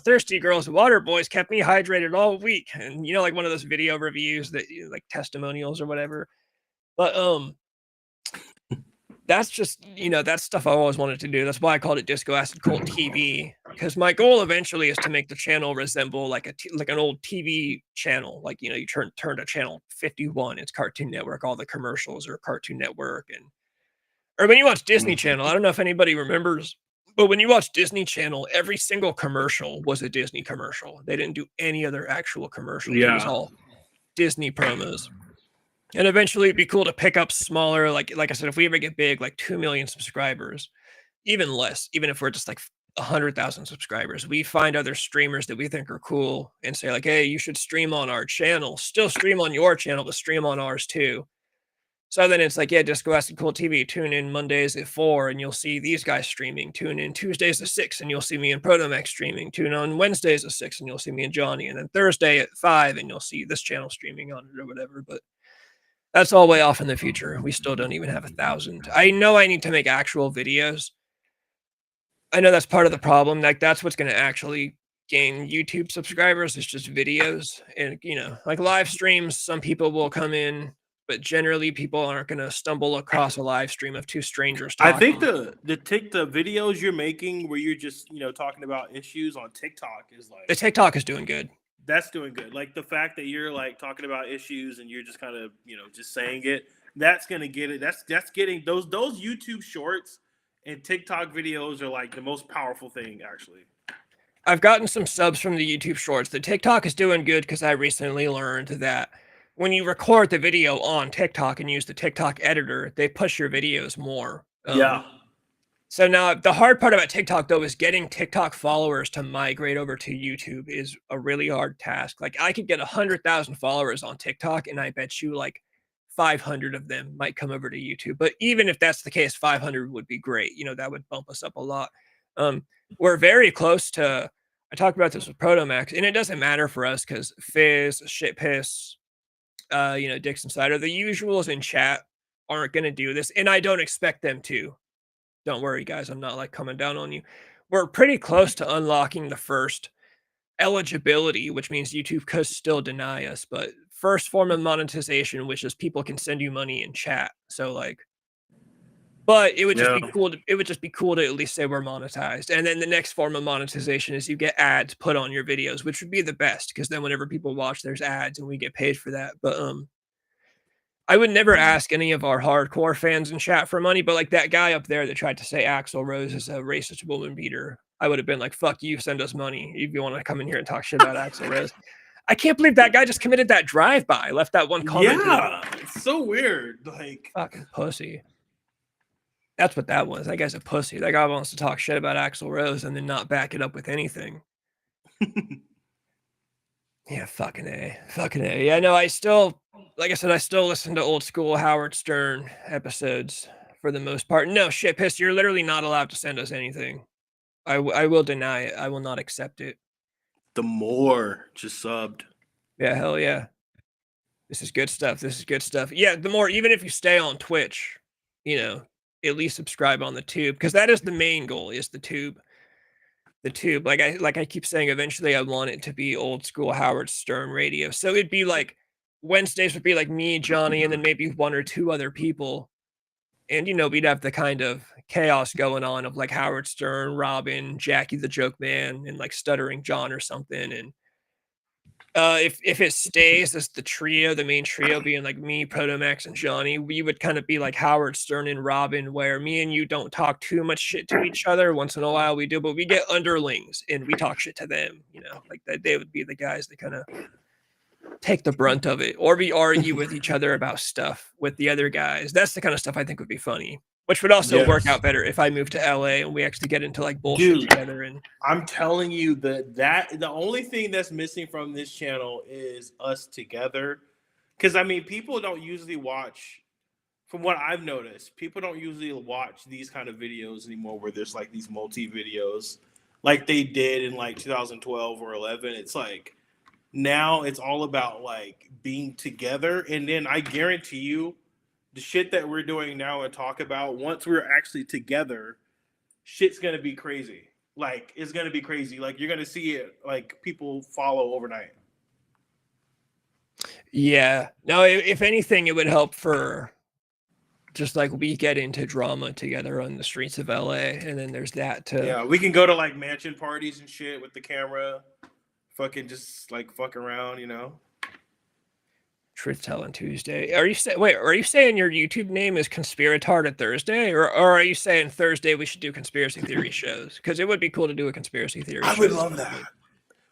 Thirsty Girls Water Boys kept me hydrated all week. And like one of those video reviews that like testimonials or whatever. But that's just, that's stuff I always wanted to do. That's why I called it Disco Acid Cult TV, because my goal eventually is to make the channel resemble like an old TV channel. Like, you turn to channel 51, it's Cartoon Network, all the commercials are Cartoon Network. Or when you watch Disney Channel, I don't know if anybody remembers, but when you watch Disney Channel, every single commercial was a Disney commercial. They didn't do any other actual commercials. It was all Disney promos. And eventually it'd be cool to pick up smaller, like I said, if we ever get big, like 2 million subscribers, even less, even if we're just like 100,000 subscribers, we find other streamers that we think are cool and say like, hey, you should stream on our channel, still stream on your channel, but stream on ours too. So then it's like, yeah, Disco Acid Cool TV, tune in Mondays at 4 and you'll see these guys streaming. Tune in Tuesdays at 6 and you'll see me and Protomax streaming. Tune on Wednesdays at 6 and you'll see me and Johnny. And then Thursday at 5 and you'll see this channel streaming on it or whatever. But that's all way off in the future. We still don't even have 1,000. I know I need to make actual videos. I know that's part of the problem. Like, that's what's going to actually gain YouTube subscribers. It's just videos. And, like live streams, some people will come in, but generally people aren't going to stumble across a live stream of 2 strangers talking. I think the videos you're making where you're just, talking about issues on TikTok is like... The TikTok is doing good. That's doing good. Like the fact that you're like talking about issues and you're just kind of, just saying it, that's going to get it. That's getting those YouTube shorts and TikTok videos are like the most powerful thing, actually. I've gotten some subs from the YouTube shorts. The TikTok is doing good because I recently learned that when you record the video on TikTok and use the TikTok editor, they push your videos more. Yeah. So now the hard part about TikTok, though, is getting TikTok followers to migrate over to YouTube is a really hard task. Like, I could get 100,000 followers on TikTok, and I bet you like 500 of them might come over to YouTube. But even if that's the case, 500 would be great. That would bump us up a lot. We're very close to, I talked about this with Protomax, and it doesn't matter for us because Fizz, Shit Piss, Dixon Cider, the usuals in chat aren't going to do this, and I don't expect them to. Don't worry, guys. I'm not like coming down on you. We're pretty close to unlocking the first eligibility, which means YouTube could still deny us, but first form of monetization, which is people can send you money in chat. So like But it would just be Yeah. cool to, it would just be cool to at least say we're monetized. And then the next form of monetization is you get ads put on your videos, which would be the best because then whenever people watch, there's ads and we get paid for that. But I would never ask any of our hardcore fans in chat for money, but like that guy up there that tried to say Axl Rose is a racist woman beater, I would have been like, "Fuck you, send us money if you want to come in here and talk shit about Axl Rose." I can't believe that guy just committed that drive-by, left that one comment. Yeah, it's so weird. Like, Fucking pussy. That's what that was. That guy's a pussy. That guy wants to talk shit about Axl Rose and then not back it up with anything. Yeah, fucking A. Fucking A. Yeah, no, I still, like I said, I still listen to old school Howard Stern episodes for the most part. No, shit, Piss, you're literally not allowed to send us anything. I will deny it. I will not accept it. the more just subbed. Yeah, hell yeah. This is good stuff. This is good stuff. Yeah, the more, even if you stay on Twitch, you know, at least subscribe on the tube because that is the main goal is the tube. The tube. Like I keep saying, eventually I want it to be old school Howard Stern radio. So it'd be like Wednesdays would be like me, Johnny, and then maybe one or two other people. And you know, we'd have the kind of chaos going on of like Howard Stern, Robin, Jackie the Joke Man, and like Stuttering John or something. And if it stays as the trio, the main trio being like me, Protomax, and Johnny, we would kind of be like Howard Stern and Robin, where me and you don't talk too much shit to each other. Once in a while we do, but we get underlings and we talk shit to them, you know, like that they would be the guys that kind of take the brunt of it, or we argue with each other about stuff with the other guys. That's the kind of stuff I think would be funny. Which would also work out better if I move to LA and we actually get into like bullshit together. And I'm telling you that the only thing that's missing from this channel is us together. Because I mean, people don't usually watch. From what I've noticed, people don't usually watch these kind of videos anymore, where there's like these multi videos, like they did in like 2012 or 11. It's like now it's all about like being together, and then I guarantee you, the shit that we're doing now and talk about, once we're actually together, shit's gonna be crazy. Like, it's gonna be crazy. Like, you're gonna see it, like, people follow overnight. yeah, no, if anything, it would help for just like we get into drama together on the streets of LA, and then there's that too. Yeah, we can go to like mansion parties and shit with the camera, fucking just like fuck around, you know. Truth Telling Tuesday. Are you saying your YouTube name is Conspiratard Thursday, or are you saying Thursday we should do conspiracy theory shows? Because it would be cool to do a conspiracy theory. I would love that.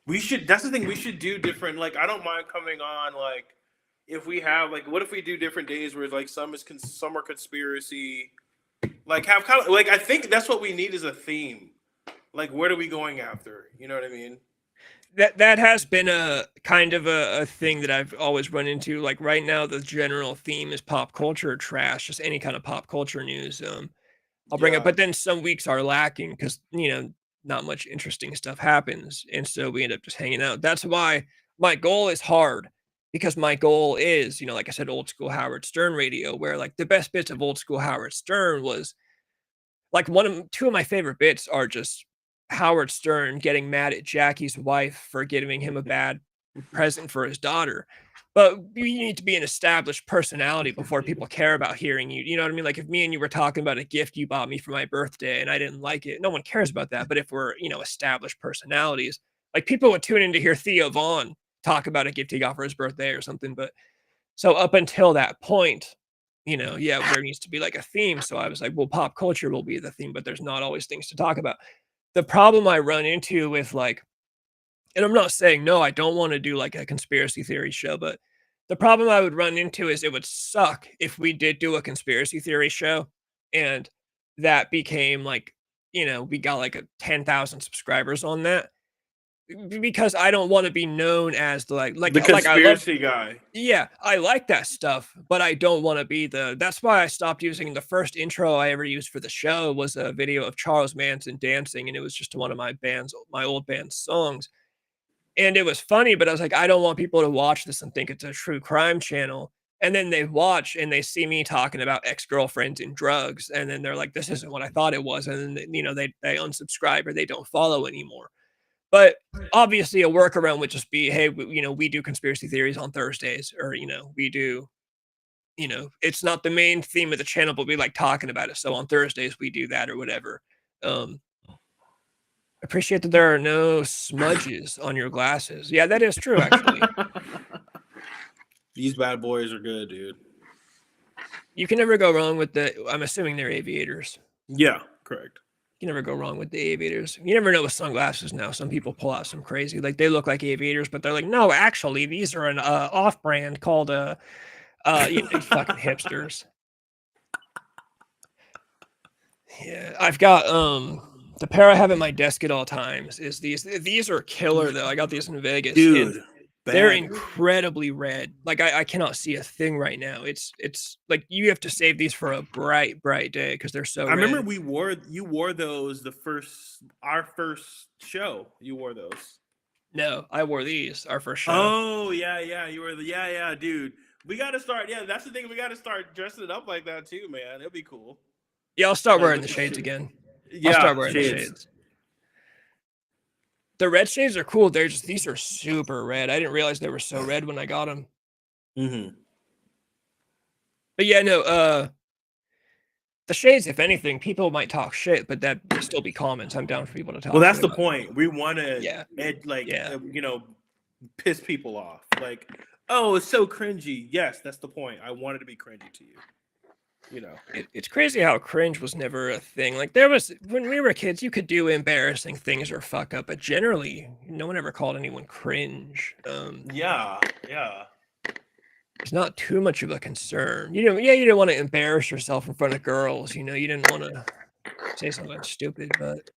We should. That's the thing. We should do different. Like, I don't mind coming on. Like, if we have like, what if we do different days where it's like some are conspiracy. Like, have kind of like, I think that's what we need is a theme. Like, what are we going after? You know what I mean? That has been a kind of a thing that I've always run into. Like right now, the general theme is pop culture trash, just any kind of pop culture news. I'll bring up, but then some weeks are lacking because you know not much interesting stuff happens, and so we end up just hanging out. That's why my goal is hard because my goal is, you know, like I said, old school Howard Stern radio, where like the best bits of old school Howard Stern was like two of my favorite bits are just Howard Stern getting mad at Jackie's wife for giving him a bad present for his daughter. But you need to be an established personality before people care about hearing you. You know what I mean? Like if me and you were talking about a gift you bought me for my birthday and I didn't like it, no one cares about that. But if we're, you know, established personalities, like people would tune in to hear Theo Vaughn talk about a gift he got for his birthday or something. But so up until that point, you know, yeah, there needs to be like a theme. So I was like, well, pop culture will be the theme, but there's not always things to talk about. The problem I run into with like, and I'm not saying no, I don't want to do like a conspiracy theory show, but the problem I would run into is it would suck if we did do a conspiracy theory show and that became like, you know, we got like 10,000 subscribers on that, because I don't want to be known as the like the conspiracy guy. Yeah, I like that stuff, but I don't want to be that's why I stopped using the first intro I ever used for the show was a video of Charles Manson dancing, and it was just one of my old band's songs. And it was funny, but I was like, I don't want people to watch this and think it's a true crime channel. And then they watch and they see me talking about ex-girlfriends and drugs, and then they're like, this isn't what I thought it was. And then, you know, they unsubscribe or they don't follow anymore. But obviously a workaround would just be, hey, you know, we do conspiracy theories on Thursdays, or, you know, we do you know, it's not the main theme of the channel, but we like talking about it. So on Thursdays we do that or whatever. Appreciate that there are no smudges on your glasses. Yeah, that is true, actually. These bad boys are good, dude. You can never go wrong with I'm assuming they're aviators. Yeah, correct. You never go wrong with the aviators. You never know with sunglasses now. Some people pull out some crazy, like they look like aviators, but they're like, no, actually, these are an off-brand called you know, fucking hipsters. Yeah, I've got the pair I have at my desk at all times is these. These are killer though. I got these in Vegas, Dude. they're Bad. incredibly red. Like I cannot see a thing right now. It's like you have to save these for a bright day because they're so I remember red. you wore those our first show. You wore those. No, I wore these our first show. Oh yeah, you were dude. We gotta start. Yeah, that's the thing. We gotta start dressing it up like that too, man. It'll be cool. Yeah, I'll start Like, wearing with the the shades shades. again. Yeah, I'll start wearing the shades. The red shades are cool. These are super red. I didn't realize they were so red when I got them. Mm-hmm. But yeah, no, the shades, if anything, people might talk shit, but that would still be comments. I'm down for people to talk. Well, that's shit the about. point. We want to, you know, piss people off. Like, oh, it's so cringy. Yes, that's the point. I wanted to be cringy to you. You know, It's crazy how cringe was never a thing. Like there was when we were kids, you could do embarrassing things or fuck up, but generally, no one ever called anyone cringe. yeah. It's not too much of a concern. You know, yeah, you didn't want to embarrass yourself in front of girls. You know, you didn't want to say something stupid, but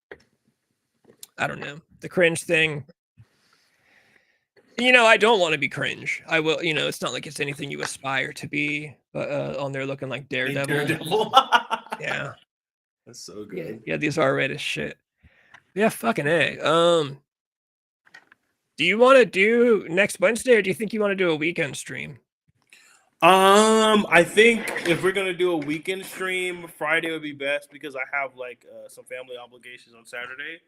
I don't know. The cringe thing. You know, I don't want to be cringe. I will, you know, it's not like it's anything you aspire to be, but on there looking like Daredevil. Yeah. That's so good. Yeah, these are red as shit. Yeah, fucking A. Do you want to do next Wednesday or do you think you want to do a weekend stream? I think if we're gonna do a weekend stream, Friday would be best because I have like some family obligations on Saturday.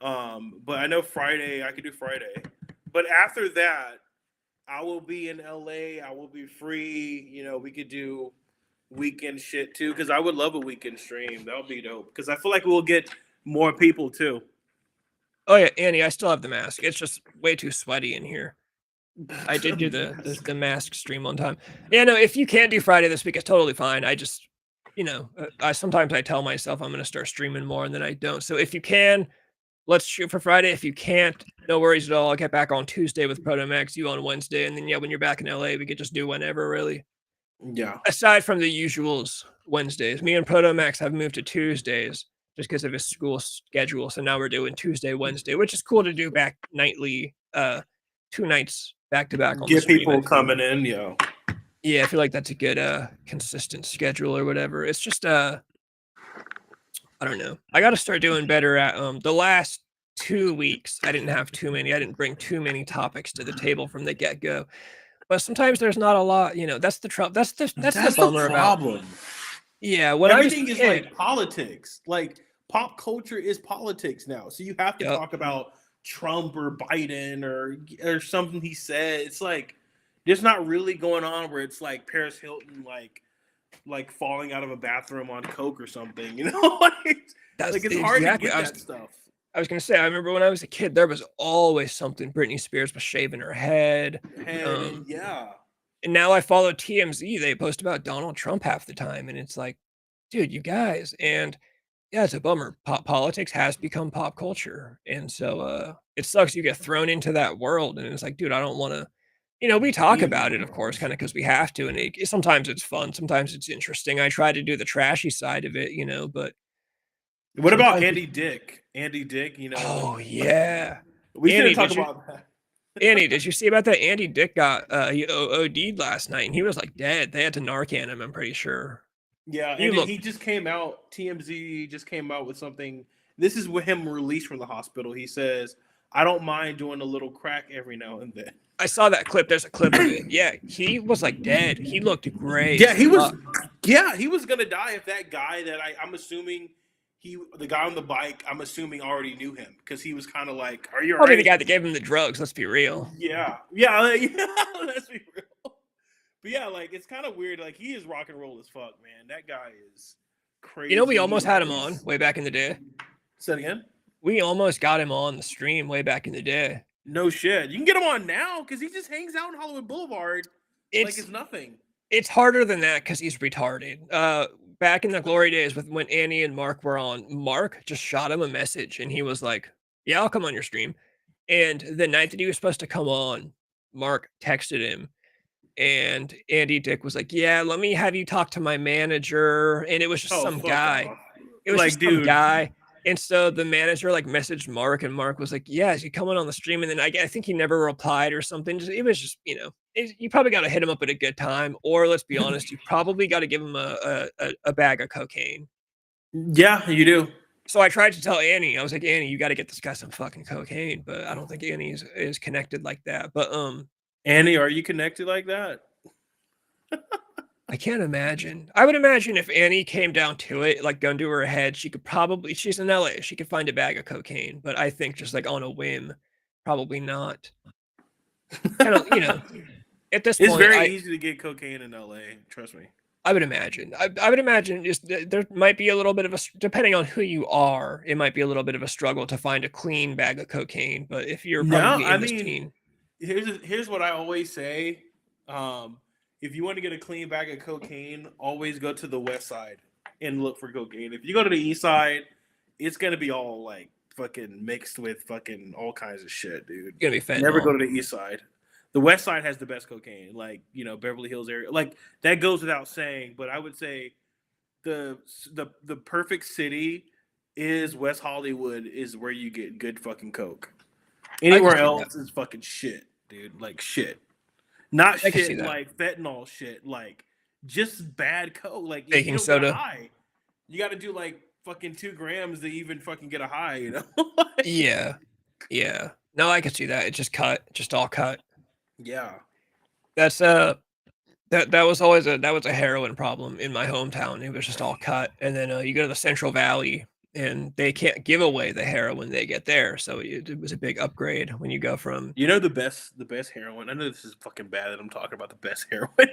But I know Friday I could do Friday. But after that, I will be in LA. I will be free. You know, we could do weekend shit too because I would love a weekend stream. That would be dope because I feel like we'll get more people too. Oh yeah, Annie, I still have the mask. It's just way too sweaty in here. I did do the mask stream one time. Yeah, no, if you can't do Friday this week, it's totally fine. I just, you know, sometimes I tell myself I'm going to start streaming more and then I don't. So if you can, let's shoot for Friday. If you can't, no worries at all. I'll get back on Tuesday with ProtoMax, you on Wednesday. And then, yeah, when you're back in LA, we could just do whenever, really. Yeah. Aside from the usuals Wednesdays, me and ProtoMax have moved to Tuesdays just because of his school schedule. So now we're doing Tuesday, Wednesday, which is cool to do back nightly, 2 nights back to back on Get the stream. people coming in, yo. Yeah, I feel like that's a good consistent schedule or whatever. It's just I don't know. I got to start doing better at the last 2 weeks. I didn't have too many. I didn't bring too many topics to the table from the get-go. But sometimes there's not a lot, you know. That's the trouble. That's the bummer problem. About. Yeah, when Everything I was is like politics. Like pop culture is politics now. So you have to talk about Trump or Biden or something he said. It's like there's not really going on where it's like Paris Hilton like falling out of a bathroom on coke or something, you know? It's hard to get that stuff. I was gonna say, I remember when I was a kid, there was always something. Britney Spears was shaving her head. Yeah. And now I follow TMZ. They post about Donald Trump half the time, and it's like, dude, you guys. And yeah, it's a bummer. Pop politics has become pop culture, and so it sucks. You get thrown into that world, and it's like, dude, I don't want to. You know, we talk about it, of course, kind of because we have to, and sometimes it's fun, sometimes it's interesting. I try to do the trashy side of it, you know, but. What about Andy Dick? Andy Dick, you know. Oh yeah, we should talk about that. Andy, did you see about that? Andy Dick got he OD'd last night, and he was like dead. They had to Narcan him, I'm pretty sure. Yeah, and he just came out. TMZ just came out with something. This is with him released from the hospital. He says, "I don't mind doing a little crack every now and then." I saw that clip. There's a clip of it. Yeah, he was like dead. He looked great. Yeah, he was. Yeah, he was gonna die if that guy that I'm assuming. The guy on the bike, I'm assuming already knew him because he was kind of like, "Are you all right?" Probably the guy that gave him the drugs. Let's be real. Yeah. Let's be real. But yeah, like it's kind of weird. Like he is rock and roll as fuck, man. That guy is crazy. You know, we almost had him He's- on way back in the day. Say it again. We almost got him on the stream way back in the day. No shit. You can get him on now because he just hangs out in Hollywood Boulevard like it's nothing. It's harder than that because he's retarded. Back in the glory days when Annie and Mark were on, Mark just shot him a message and he was like, "Yeah, I'll come on your stream." And the night that he was supposed to come on, Mark texted him and Andy Dick was like, "Yeah, let me have you talk to my manager." And it was just some fuck guy. off. It was Like, just some dude. guy. And so the manager like messaged Mark and Mark was like, "Yeah, is he coming on the stream?" And then I think he never replied or something. It was just, you probably got to hit him up at a good time, or let's be honest, you probably got to give him a bag of cocaine. Yeah, you do. So I tried to tell Annie, I was like, "Annie, you got to get this guy some fucking cocaine," but I don't think Annie is connected like that. But Annie, are you connected like that? I can't imagine. I would imagine if Annie came down to it, like gun to her head, she's in LA, she could find a bag of cocaine. But I think just like on a whim, probably not. Kind of, at this It's point, very easy to get cocaine in LA. Trust me. I would imagine. I would imagine just there might be a little bit of depending on who you are, it might be a little bit of a struggle to find a clean bag of cocaine. But if you're probably in this scene, here's what I always say. If you want to get a clean bag of cocaine, always go to the west side and look for cocaine. If you go to the east side, it's gonna be all like fucking mixed with fucking all kinds of shit, dude. it's gonna be fentanyl. Never go to the east side. The west side has the best cocaine, like Beverly Hills area. Like that goes without saying, but I would say the perfect city is West Hollywood, is where you get good fucking coke. Anywhere else is fucking shit, dude. Like shit. Not shit like fentanyl shit, like just bad coke. Like baking soda. High. You got to do like fucking 2 grams to even fucking get a high, Yeah. No, I could see that. It's just all cut. Yeah. That's that was always a heroin problem in my hometown. It was just all cut, and then you go to the Central Valley, and they can't give away the heroin they get there. So it was a big upgrade when you go from the best heroin. I know this is fucking bad that I'm talking about the best heroin,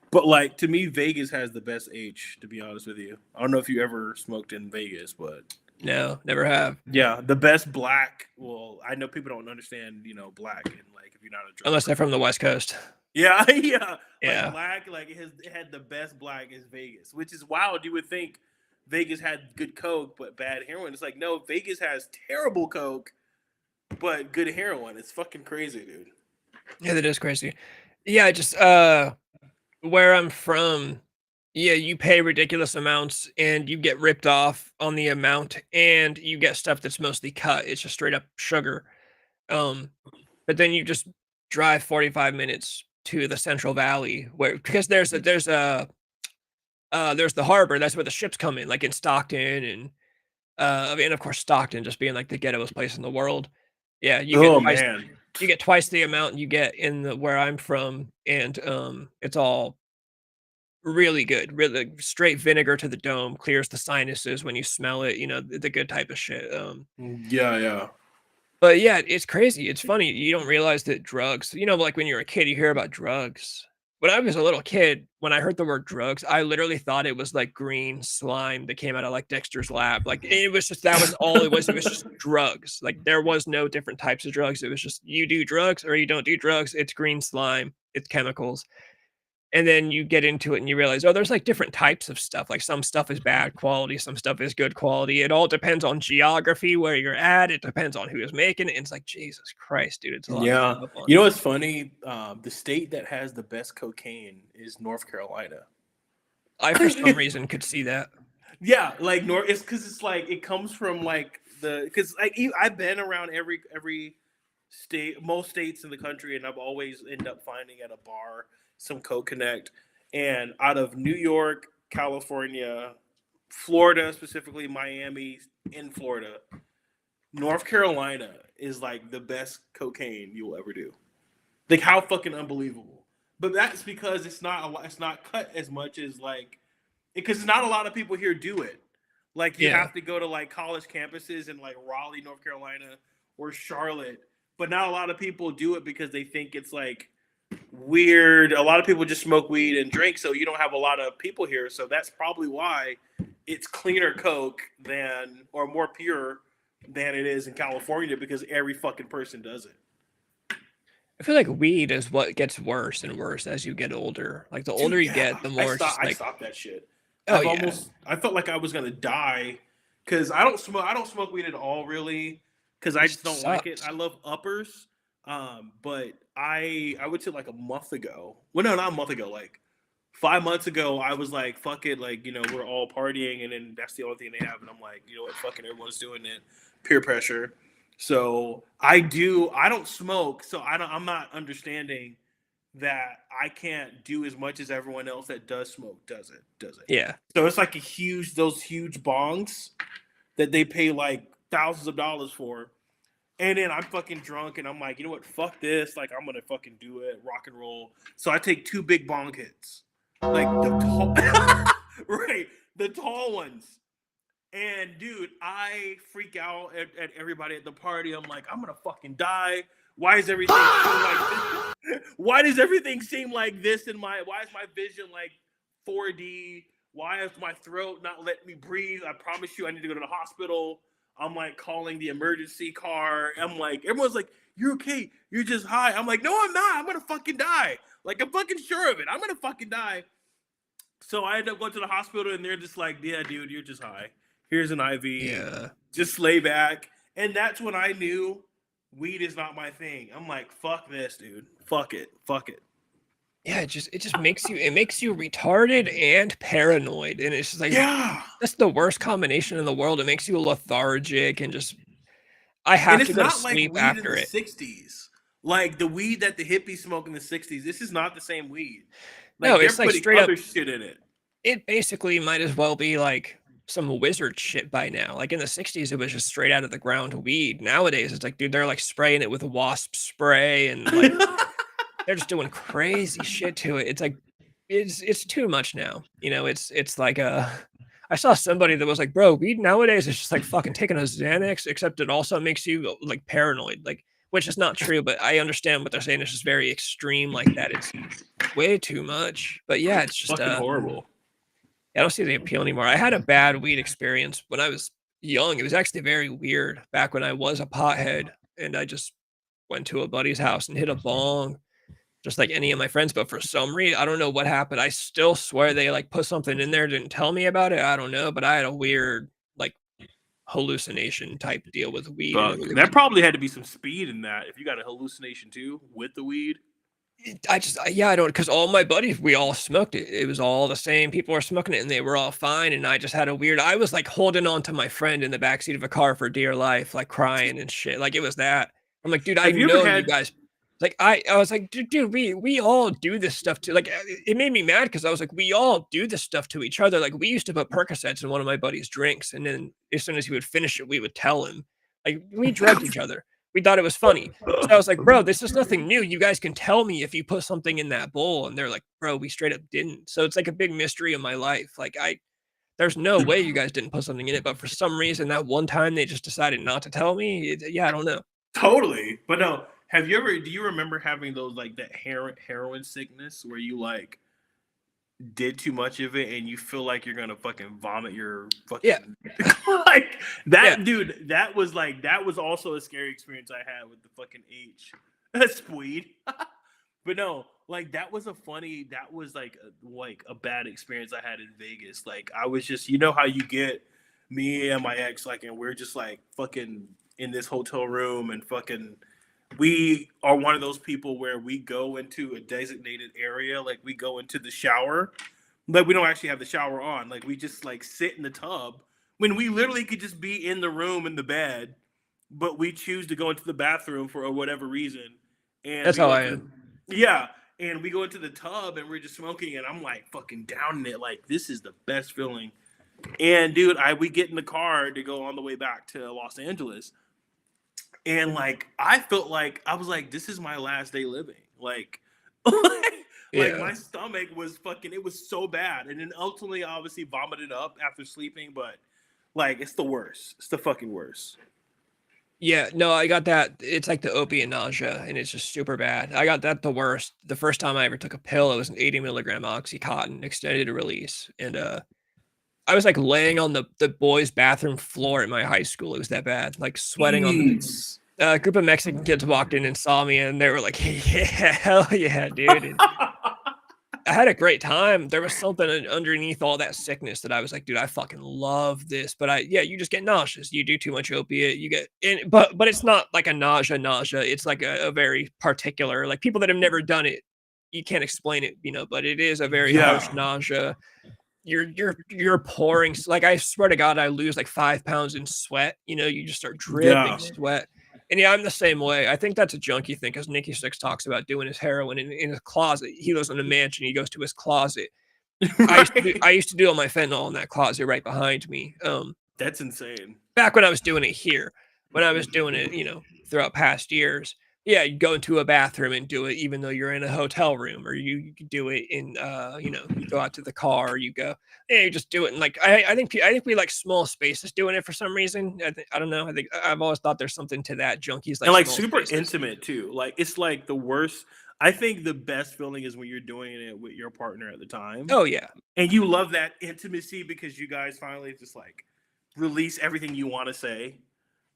but like to me, Vegas has the best H. To be honest with you, I don't know if you ever smoked in Vegas, but no, never have. Yeah, the best black. Well, I know people don't understand, black, and like if you're not a drug Unless they're from the West Coast. Yeah. Yeah. Like black, like it had the best black is Vegas, which is wild. You would think Vegas had good coke but bad heroin. It's like no, Vegas has terrible coke but good heroin. It's fucking crazy, dude. Yeah, that is crazy. Yeah, just where I'm from, yeah, you pay ridiculous amounts and you get ripped off on the amount, and you get stuff that's mostly cut. It's just straight up sugar. But then you just drive 45 minutes to the Central Valley because there's the harbor. That's where the ships come in, like in Stockton, and of course Stockton just being like the ghettoest place in the world. Yeah, you get twice the amount you get in where I'm from, and it's all really good. Really straight vinegar to the dome, clears the sinuses when you smell it. The good type of shit. Yeah. But yeah, it's crazy. It's funny. You don't realize that drugs, like when you're a kid, you hear about drugs. When I was a little kid, when I heard the word drugs, I literally thought it was like green slime that came out of like Dexter's lab. Like it was just, that was all it was. It was just drugs. Like there was no different types of drugs. It was just, you do drugs or you don't do drugs. It's green slime. It's chemicals. And then you get into it and you realize, there's like different types of stuff. Like some stuff is bad quality, some stuff is good quality. It all depends on geography, where you're at. It depends on who is making it. And it's like, Jesus Christ, dude. It's a lot. Yeah. You know what's funny? The state that has the best cocaine is North Carolina. I, for some reason, could see that. Yeah, like it's because it's like it comes from like because like I've been around every state, most states in the country, and I've always end up finding at a bar some co-connect. And out of New York, California, Florida, specifically Miami, in Florida, North Carolina is like the best cocaine you'll ever do. Like how fucking unbelievable. But that's because it's not cut as much as like, because not a lot of people here do it. Like you have to go to like college campuses in like Raleigh, North Carolina, or Charlotte. But not a lot of people do it because they think it's like weird. A lot of people just smoke weed and drink, so you don't have a lot of people here. So that's probably why it's cleaner coke than, or more pure than it is in California, because every fucking person does it. I feel like weed is what gets worse and worse as you get older. Like the older Dude, you yeah, get, the more it's just I like, stopped that shit. oh yeah, I felt like I was gonna die because I don't smoke weed at all, really, because I which just don't like it. sucks. I love uppers, but I would say like a month ago. Well, no, not a month ago. Like 5 months ago, I was like, fuck it, like, we're all partying, and then that's the only thing they have, and I'm like, you know what, fucking everyone's doing it, peer pressure. So I don't smoke, so I'm not understanding that I can't do as much as everyone else that does smoke does it. Yeah. So it's like those huge bongs that they pay like thousands of dollars for. And then I'm fucking drunk and I'm like, you know what, fuck this. Like, I'm gonna fucking do it, rock and roll. So I take 2 big bong hits. Like the tall right, the tall ones. And dude, I freak out at everybody at the party. I'm like, I'm gonna fucking die. Why is everything seem like this? Why does everything seem like this why is my vision like 4D? Why is my throat not letting me breathe? I promise you I need to go to the hospital. I'm like calling the emergency car. I'm like, everyone's like, you're okay, you're just high. I'm like, no, I'm not. I'm gonna fucking die. Like, I'm fucking sure of it. I'm gonna fucking die. So I end up going to the hospital and they're just like, yeah, dude, you're just high. Here's an IV. Yeah. Just lay back. And that's when I knew weed is not my thing. I'm like, fuck this, dude. Fuck it. Fuck it. Yeah, it just makes you retarded and paranoid. And it's just like Yeah. that's the worst combination in the world. It makes you lethargic and just I And have to it's go to not like sleep weed in after the it. 60s. Like the weed that the hippies smoke in the 60s. This is not the same weed. No, Like they're it's like putting straight up other shit in it. it basically might as well be like some wizard shit by now. Like in the 60s, it was just straight out of the ground weed. Nowadays, it's like, dude, they're like spraying it with wasp spray and like they're just doing crazy shit to it. It's like it's too much now. It's like I saw somebody that was like, bro, weed nowadays is just like fucking taking a Xanax, except it also makes you like paranoid, like which is not true, but I understand what they're saying. It's just very extreme like that. It's way too much. But yeah, it's just Fucking horrible. I don't see the appeal anymore. I had a bad weed experience when I was young. It was actually very weird back when I was a pothead and I just went to a buddy's house and hit a bong just like any of my friends. But for some reason, I don't know what happened. I still swear they like put something in there, didn't tell me about it. I don't know, but I had a weird like hallucination type deal with weed. And it was That probably had to be some speed in that. If you got a hallucination too with the weed. yeah, I don't, because all my buddies, we all smoked it. It was all the same. People were smoking it and they were all fine. And I just had I was like holding on to my friend in the backseat of a car for dear life, like crying and shit. Like it was that. I'm like, dude, I Have you ever know you had guys. Like I was like, dude, we all do this stuff too. Like it made me mad because I was like, we all do this stuff to each other. Like we used to put Percocets in one of my buddy's drinks, and then as soon as he would finish it, we would tell him. Like we drugged each other. We thought it was funny. So I was like, bro, this is nothing new. You guys can tell me if you put something in that bowl. And they're like, bro, we straight up didn't. So it's like a big mystery of my life. Like there's no way you guys didn't put something in it. But for some reason, that one time they just decided not to tell me. Yeah, I don't know. Totally. But no, do you remember having those like that heroin sickness where you like did too much of it and you feel like you're gonna fucking vomit your fucking like that, Yeah. dude? That was also a scary experience I had with the fucking Speed. But no, like that was like a bad experience I had in Vegas. Like I was just, you know how you get me and my ex like, and we're just like fucking in this hotel room and fucking. We are one of those people where we go into a designated area, like we go into the shower, like we don't actually have the shower on, like we just like sit in the tub when we literally could just be in the room in the bed, but we choose to go into the bathroom for whatever reason. And That's we how go I into am. yeah, and we go into the tub and we're just smoking, and I'm like fucking down in it, like this is the best feeling. And dude, we get in the car to go on the way back to Los Angeles. And like I felt like I was like, this is my last day living. Like, like Yeah. my stomach was fucking, it was so bad. And then ultimately obviously vomited up after sleeping, but like it's the worst. It's the fucking worst. Yeah, no, I got that. It's like the opiate nausea, and it's just super bad. I got that the worst. The first time I ever took a pill, it was an 80 milligram Oxycontin extended release, and I was like laying on the boys' bathroom floor at my high school. It was that bad, like sweating on the. Jeez. A group of Mexican kids walked in and saw me, and they were like, "Yeah, hell yeah, dude!" And I had a great time. There was something underneath all that sickness that I was like, dude, I fucking love this. But yeah, you just get nauseous. You do too much opiate. You get, but it's not like a nausea. It's like a very particular, like people that have never done it, you can't explain it, but it is a very harsh Yeah. nausea. You're pouring, like, I swear to God, I lose like 5 pounds in sweat. You just start dripping Yeah. sweat. And yeah, I'm the same way. I think that's a junkie thing because Nikki Sixx talks about doing his heroin in his closet. He lives in a mansion. He goes to his closet. Right. I used to do all my fentanyl in that closet right behind me. That's insane. Back when I was doing it here, when I was doing it, throughout past years. Yeah, you go into a bathroom and do it, even though you're in a hotel room, or you could do it in, you go out to the car, or you go, yeah, you just do it. And like, I think we like small spaces doing it for some reason. I don't know. I think I've always thought there's something to that. Junkies like And like small super spaces. intimate too. Like it's like the worst. I think the best feeling is when you're doing it with your partner at the time. Oh yeah, And you love that intimacy because you guys finally just like release everything you want to say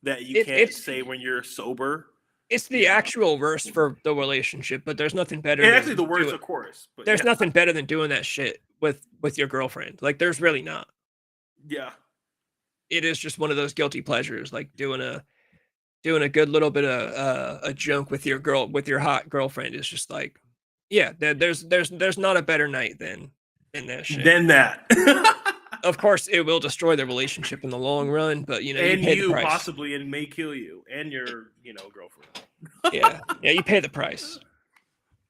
that you can't say when you're sober. it's the actual worst for the relationship, but there's nothing better. And than actually the worst, doing- of course. But There's yeah. nothing better than doing that shit with your girlfriend. Like, there's really not. Yeah. It is just one of those guilty pleasures, like doing a good little bit of a joke with your hot girlfriend is just like, yeah, there's not a better night than that shit. Then that. Of course, it will destroy the relationship in the long run, but you and pay the you price. possibly and may kill you and your girlfriend. yeah, you pay the price.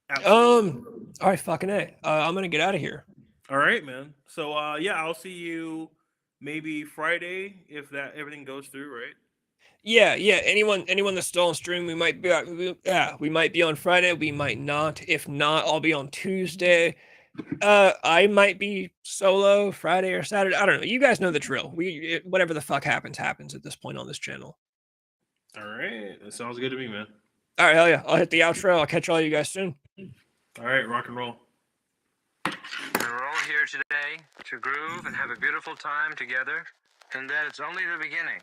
Absolutely. All right, fucking A. I'm gonna get out of here. All right, man. So yeah, I'll see you maybe Friday if that everything goes through, right? Yeah. Anyone that's still on stream, we might be on Friday. We might not. If not, I'll be on Tuesday. I might be solo Friday or Saturday. I don't know. You guys know the drill. Whatever the fuck happens at this point on this channel. All right, that sounds good to me, man. All right, hell yeah. I'll hit the outro. I'll catch all you guys soon. All right, rock and roll. We're all here today to groove and have a beautiful time together, and that it's only the beginning.